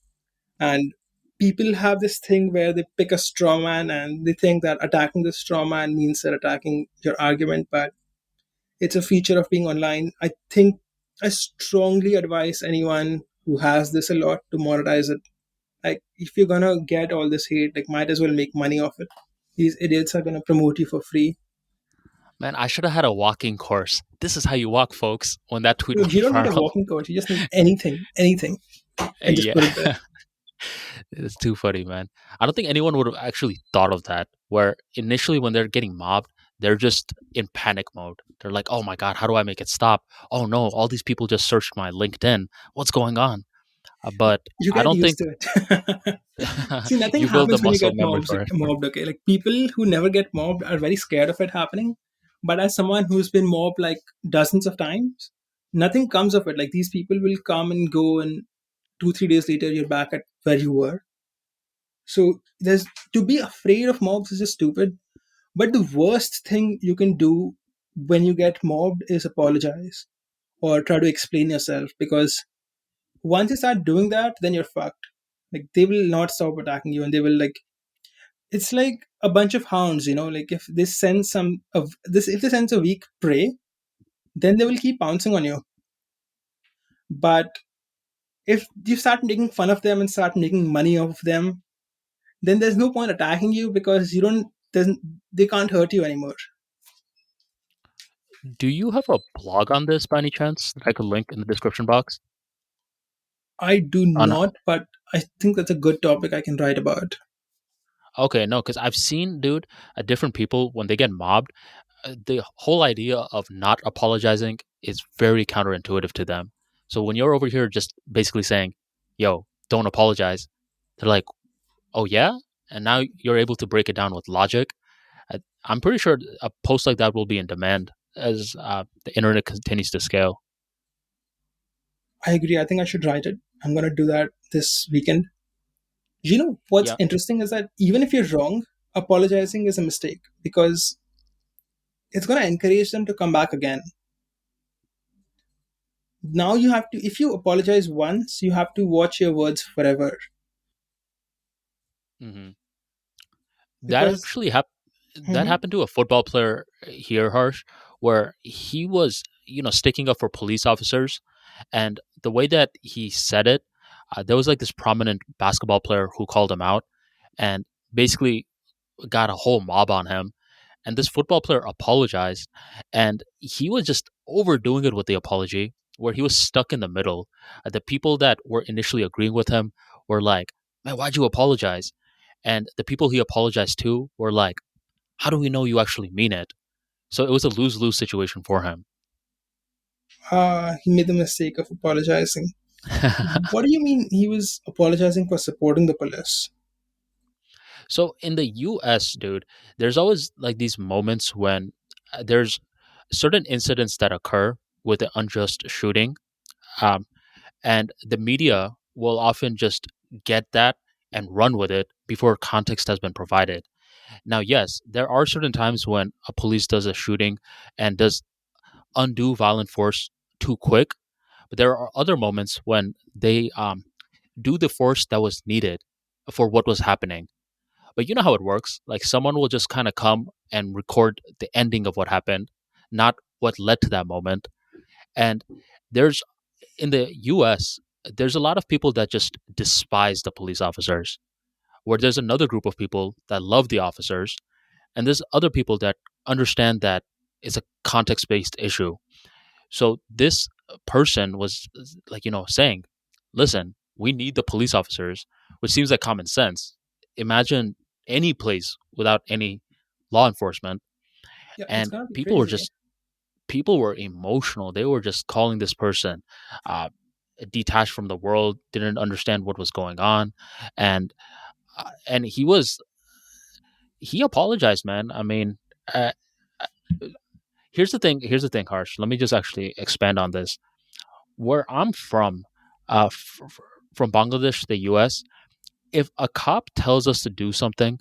and people have this thing where they pick a straw man and they think that attacking the straw man means they're attacking your argument, but it's a feature of being online. I think I strongly advise anyone who has this a lot to monetize it. Like, if you're gonna get all this hate, like, might as well make money off it. These idiots are gonna promote you for free. Man, I should have had a walking course. This is how you walk, folks, when that tweet Look, you went don't need a viral. walking coach. You just need anything, and just put it there. Yeah. It's too funny, man. I don't think anyone would have actually thought of that. Where initially, when they're getting mobbed, they're just in panic mode. They're like, "Oh my god, how do I make it stop? Oh no, all these people just searched my LinkedIn. What's going on?" But You I get don't used think to it. See, nothing you build the happens when you muscle get memory mobbed. for it. Mobbed, okay. Like, people who never get mobbed are very scared of it happening. But as someone who's been mobbed like dozens of times, nothing comes of it. Like, these people will come and go, and 2 3 days later, you're back at where you were. So there's to be afraid of mobs is just stupid. But the worst thing you can do when you get mobbed is apologize or try to explain yourself, because once you start doing that, then you're fucked. Like, they will not stop attacking you, and they will, like, it's like a bunch of hounds, like, if they sense some of this, if they sense a weak prey, then they will keep pouncing on you. But if you start making fun of them and start making money off of them, then there's no point attacking you, because you don't doesn't they can't hurt you anymore. Do you have a blog on this by any chance that I could link in the description box? I do On not, but I think that's a good topic I can write about. Okay, no, because I've seen, dude, different people when they get mobbed, the whole idea of not apologizing is very counterintuitive to them. So when you're over here just basically saying, "Yo, don't apologize," they're like, "Oh yeah," and now you're able to break it down with logic. I'm pretty sure a post like that will be in demand as the internet continues to scale. I agree. I think I should write it. I'm gonna do that this weekend. What's Yeah. interesting is that even if you're wrong, apologizing is a mistake, because it's gonna encourage them to come back again. Now you have to, if you apologize once, you have to watch your words forever. hmm That Because actually that Mhm. happened to a football player here, Harsh, where he was, sticking up for police officers, and the way that he said it, there was like this prominent basketball player who called him out, and basically got a whole mob on him. And this football player apologized, and he was just overdoing it with the apology, where he was stuck in the middle. The people that were initially agreeing with him were like, "Man, why'd you apologize?" And the people he apologized to were like, "How do we know you actually mean it?" So it was a lose lose situation for him. he made the mistake of apologizing. What do you mean he was apologizing for supporting the police? So in the US, dude, there's always like these moments when there's certain incidents that occur with an unjust shooting. Um, and the media will often just get that and run with it before context has been provided. Now, yes, there are certain times when a police does a shooting and does undue violent force too quick, but there are other moments when they do the force that was needed for what was happening. But you know how it works. Like someone will just kind of come and record the ending of what happened, not what led to that moment. And there's in the US, there's a lot of people that just despise the police officers, where there's another group of people that love the officers, and there's other people that understand that it's a context based issue. So this person was like, saying, listen, we need the police officers, which seems like common sense. Imagine any place without any law enforcement. Yeah, it's And gonna be people were crazy. just, people were emotional. They were just calling this person uh, detached from the world, didn't understand what was going on. And he apologized, man. I mean, uh, here's the thing, Harsh. Let me just actually expand on this. Where I'm from, from Bangladesh to the US, if a cop tells us to do something,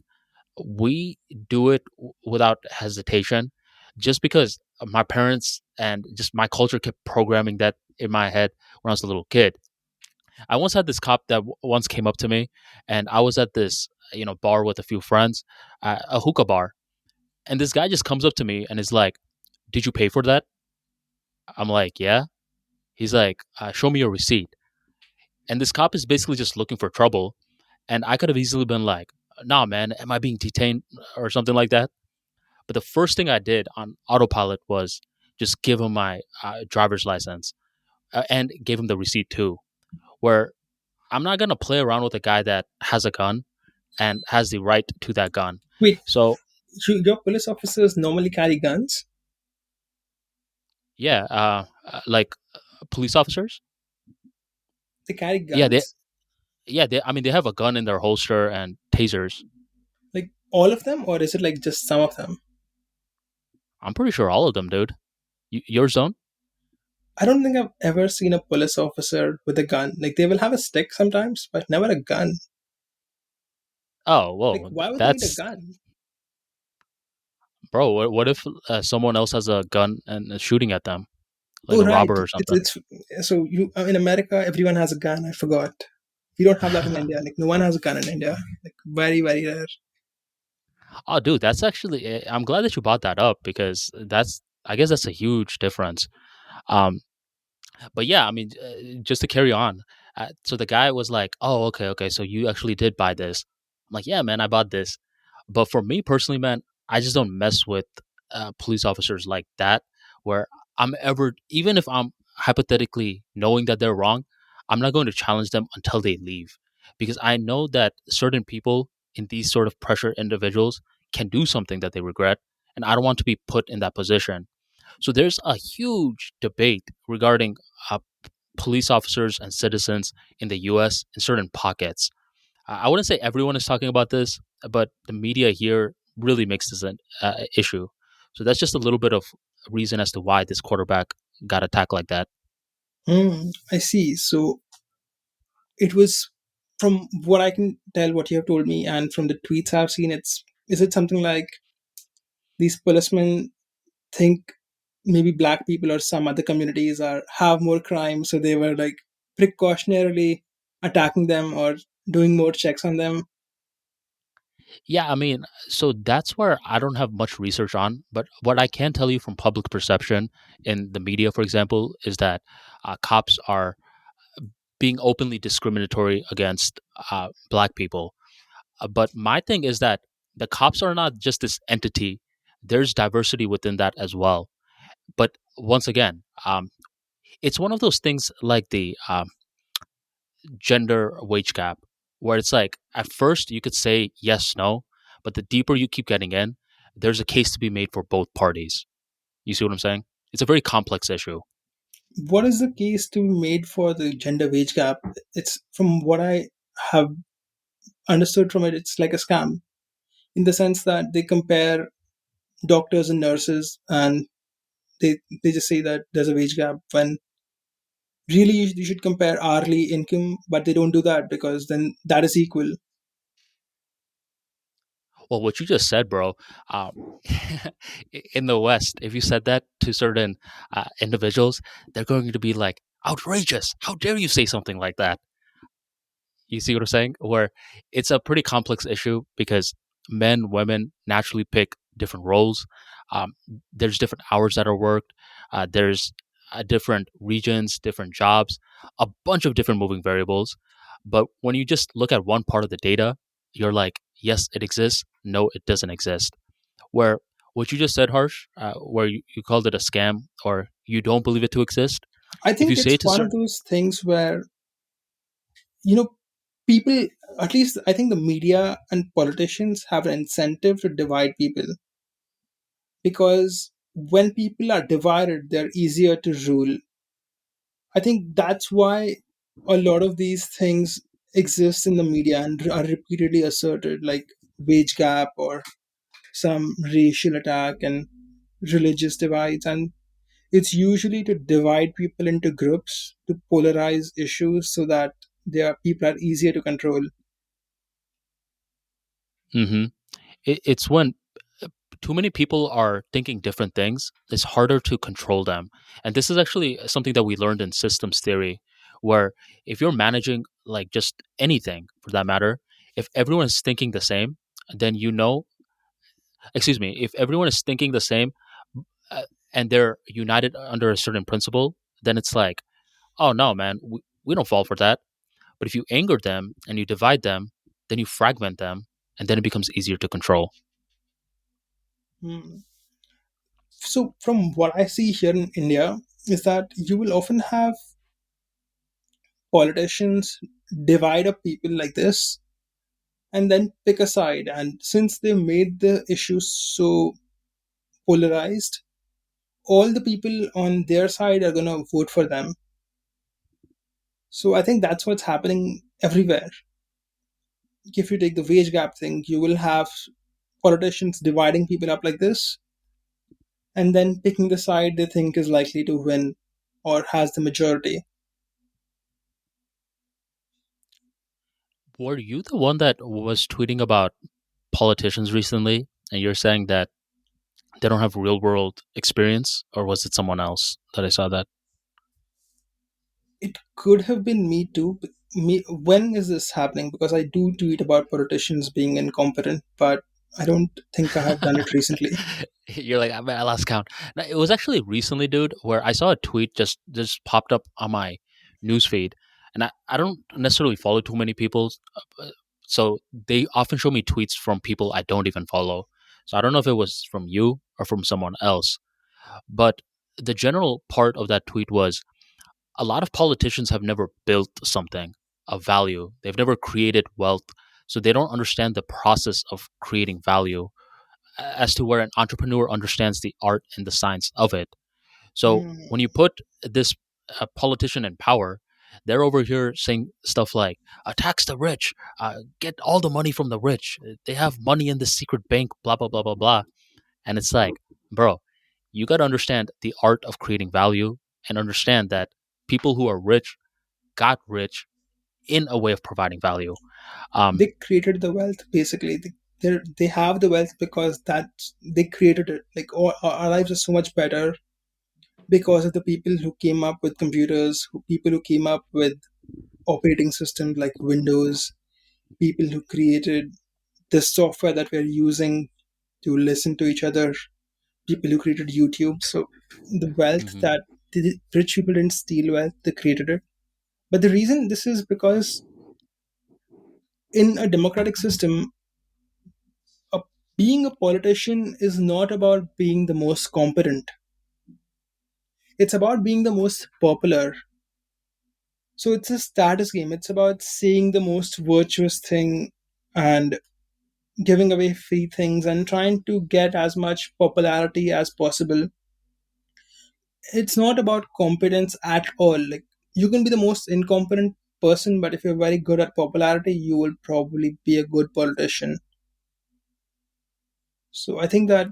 we do it without hesitation, just because my parents and just my culture kept programming that in my head when I was a little kid. I once had this cop that once came up to me, and I was at this bar with a few friends, a hookah bar, and this guy just comes up to me and is like, "Did you pay for that?" I'm like, "Yeah." He's like, "Show me your receipt." And this cop is basically just looking for trouble, and I could have easily been like, "Nah, man, am I being detained or something like that?" But the first thing I did on autopilot was just give him my driver's license and gave him the receipt too. Where I'm not gonna play around with a guy that has a gun and has the right to that gun. Wait, So your police officers normally carry guns? yeah, police officers. They carry Yeah, they guns? I mean they have a gun in their holster and tasers. Like all of them, or is it like just some of them? I'm pretty sure all of them, dude. Your zone? I don't think I've ever seen a police officer with a gun. Like they will have a stick sometimes, but never a gun. Oh, Like whoa, why would they need a that's gun? bro. What if someone else has a gun and is shooting at them, like Oh a right, robber or something? it's so you in America everyone has a gun. I forgot. We don't have that in India. Like no one has a gun in India. Like very very rare. Oh, dude, that's actually. I'm glad that you brought that up because that's. I guess that's a huge difference. Um, but yeah, I mean, just to carry on. So the guy was like, "Oh, okay, okay. So you actually did buy this?" I'm like, "Yeah, man, I bought this." But for me personally, man, I just don't mess with police officers like that. Where I'm ever, even if I'm hypothetically knowing that they're wrong, I'm not going to challenge them until they leave, because I know that certain people in these sort of pressure individuals can do something that they regret, and I don't want to be put in that position. So there's a huge debate regarding uh, police officers and citizens in the U.S. in certain pockets. I wouldn't say everyone is talking about this, but the media here really makes this an issue. So that's just a little bit of reason as to why this quarterback got attacked like that. I see. So it was from what I can tell, what you have told me, and from the tweets I've seen. It's is it something like these policemen think maybe black people or some other communities are have more crime, so they were like precautionarily attacking them or doing more checks on them. Yeah, I mean, so that's where I don't have much research on, but what I can tell you from public perception in the media, for example, is that cops are being openly discriminatory against black people. But my thing is that the cops are not just this entity. There's diversity within that as well. But once again, it's one of those things like the gender wage gap, where it's like at first you could say yes, no, but the deeper you keep getting in, there's a case to be made for both parties. You see what I'm saying? It's a very complex issue. What is the case to be made for the gender wage gap? It's from what I have understood from it, it's like a scam in the sense that they compare doctors and nurses and they just say that there's a wage gap when really you should compare hourly income, but they don't do that because then that is equal. Well, what you just said, bro, in the West, if you said that to certain individuals, they're going to be like, outrageous. How dare you say something like that? You see what I'm saying? Where it's a pretty complex issue because men, women naturally pick different roles. Um, there's different hours that are worked. There's different regions, different jobs, a bunch of different moving variables. But when you just look at one part of the data, you're like, yes, it exists. No, it doesn't exist. Where what you just said, Harsh, where you called it a scam or you don't believe it to exist. I If you think say it's it to one of certain, those things where, you know, people, at least I think the media and politicians have an incentive to divide people because when people are divided, they're easier to rule. I think that's why a lot of these things exist in the media and are repeatedly asserted, like wage gap or some racial attack and religious divides. And it's usually to divide people into groups, to polarize issues so that their people are easier to control. it's when too many people are thinking different things, it's harder to control them. And this is actually something that we learned in systems theory, where if you're managing like just anything for that matter, if everyone is thinking the same, then excuse me, if everyone is thinking the same, uh, and they're united under a certain principle, then it's like, oh no, man, we don't fall for that. But if you anger them and you divide them, then you fragment them, and then it becomes easier to control. Hmm. So, from what I see here in India, is that you will often have politicians divide up people like this and then pick a side. And since they made the issue so polarized, all the people on their side are going to vote for them. So I think that's what's happening everywhere. If you take the wage gap thing, you will have politicians dividing people up like this and then picking the side they think is likely to win or has the majority. Were you the one that was tweeting about politicians recently, and you're saying that they don't have real world experience, or was it someone else that I saw that? It could have been me too. But me, when is this happening? Because I do tweet about politicians being incompetent, but I don't think I have done it recently. You're like, I lost count. No, it was actually recently, dude, where I saw a tweet just popped up on my news feed, and I don't necessarily follow too many people, so they often show me tweets from people I don't even follow. So I don't know if it was from you or from someone else, but the general part of that tweet was a lot of politicians have never built something of value. They've never created wealth, so they don't understand the process of creating value as to where an entrepreneur understands the art and the science of it. So when you Hmm. put this politician in power, they're over here saying stuff like tax the rich, get all the money from the rich. They have money in the secret bank, blah blah blah blah blah. And it's like, bro, you got to understand the art of creating value and understand that people who are rich got rich in a way of providing value. Um, They created the wealth basically. They have the wealth because that they created it. Like all, our lives are so much better because of the people who came up with computers, people who came up with operating systems like Windows, people who created the software that we're using to listen to each other, people who created YouTube. So the wealth mhm. that the rich people didn't steal wealth, they created it. But the reason this is because in a democratic system, a, being a politician is not about being the most competent. It's about being the most popular. So it's a status game. It's about saying the most virtuous thing and giving away free things and trying to get as much popularity as possible. It's not about competence at all. Like you can be the most incompetent person, but if you're very good at popularity, you will probably be a good politician. So I think that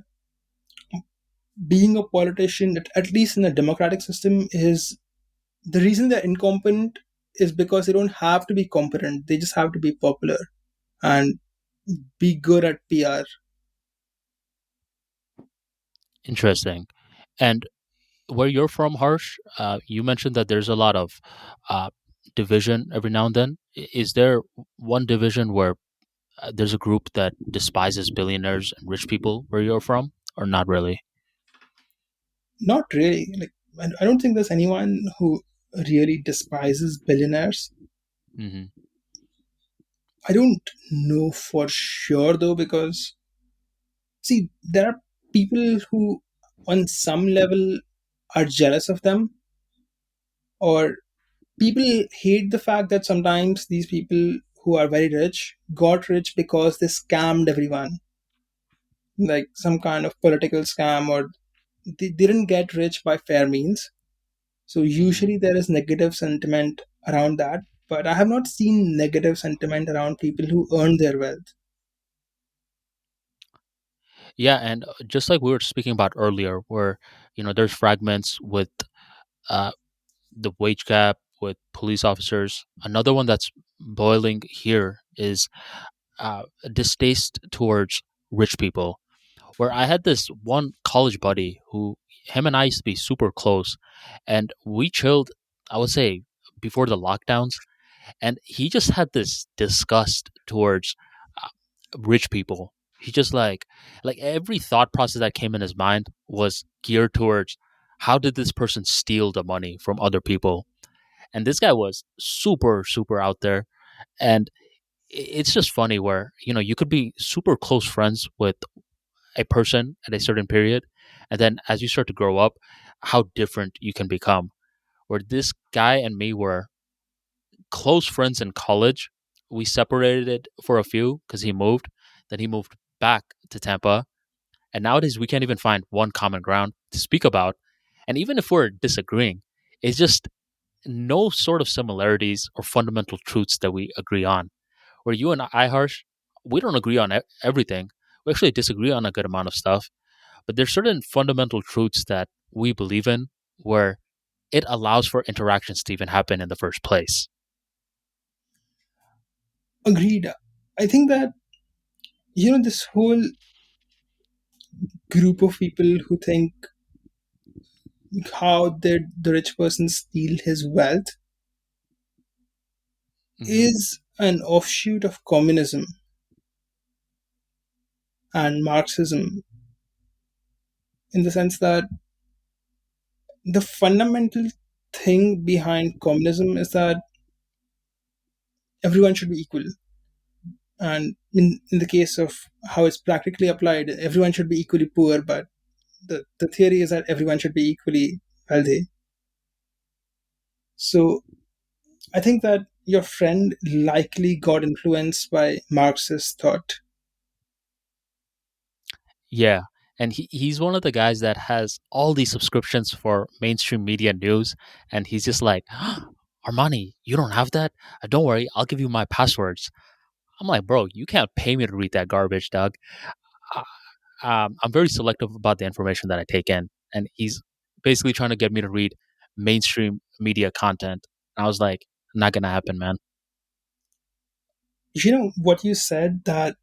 being a politician, at least in a democratic system, is the reason they're incompetent is because they don't have to be competent. They just have to be popular and be good at PR. Interesting. And where you're from, Harsh, you mentioned that there's a lot of uh, division every now and then. Is there one division where there's a group that despises billionaires and rich people where you're from, or not really? Not really. Like I don't think there's anyone who really despises billionaires. Hmm. I don't know for sure though, because see, there are people who, on some level, are jealous of them, or people hate the fact that sometimes these people who are very rich got rich because they scammed everyone, like some kind of political scam, or they didn't get rich by fair means. So Hmm. usually there is negative sentiment around that, but I have not seen negative sentiment around people who earn their wealth. Yeah, and just like we were speaking about earlier, where there's fragments with uh, the wage gap with police officers. Another one that's boiling here is a distaste towards rich people. where I had this one college buddy who him and I used to be super close, and we chilled. I would say before the lockdowns, and he just had this disgust towards uh, rich people. He just like every thought process that came in his mind was geared towards how did this person steal the money from other people. And this guy was super out there, and it's just funny where you could be super close friends with a person at a certain period, and then as you start to grow up, how different you can become. Where this guy and me were close friends in college. We separated for a few because he moved. Then he moved back to Tampa. And nowadays, we can't even find one common ground to speak about. And even if we're disagreeing, it's just no sort of similarities or fundamental truths that we agree on. Where you and I, Harsh, we don't agree on everything. We actually disagree on a good amount of stuff. But there's certain fundamental truths that we believe in where it allows for interactions to even happen in the first place. Agreed. I think that, this whole group of people who think how did the rich person steal his wealth Hmm. is an offshoot of communism and Marxism, in the sense that the fundamental thing behind communism is that everyone should be equal. And in the case of how it's practically applied, everyone should be equally poor, but the theory is that everyone should be equally wealthy. So I think that your friend likely got influenced by Marxist thought. Yeah. And he's one of the guys that has all these subscriptions for mainstream media news. And he's just like, Armani, you don't have that? Don't worry, I'll give you my passwords. I'm like, bro, you can't pay me to read that garbage, dog. Uh, I'm very selective about the information that I take in. And he's basically trying to get me to read mainstream media content. I was like, not going to happen, man. What you said, that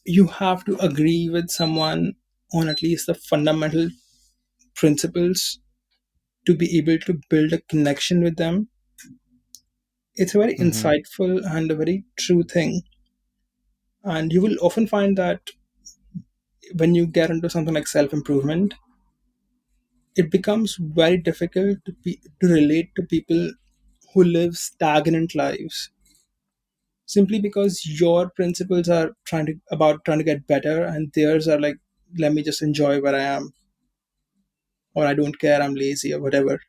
you have to agree with someone on at least the fundamental principles to be able to build a connection with them. It's a very Hmm. insightful and a very true thing. And you will often find that when you get into something like self improvement, it becomes very difficult to relate to people who live stagnant lives, simply because your principles are trying to get better, and theirs are like, let me just enjoy where I am, or I don't care, I'm lazy, or whatever.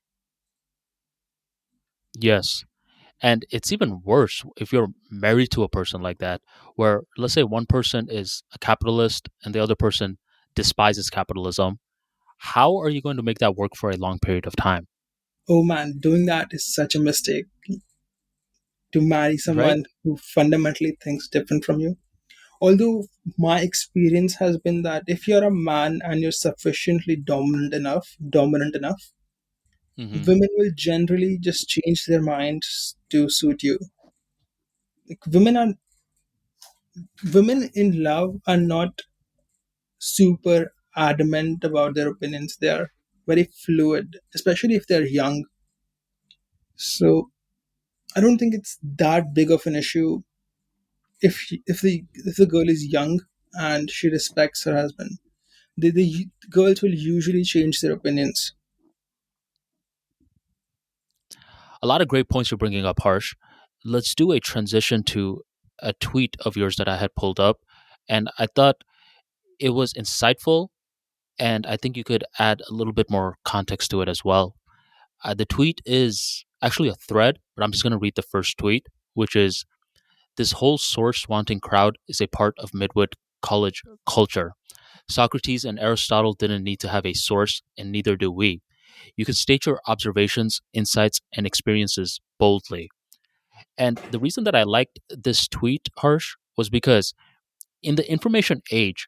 Yes. And it's even worse if you're married to a person like that, where let's say one person is a capitalist and the other person despises capitalism. How are you going to make that work for a long period of time? Oh man, doing that is such a mistake. To marry Right? someone who fundamentally thinks different from you. Although my experience has been that if you're a man and you're sufficiently dominant enough, Hmm. women will generally just change their minds to suit you. Like, women in love are not super adamant about their opinions. They are very fluid, especially if they're young. So I don't think it's that big of an issue if the girl is young and she respects her husband. The girls will usually change their opinions. A lot of great points you're bringing up, Harsh. Let's do a transition to a tweet of yours that I had pulled up, and I thought it was insightful, and I think you could add a little bit more context to it as well. The tweet is actually a thread, but I'm just going to read the first tweet, which is: This whole source wanting crowd is a part of Midwood College culture. Socrates and Aristotle didn't need to have a source, and neither do we. You can state your observations, insights, and experiences boldly. And the reason that I liked this tweet, Harsh, was because in the information age,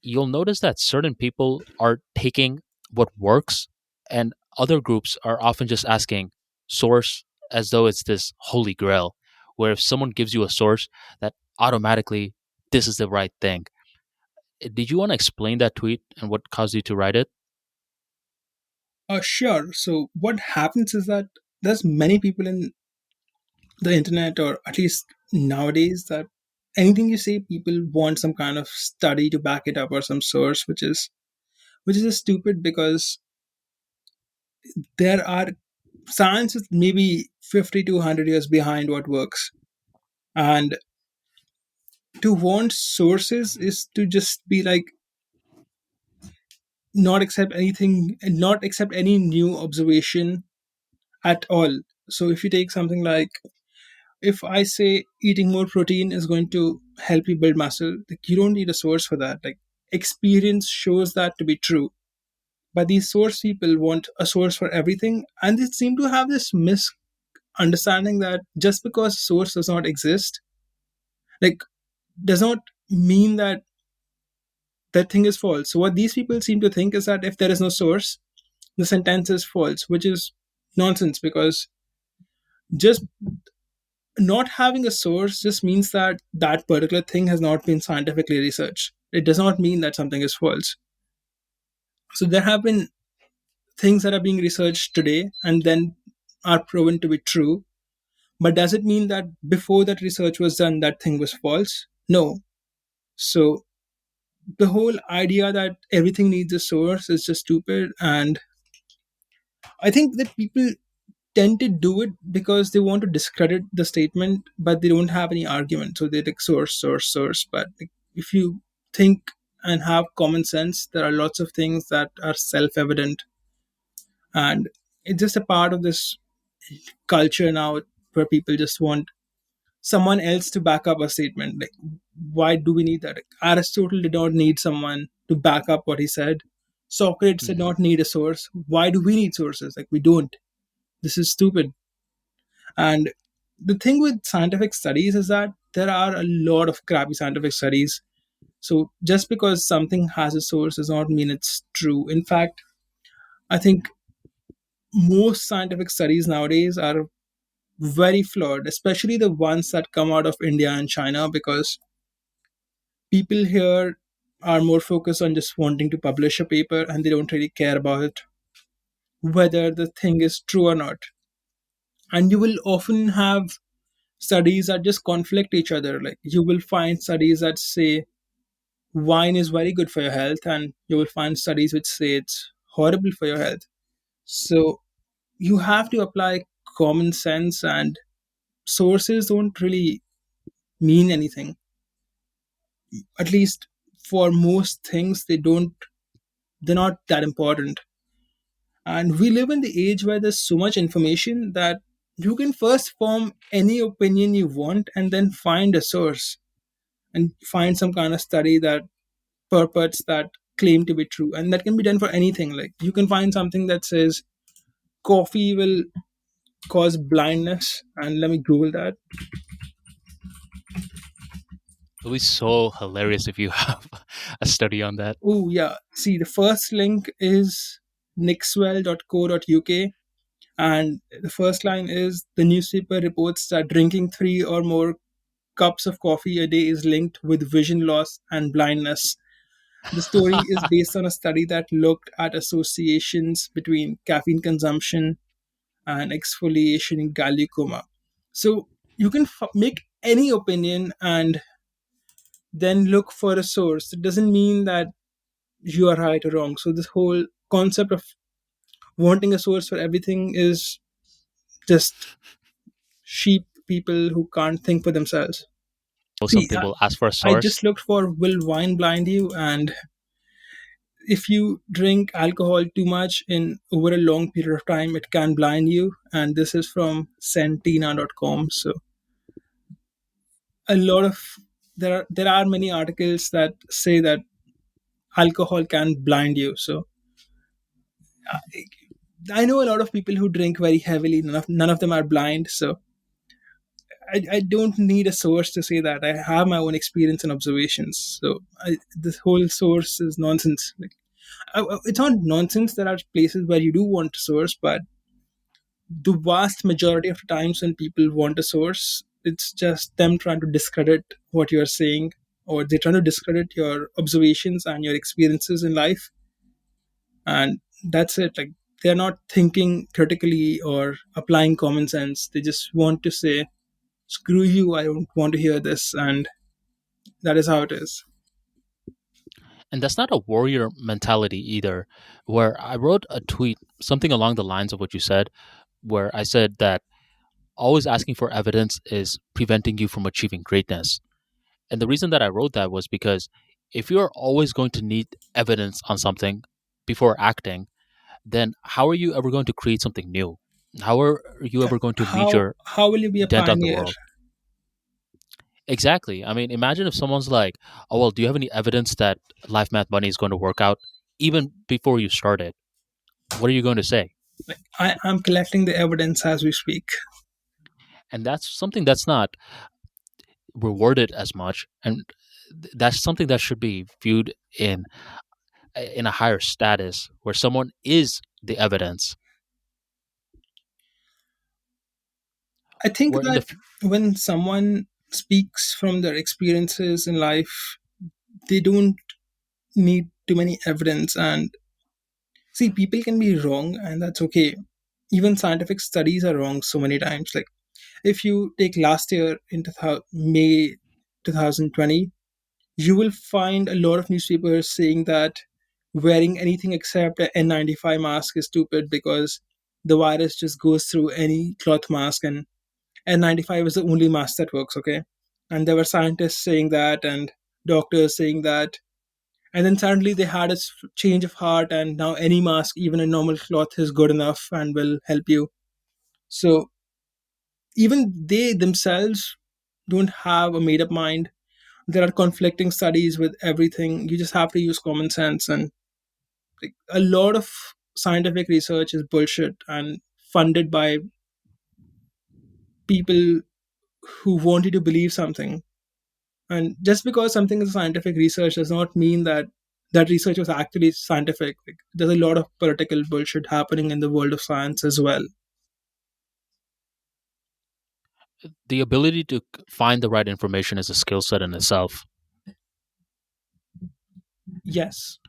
you'll notice that certain people are taking what works, and other groups are often just asking source as though it's this holy grail, where if someone gives you a source, that automatically this is the right thing. Did you want to explain that tweet and what caused you to write it? Sure. So what happens is that there's many people in the internet, or at least nowadays, that anything you say, people want some kind of study to back it up or some source, which is just stupid because there are science is maybe 50 to 100 years behind what works, and to want sources is to just be like not accept anything and not accept any new observation at all. So if you take something like, if I say eating more protein is going to help you build muscle, like you don't need a source for that. Like experience shows that to be true. But these source people want a source for everything, and they seem to have this misunderstanding that just because source does not exist, like does not mean that that thing is false. So what these people seem to think is that if there is no source, the sentence is false, which is nonsense because just not having a source just means that that particular thing has not been scientifically researched. It does not mean that something is false. So there have been things that are being researched today and then are proven to be true. But does it mean that before that research was done, that thing was false? No. So the whole idea that everything needs a source is just stupid. And I think that people tend to do it because they want to discredit the statement, but they don't have any argument. So they like source, source, source. But like, if you think and have common sense, there are lots of things that are self evident. And it's just a part of this culture now where people just want someone else to back up a statement. Like, why do we need that? Like, Aristotle did not need someone to back up what he said. Socrates did Hmm. not need a source. Why do we need sources? Like, we don't. This is stupid. And the thing with scientific studies is that there are a lot of crappy scientific studies. So just because something has a source does not mean it's true. In fact, I think most scientific studies nowadays are very flawed, especially the ones that come out of India and China, because people here are more focused on just wanting to publish a paper and they don't really care about whether the thing is true or not. And you will often have studies that just conflict each other. Like you will find studies that say wine is very good for your health, and you will find studies which say it's horrible for your health. So you have to apply common sense, and sources don't really mean anything. At least for most things, they're not that important. And we live in the age where there's so much information that you can first form any opinion you want and then find a source and find some kind of study that purports that claim to be true. And that can be done for anything. Like you can find something that says coffee will cause blindness, and let me Google that. It'll be so hilarious if you have a study on that. Oh yeah, see, the first link is nixwell.co.uk, and the first line is the newspaper reports that drinking 3 or more cups of coffee a day is linked with vision loss and blindness. The story is based on a study that looked at associations between caffeine consumption and exfoliation in glaucoma. So you can make any opinion and then look for a source. It doesn't mean that you are right or wrong. So this whole concept of wanting a source for everything is just sheep people who can't think for themselves. Well, some See, people ask for a I source. just looked for will wine blind you, and if you drink alcohol too much in over a long period of time, it can blind you. And this is from sentina.com. So a lot of there are many articles that say that alcohol can blind you. So I know a lot of people who drink very heavily. None of them are blind. So I don't need a source to say that. I have my own experience and observations. So this whole source is nonsense. Like, it's not nonsense. There are places where you do want a source, but the vast majority of the times when people want a source, it's just them trying to discredit what you're saying, or they're trying to discredit your observations and your experiences in life. And that's it. Like, they're not thinking critically or applying common sense. They just want to say, screw you, I don't want to hear this. And that is how it is. And that's not a warrior mentality either, where I wrote a tweet, something along the lines of what you said, where I said that always asking for evidence is preventing you from achieving greatness. And the reason that I wrote that was because if you're always going to need evidence on something before acting, then how are you ever going to create something new? How are you Yeah. ever going to meet How your how will you be a dent on the pioneer? world? Exactly. I mean, imagine if someone's like, "Oh well, do you have any evidence that Life Math Money is going to work out?" Even before you start it, what are you going to say? Like, I'm collecting the evidence as we speak. And that's something that's not rewarded as much, and that's something that should be viewed in a higher status, where someone is the evidence. I think Where in the that when someone speaks from their experiences in life, they don't need too many evidence. And see, people can be wrong, and that's okay. Even scientific studies are wrong so many times. Like, if you take last year in May 2020, you will find a lot of newspapers saying that wearing anything except an N95 mask is stupid because the virus just goes through any cloth mask, and N95 is the only mask that works, okay? And there were scientists saying that, and doctors saying that. And then suddenly they had a change of heart, and now any mask, even a normal cloth, is good enough and will help you. So even they themselves don't have a made up mind. There are conflicting studies with everything. You just have to use common sense. And like, a lot of scientific research is bullshit and funded by people who want you to believe something. And just because something is scientific research does not mean that that research was actually scientific. Like, there's a lot of political bullshit happening in the world of science as well. the ability to find the right information is a skill set in itself. Yes,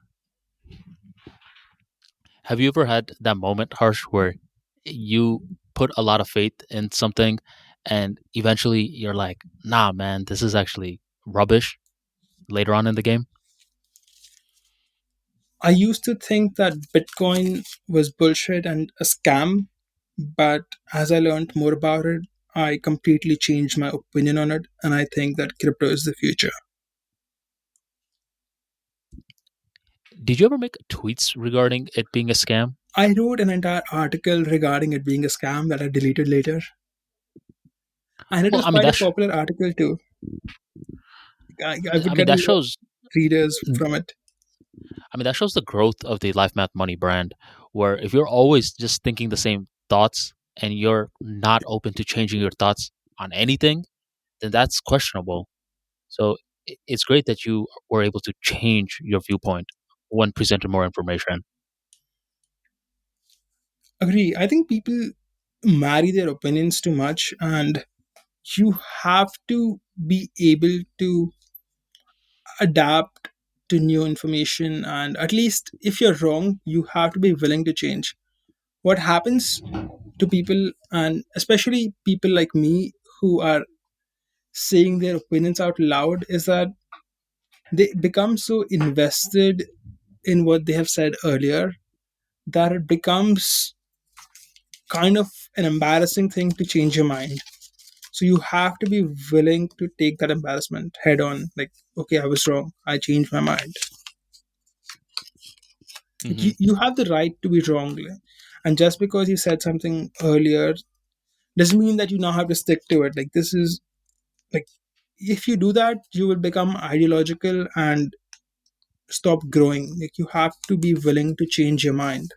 Have you ever had that moment, Harsh, where you put a lot of faith in something and eventually you're like, nah, man, this is actually rubbish later on in the game? I used to think that Bitcoin was bullshit and a scam, but as I learned more about it, I completely changed my opinion on it, and I think that crypto is the future. Did you ever make tweets regarding it being a scam? I wrote an entire article regarding it being a scam that I deleted later, and it Well, was I mean, quite a popular article too. I would get a that lot of shows readers from it. that shows the growth of the Life Math Money brand, where if you're always just thinking the same thoughts and you're not open to changing your thoughts on anything, then that's questionable. So it's great that you were able to change your viewpoint when presented more information. Agree. I think people marry their opinions too much, and you have to be able to adapt to new information. And at least if you're wrong, you have to be willing to change. What happens to people, and especially people like me who are saying their opinions out loud, is that they become so invested in what they have said earlier that it becomes kind of an embarrassing thing to change your mind. So you have to be willing to take that embarrassment head on. Like, okay, I was wrong. I changed my mind. Like, Hmm. you have the right to be wrong. And just because you said something earlier doesn't mean that you now have to stick to it. Like, this is like, if you do that, you will become ideological and stop growing. Like, you have to be willing to change your mind.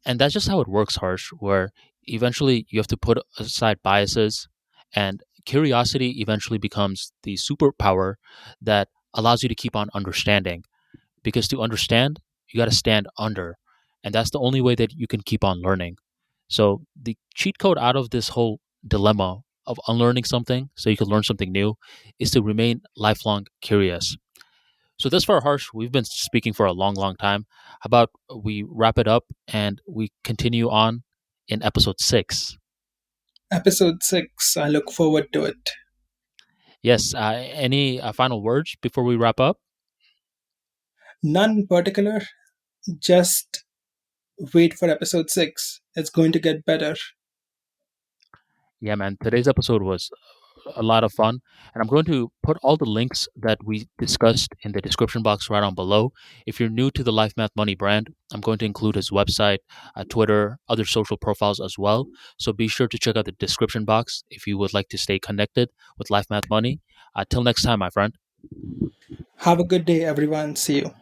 And that's just how it works, Harsh, where eventually you have to put aside biases and curiosity eventually becomes the superpower that allows you to keep on understanding. Because to understand, you got to stand under. And that's the only way that you can keep on learning. So the cheat code out of this whole dilemma of unlearning something so you can learn something new is to remain lifelong curious. So thus far, Harsh, we've been speaking for a long, long time. How about we wrap it up and we continue on in episode 6? Episode 6. I look forward to it. Yes. Any final words before we wrap up? None particular, just wait for episode 6. It's going to get better. Yeah, man. Today's episode was a lot of fun. And I'm going to put all the links that we discussed in the description box right on below. If you're new to the Life Math Money brand, I'm going to include his website, Twitter, other social profiles as well. So be sure to check out the description box if you would like to stay connected with Life Math Money. Till next time, my friend. Have a good day, everyone. See you.